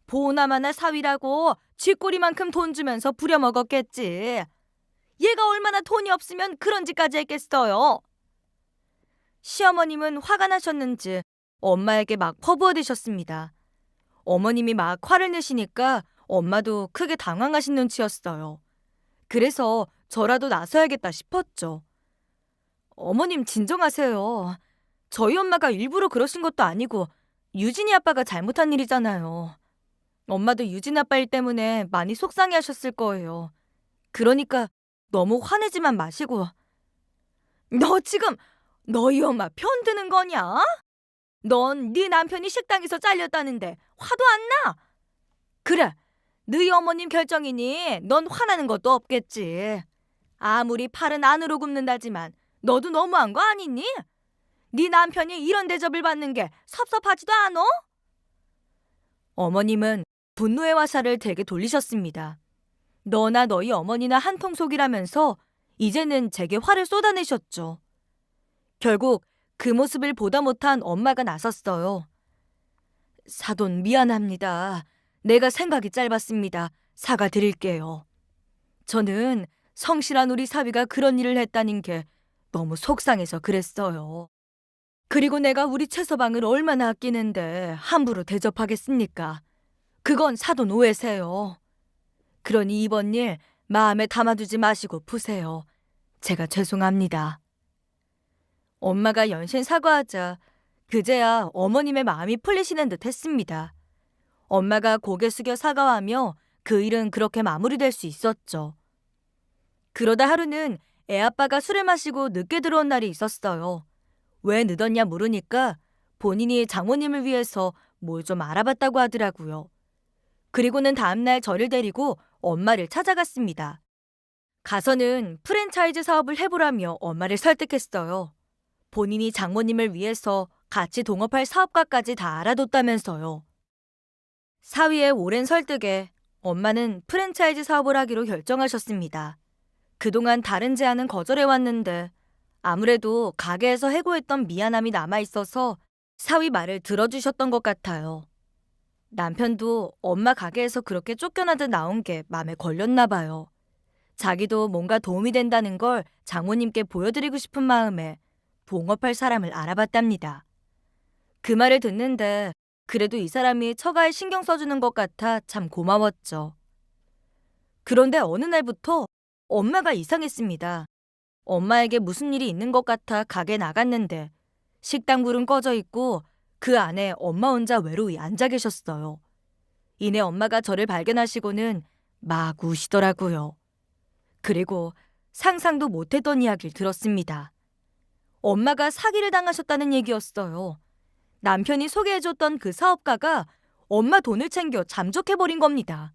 보나마나 사위라고 쥐꼬리만큼 돈 주면서 부려먹었겠지. 얘가 얼마나 돈이 없으면 그런 짓까지 했겠어요. 시어머님은 화가 나셨는지 엄마에게 막 퍼부어대셨습니다. 어머님이 막 화를 내시니까 엄마도 크게 당황하신 눈치였어요. 그래서 저라도 나서야겠다 싶었죠. 어머님 진정하세요. 저희 엄마가 일부러 그러신 것도 아니고 유진이 아빠가 잘못한 일이잖아요. 엄마도 유진 아빠 일 때문에 많이 속상해하셨을 거예요. 그러니까 너무 화내지만 마시고. 너 지금 너희 엄마 편드는 거냐? 넌 네 남편이 식당에서 잘렸다는데 화도 안 나? 그래, 너희 어머님 결정이니 넌 화나는 것도 없겠지. 아무리 팔은 안으로 굽는다지만 너도 너무한 거 아니니? 네 남편이 이런 대접을 받는 게 섭섭하지도 않어? 어머님은 분노의 화살을 되게 돌리셨습니다. 너나 너희 어머니나 한통속이라면서 이제는 제게 화를 쏟아내셨죠. 결국 그 모습을 보다 못한 엄마가 나섰어요. 사돈 미안합니다. 내가 생각이 짧았습니다. 사과드릴게요. 저는 성실한 우리 사위가 그런 일을 했다는 게 너무 속상해서 그랬어요. 그리고 내가 우리 최서방을 얼마나 아끼는데 함부로 대접하겠습니까? 그건 사돈 오해세요. 그러니 이번 일 마음에 담아두지 마시고 푸세요. 제가 죄송합니다. 엄마가 연신 사과하자 그제야 어머님의 마음이 풀리시는 듯 했습니다. 엄마가 고개 숙여 사과하며 그 일은 그렇게 마무리될 수 있었죠. 그러다 하루는 애아빠가 술을 마시고 늦게 들어온 날이 있었어요. 왜 늦었냐 물으니까 본인이 장모님을 위해서 뭘 좀 알아봤다고 하더라고요. 그리고는 다음날 저를 데리고 엄마를 찾아갔습니다. 가서는 프랜차이즈 사업을 해보라며 엄마를 설득했어요. 본인이 장모님을 위해서 같이 동업할 사업가까지 다 알아뒀다면서요. 사위의 오랜 설득에 엄마는 프랜차이즈 사업을 하기로 결정하셨습니다. 그동안 다른 제안은 거절해왔는데 아무래도 가게에서 해고했던 미안함이 남아있어서 사위 말을 들어주셨던 것 같아요. 남편도 엄마 가게에서 그렇게 쫓겨나듯 나온 게 마음에 걸렸나 봐요. 자기도 뭔가 도움이 된다는 걸 장모님께 보여드리고 싶은 마음에 동업할 사람을 알아봤답니다. 그 말을 듣는데 그래도 이 사람이 처가에 신경 써주는 것 같아 참 고마웠죠. 그런데 어느 날부터 엄마가 이상했습니다. 엄마에게 무슨 일이 있는 것 같아 가게 나갔는데 식당 불은 꺼져 있고 그 안에 엄마 혼자 외로이 앉아 계셨어요. 이내 엄마가 저를 발견하시고는 막 우시더라고요. 그리고 상상도 못했던 이야기를 들었습니다. 엄마가 사기를 당하셨다는 얘기였어요. 남편이 소개해줬던 그 사업가가 엄마 돈을 챙겨 잠적해버린 겁니다.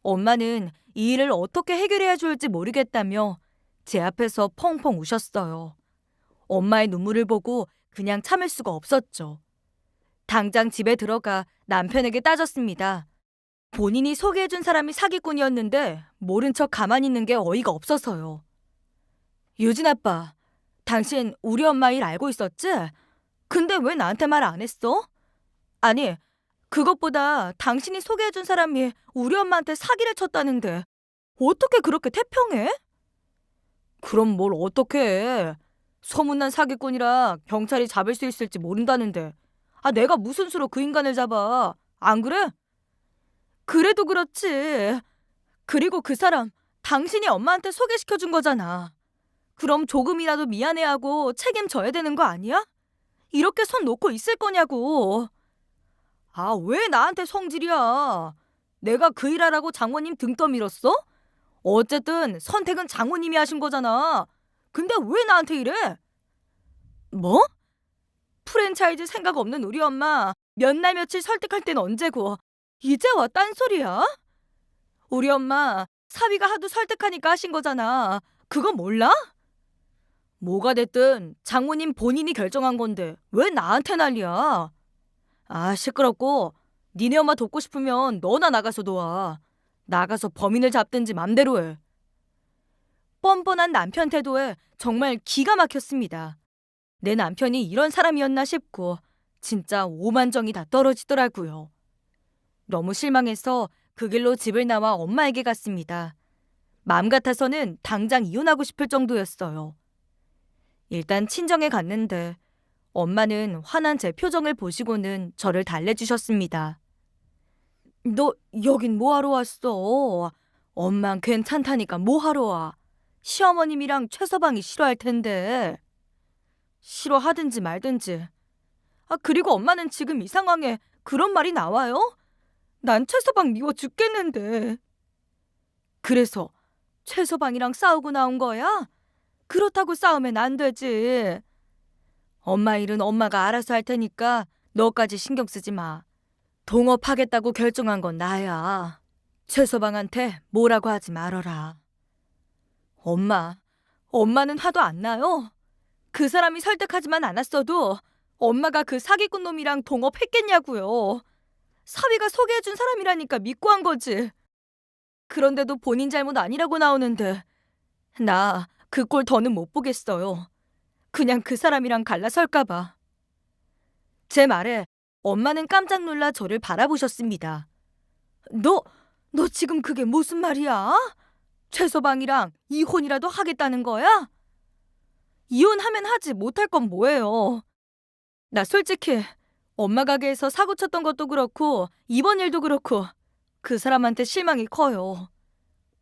엄마는 이 일을 어떻게 해결해야 좋을지 모르겠다며 제 앞에서 펑펑 우셨어요. 엄마의 눈물을 보고 그냥 참을 수가 없었죠. 당장 집에 들어가 남편에게 따졌습니다. 본인이 소개해준 사람이 사기꾼이었는데 모른 척 가만히 있는 게 어이가 없어서요. 유진 아빠, 당신 우리 엄마 일 알고 있었지? 근데 왜 나한테 말 안 했어? 아니, 그것보다 당신이 소개해준 사람이 우리 엄마한테 사기를 쳤다는데 어떻게 그렇게 태평해? 그럼 뭘 어떻게 해? 소문난 사기꾼이라 경찰이 잡을 수 있을지 모른다는데 내가 무슨 수로 그 인간을 잡아? 안 그래? 그래도 그렇지. 그리고 그 사람 당신이 엄마한테 소개시켜준 거잖아. 그럼 조금이라도 미안해하고 책임져야 되는 거 아니야? 이렇게 손 놓고 있을 거냐고. 왜 나한테 성질이야? 내가 그 일하라고 장모님 등 떠밀었어? 어쨌든 선택은 장모님이 하신 거잖아. 근데 왜 나한테 이래? 뭐? 프랜차이즈 생각 없는 우리 엄마 몇 날 며칠 설득할 땐 언제고 이제 와 딴소리야? 우리 엄마 사위가 하도 설득하니까 하신 거잖아. 그거 몰라? 뭐가 됐든 장모님 본인이 결정한 건데 왜 나한테 난리야? 시끄럽고 니네 엄마 돕고 싶으면 너나 나가서 도와. 나가서 범인을 잡든지 맘대로 해. 뻔뻔한 남편 태도에 정말 기가 막혔습니다. 내 남편이 이런 사람이었나 싶고 진짜 오만정이 다 떨어지더라고요. 너무 실망해서 그 길로 집을 나와 엄마에게 갔습니다. 마음 같아서는 당장 이혼하고 싶을 정도였어요. 일단 친정에 갔는데 엄마는 화난 제 표정을 보시고는 저를 달래주셨습니다. 너 여긴 뭐하러 왔어? 엄만 괜찮다니까 뭐하러 와? 시어머님이랑 최서방이 싫어할 텐데. 싫어하든지 말든지. 그리고 엄마는 지금 이 상황에 그런 말이 나와요? 난 최서방 미워 죽겠는데. 그래서 최서방이랑 싸우고 나온 거야? 그렇다고 싸우면 안 되지. 엄마 일은 엄마가 알아서 할 테니까 너까지 신경 쓰지 마. 동업하겠다고 결정한 건 나야. 최서방한테 뭐라고 하지 말어라. 엄마는 화도 안 나요? 그 사람이 설득하지만 않았어도 엄마가 그 사기꾼 놈이랑 동업했겠냐고요. 사위가 소개해준 사람이라니까 믿고 한 거지. 그런데도 본인 잘못 아니라고 나오는데 나 그 꼴 더는 못 보겠어요. 그냥 그 사람이랑 갈라설까 봐. 제 말에 엄마는 깜짝 놀라 저를 바라보셨습니다. 너 지금 그게 무슨 말이야? 최서방이랑 이혼이라도 하겠다는 거야? 이혼하면 하지 못할 건 뭐예요? 나 솔직히 엄마 가게에서 사고 쳤던 것도 그렇고 이번 일도 그렇고 그 사람한테 실망이 커요.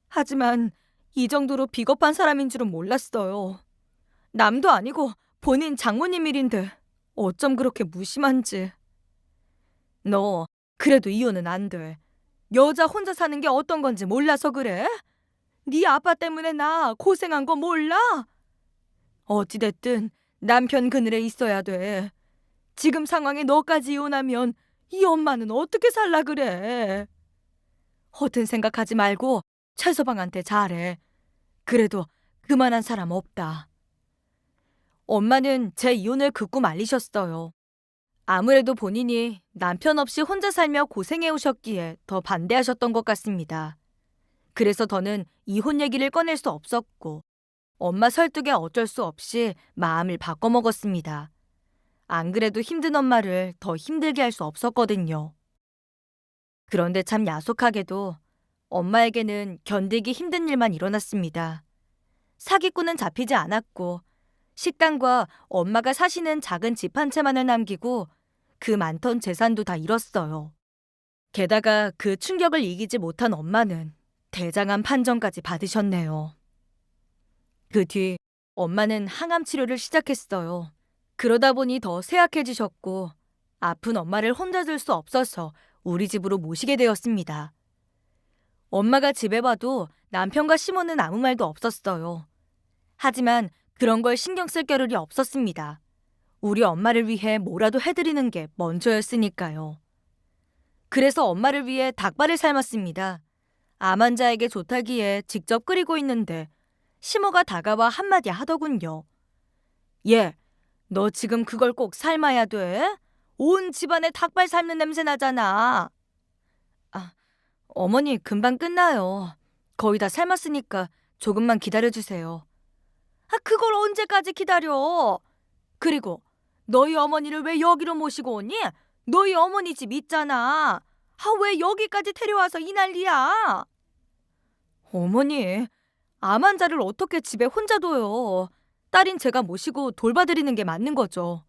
하지만 이 정도로 비겁한 사람인 줄은 몰랐어요. 남도 아니고 본인 장모님 일인데 어쩜 그렇게 무심한지. 너 그래도 이혼은 안 돼. 여자 혼자 사는 게 어떤 건지 몰라서 그래? 네 아빠 때문에 나 고생한 거 몰라? 어찌됐든 남편 그늘에 있어야 돼. 지금 상황에 너까지 이혼하면 이 엄마는 어떻게 살라 그래? 허튼 생각하지 말고 최서방한테 잘해. 그래도 그만한 사람 없다. 엄마는 제 이혼을 극구 말리셨어요. 아무래도 본인이 남편 없이 혼자 살며 고생해 오셨기에 더 반대하셨던 것 같습니다. 그래서 더는 이혼 얘기를 꺼낼 수 없었고 엄마 설득에 어쩔 수 없이 마음을 바꿔먹었습니다. 안 그래도 힘든 엄마를 더 힘들게 할 수 없었거든요. 그런데 참 야속하게도 엄마에게는 견디기 힘든 일만 일어났습니다. 사기꾼은 잡히지 않았고 식당과 엄마가 사시는 작은 집 한 채만을 남기고 그 많던 재산도 다 잃었어요. 게다가 그 충격을 이기지 못한 엄마는 대장암 판정까지 받으셨네요. 그 뒤 엄마는 항암 치료를 시작했어요. 그러다 보니 더 쇠약해지셨고 아픈 엄마를 혼자 둘 수 없어서 우리 집으로 모시게 되었습니다. 엄마가 집에 봐도 남편과 시모는 아무 말도 없었어요. 하지만 그런 걸 신경 쓸 겨를이 없었습니다. 우리 엄마를 위해 뭐라도 해드리는 게 먼저였으니까요. 그래서 엄마를 위해 닭발을 삶았습니다. 암 환자에게 좋다기에 직접 끓이고 있는데 시모가 다가와 한마디 하더군요. 얘, 너 지금 그걸 꼭 삶아야 돼? 온 집안에 닭발 삶는 냄새 나잖아. 아, 어머니 금방 끝나요. 거의 다 삶았으니까 조금만 기다려주세요. 그걸 언제까지 기다려? 그리고 너희 어머니를 왜 여기로 모시고 오니? 너희 어머니 집 있잖아. 왜 여기까지 데려와서 이 난리야? 어머니, 암 환자를 어떻게 집에 혼자 둬요? 딸인 제가 모시고 돌봐드리는 게 맞는 거죠.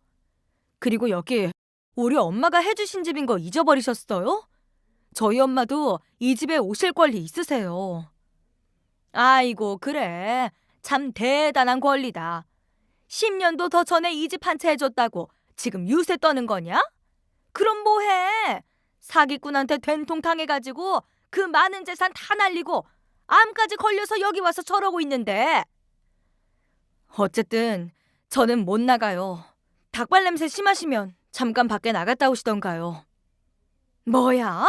그리고 여기 우리 엄마가 해주신 집인 거 잊어버리셨어요? 저희 엄마도 이 집에 오실 권리 있으세요. 아이고, 그래. 참 대단한 권리다. 10년도 더 전에 이 집 한 채 해줬다고 지금 유세 떠는 거냐? 그럼 뭐해? 사기꾼한테 된통 당해가지고 그 많은 재산 다 날리고 암까지 걸려서 여기 와서 저러고 있는데. 어쨌든 저는 못 나가요. 닭발 냄새 심하시면 잠깐 밖에 나갔다 오시던가요. 뭐야?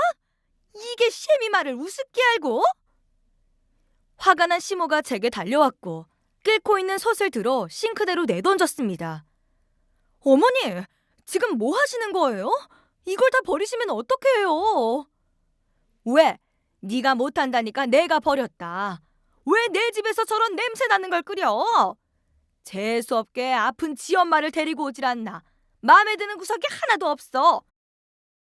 이게 셰미 말을 우습게 알고? 화가 난 시모가 제게 달려왔고 끓고 있는 솥을 들어 싱크대로 내던졌습니다. 어머니, 지금 뭐 하시는 거예요? 이걸 다 버리시면 어떡해요? 왜? 네가 못한다니까 내가 버렸다. 왜 내 집에서 저런 냄새 나는 걸 끓여? 재수없게 아픈 지 엄마를 데리고 오질 않나. 마음에 드는 구석이 하나도 없어.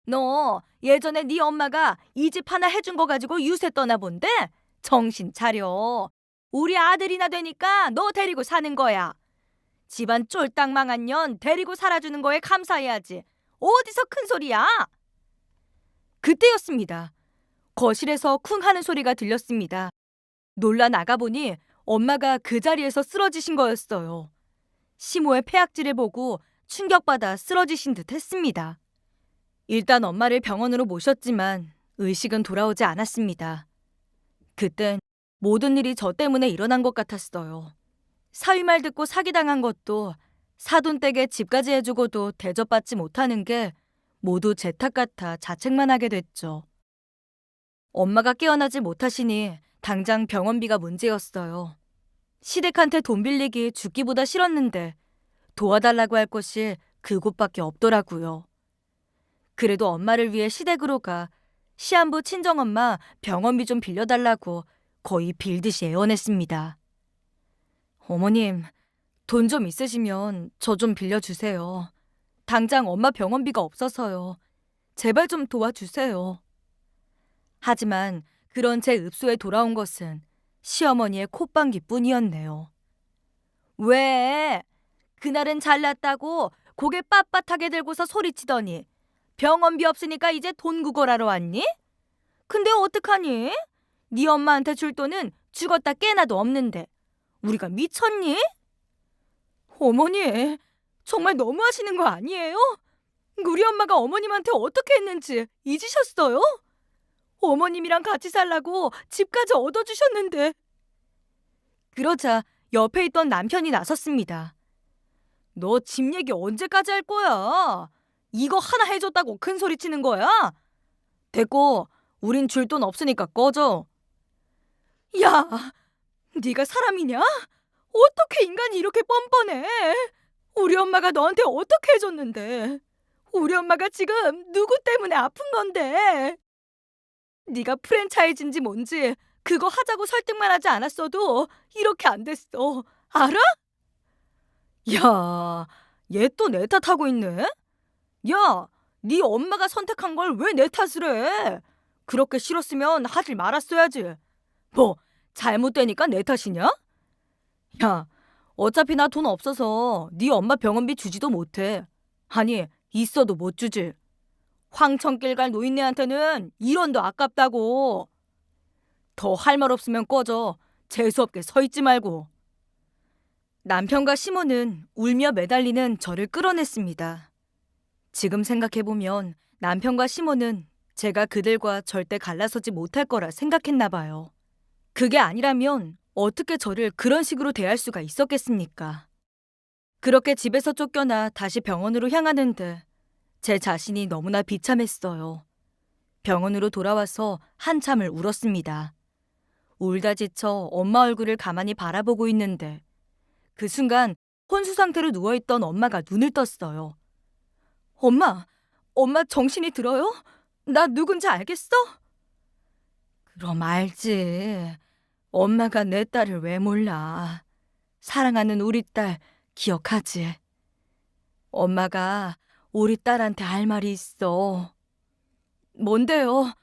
너 예전에 네 엄마가 이 집 하나 해준 거 가지고 유세 떠나 본데? 정신 차려. 우리 아들이나 되니까 너 데리고 사는 거야. 집안 쫄딱 망한 년 데리고 살아주는 거에 감사해야지. 어디서 큰 소리야? 그때였습니다. 거실에서 쿵 하는 소리가 들렸습니다. 놀라 나가보니 엄마가 그 자리에서 쓰러지신 거였어요. 시모의 폐악질을 보고 충격받아 쓰러지신 듯 했습니다. 일단 엄마를 병원으로 모셨지만 의식은 돌아오지 않았습니다. 그땐 모든 일이 저 때문에 일어난 것 같았어요. 사위말 듣고 사기당한 것도 사돈댁에 집까지 해주고도 대접받지 못하는 게 모두 제 탓 같아 자책만 하게 됐죠. 엄마가 깨어나지 못하시니 당장 병원비가 문제였어요. 시댁한테 돈 빌리기 죽기보다 싫었는데 도와달라고 할 곳이 그곳밖에 없더라고요. 그래도 엄마를 위해 시댁으로 가 시한부 친정엄마 병원비 좀 빌려달라고 거의 빌듯이 애원했습니다. 어머님, 돈 좀 있으시면 저 좀 빌려주세요. 당장 엄마 병원비가 없어서요. 제발 좀 도와주세요. 하지만 그런 제 읍소에 돌아온 것은 시어머니의 콧방귀뿐이었네요. 왜? 그날은 잘났다고 고개 빳빳하게 들고서 소리치더니 병원비 없으니까 이제 돈 구걸하러 왔니? 근데 어떡하니? 네 엄마한테 줄 돈은 죽었다 깨나도 없는데 우리가 미쳤니? 어머니, 정말 너무하시는 거 아니에요? 우리 엄마가 어머님한테 어떻게 했는지 잊으셨어요? 어머님이랑 같이 살라고 집까지 얻어주셨는데. 그러자 옆에 있던 남편이 나섰습니다. 너 집 얘기 언제까지 할 거야? 이거 하나 해줬다고 큰 소리 치는 거야? 됐고, 우린 줄 돈 없으니까 꺼져. 야, 네가 사람이냐? 어떻게 인간이 이렇게 뻔뻔해? 우리 엄마가 너한테 어떻게 해줬는데? 우리 엄마가 지금 누구 때문에 아픈 건데? 네가 프랜차이즈인지 뭔지 그거 하자고 설득만 하지 않았어도 이렇게 안 됐어. 알아? 야, 얘 또 내 탓하고 있네? 야, 네 엄마가 선택한 걸 왜 내 탓을 해? 그렇게 싫었으면 하질 말았어야지. 뭐, 잘못되니까 내 탓이냐? 야, 어차피 나 돈 없어서 네 엄마 병원비 주지도 못해. 아니, 있어도 못 주지. 황천길 갈 노인네한테는 1원도 아깝다고. 더 할 말 없으면 꺼져. 재수없게 서 있지 말고. 남편과 시모는 울며 매달리는 저를 끌어냈습니다. 지금 생각해보면 남편과 시모는 제가 그들과 절대 갈라서지 못할 거라 생각했나 봐요. 그게 아니라면 어떻게 저를 그런 식으로 대할 수가 있었겠습니까? 그렇게 집에서 쫓겨나 다시 병원으로 향하는데 제 자신이 너무나 비참했어요. 병원으로 돌아와서 한참을 울었습니다. 울다 지쳐 엄마 얼굴을 가만히 바라보고 있는데 그 순간 혼수 상태로 누워있던 엄마가 눈을 떴어요. 엄마, 엄마 정신이 들어요? 나 누군지 알겠어? 그럼 알지. 엄마가 내 딸을 왜 몰라. 사랑하는 우리 딸 기억하지? 엄마가 우리 딸한테 할 말이 있어. 뭔데요?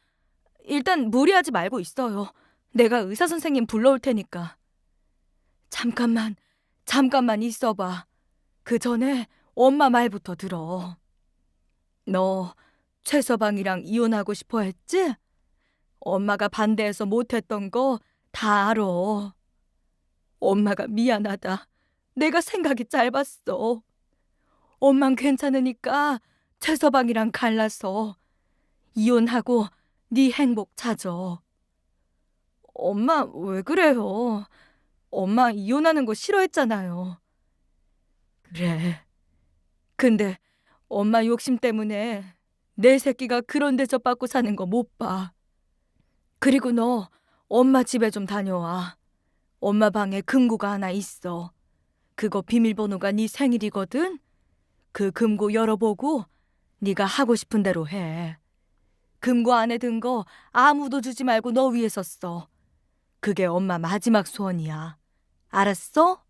일단 무리하지 말고 있어요. 내가 의사 선생님 불러올 테니까. 잠깐만 있어봐. 그 전에 엄마 말부터 들어. 너 최서방이랑 이혼하고 싶어 했지? 엄마가 반대해서 못했던 거 다 알아. 엄마가 미안하다. 내가 생각이 짧았어. 엄만 괜찮으니까 최서방이랑 갈라서 이혼하고 네 행복 찾아. 엄마 왜 그래요? 엄마 이혼하는 거 싫어했잖아요. 그래. 근데 엄마 욕심 때문에 내 새끼가 그런 대접 받고 사는 거 못 봐. 그리고 너 엄마 집에 좀 다녀와. 엄마 방에 금고가 하나 있어. 그거 비밀번호가 네 생일이거든? 그 금고 열어보고 네가 하고 싶은 대로 해. 금고 안에 든 거 아무도 주지 말고 너 위해서 써. 그게 엄마 마지막 소원이야. 알았어?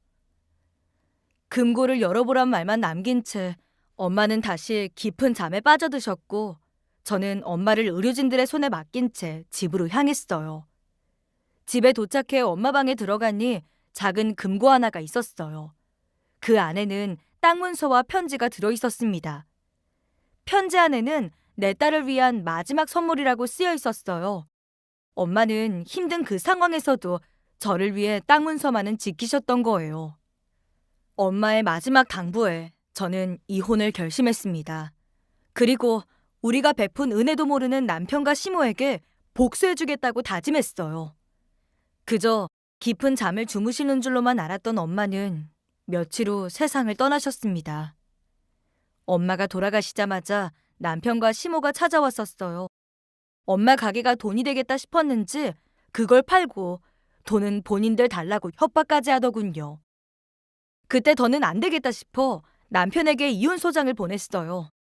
금고를 열어보란 말만 남긴 채 엄마는 다시 깊은 잠에 빠져드셨고 저는 엄마를 의료진들의 손에 맡긴 채 집으로 향했어요. 집에 도착해 엄마 방에 들어가니 작은 금고 하나가 있었어요. 그 안에는 땅 문서와 편지가 들어있었습니다. 편지 안에는 내 딸을 위한 마지막 선물이라고 쓰여 있었어요. 엄마는 힘든 그 상황에서도 저를 위해 땅 문서만은 지키셨던 거예요. 엄마의 마지막 당부에 저는 이혼을 결심했습니다. 그리고 우리가 베푼 은혜도 모르는 남편과 시모에게 복수해주겠다고 다짐했어요. 그저 깊은 잠을 주무시는 줄로만 알았던 엄마는 며칠 후 세상을 떠나셨습니다. 엄마가 돌아가시자마자 남편과 시모가 찾아왔었어요. 엄마 가게가 돈이 되겠다 싶었는지 그걸 팔고 돈은 본인들 달라고 협박까지 하더군요. 그때 더는 안 되겠다 싶어 남편에게 이혼 소장을 보냈어요.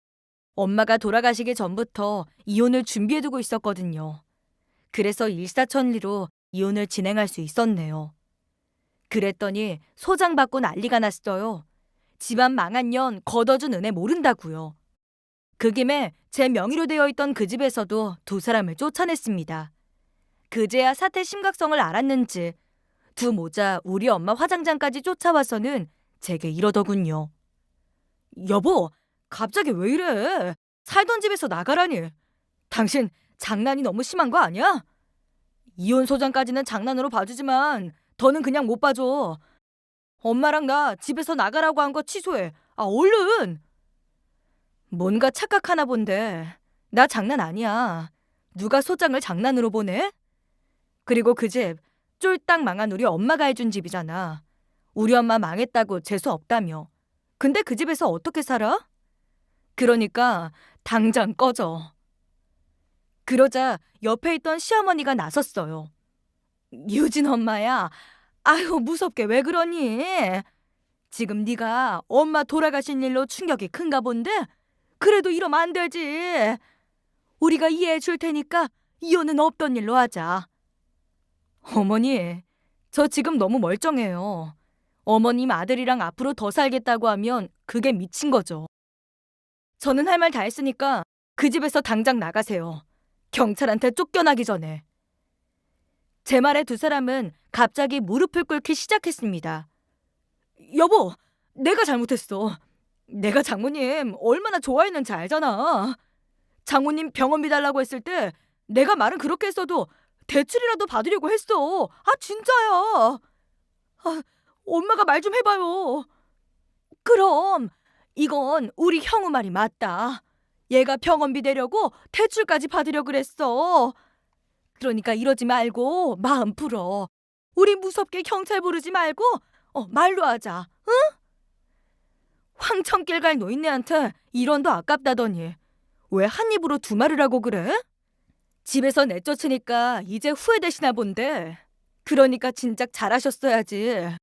엄마가 돌아가시기 전부터 이혼을 준비해두고 있었거든요. 그래서 일사천리로 이혼을 진행할 수 있었네요. 그랬더니 소장 받고 난리가 났어요. 집안 망한 년 걷어준 은혜 모른다고요. 그 김에 제 명의로 되어 있던 그 집에서도 두 사람을 쫓아냈습니다. 그제야 사태 심각성을 알았는지 두 모자 우리 엄마 화장장까지 쫓아와서는 제게 이러더군요. 여보, 갑자기 왜 이래? 살던 집에서 나가라니. 당신 장난이 너무 심한 거 아니야? 이혼 소장까지는 장난으로 봐주지만 더는 그냥 못 봐줘. 엄마랑 나 집에서 나가라고 한 거 취소해. 아, 얼른! 뭔가 착각하나 본데. 나 장난 아니야. 누가 소장을 장난으로 보내? 그리고 그 집 쫄딱 망한 우리 엄마가 해준 집이잖아. 우리 엄마 망했다고 재수 없다며. 근데 그 집에서 어떻게 살아? 그러니까 당장 꺼져. 그러자 옆에 있던 시어머니가 나섰어요. 유진 엄마야. 아유, 무섭게 왜 그러니? 지금 네가 엄마 돌아가신 일로 충격이 큰가 본데? 그래도 이러면 안 되지. 우리가 이해해 줄 테니까 이혼은 없던 일로 하자. 어머니, 저 지금 너무 멀쩡해요. 어머님 아들이랑 앞으로 더 살겠다고 하면 그게 미친 거죠. 저는 할 말 다 했으니까 그 집에서 당장 나가세요. 경찰한테 쫓겨나기 전에. 제 말에 두 사람은 갑자기 무릎을 꿇기 시작했습니다. 여보, 내가 잘못했어. 내가 장모님 얼마나 좋아했는지 알잖아. 장모님 병원비 달라고 했을 때 내가 말은 그렇게 했어도 대출이라도 받으려고 했어. 아, 진짜야. 아, 엄마가 말 좀 해봐요. 그럼 이건 우리 형우 말이 맞다. 얘가 병원비 내려고 대출까지 받으려 그랬어. 그러니까 이러지 말고 마음 풀어. 우리 무섭게 경찰 부르지 말고 말로 하자. 응? 황천길 갈 노인네한테 1원도 아깝다더니 왜 한 입으로 두 말을 하고 그래? 집에서 내쫓으니까 이제 후회되시나 본데. 그러니까 진작 잘하셨어야지.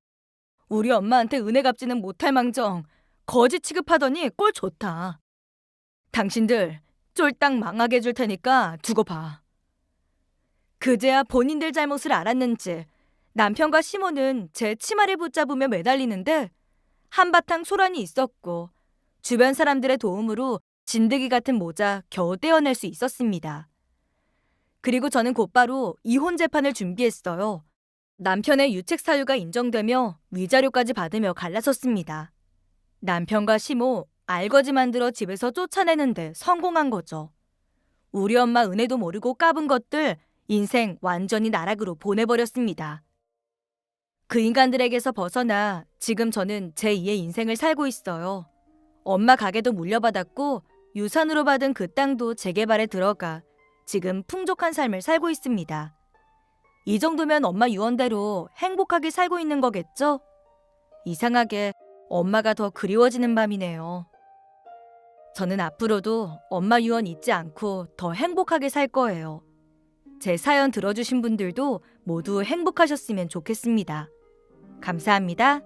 우리 엄마한테 은혜 갚지는 못할 망정 거지 취급하더니 꼴 좋다. 당신들 쫄딱 망하게 해줄 테니까 두고 봐. 그제야 본인들 잘못을 알았는지 남편과 시모는 제 치마를 붙잡으며 매달리는데 한바탕 소란이 있었고 주변 사람들의 도움으로 진드기 같은 모자 겨우 떼어낼 수 있었습니다. 그리고 저는 곧바로 이혼 재판을 준비했어요. 남편의 유책 사유가 인정되며 위자료까지 받으며 갈라섰습니다. 남편과 시모 알거지 만들어 집에서 쫓아내는데 성공한 거죠. 우리 엄마 은혜도 모르고 까분 것들 인생 완전히 나락으로 보내버렸습니다. 그 인간들에게서 벗어나 지금 저는 제2의 인생을 살고 있어요. 엄마 가게도 물려받았고 유산으로 받은 그 땅도 재개발에 들어가 지금 풍족한 삶을 살고 있습니다. 이 정도면 엄마 유언대로 행복하게 살고 있는 거겠죠? 이상하게 엄마가 더 그리워지는 밤이네요. 저는 앞으로도 엄마 유언 잊지 않고 더 행복하게 살 거예요. 제 사연 들어주신 분들도 모두 행복하셨으면 좋겠습니다. 감사합니다.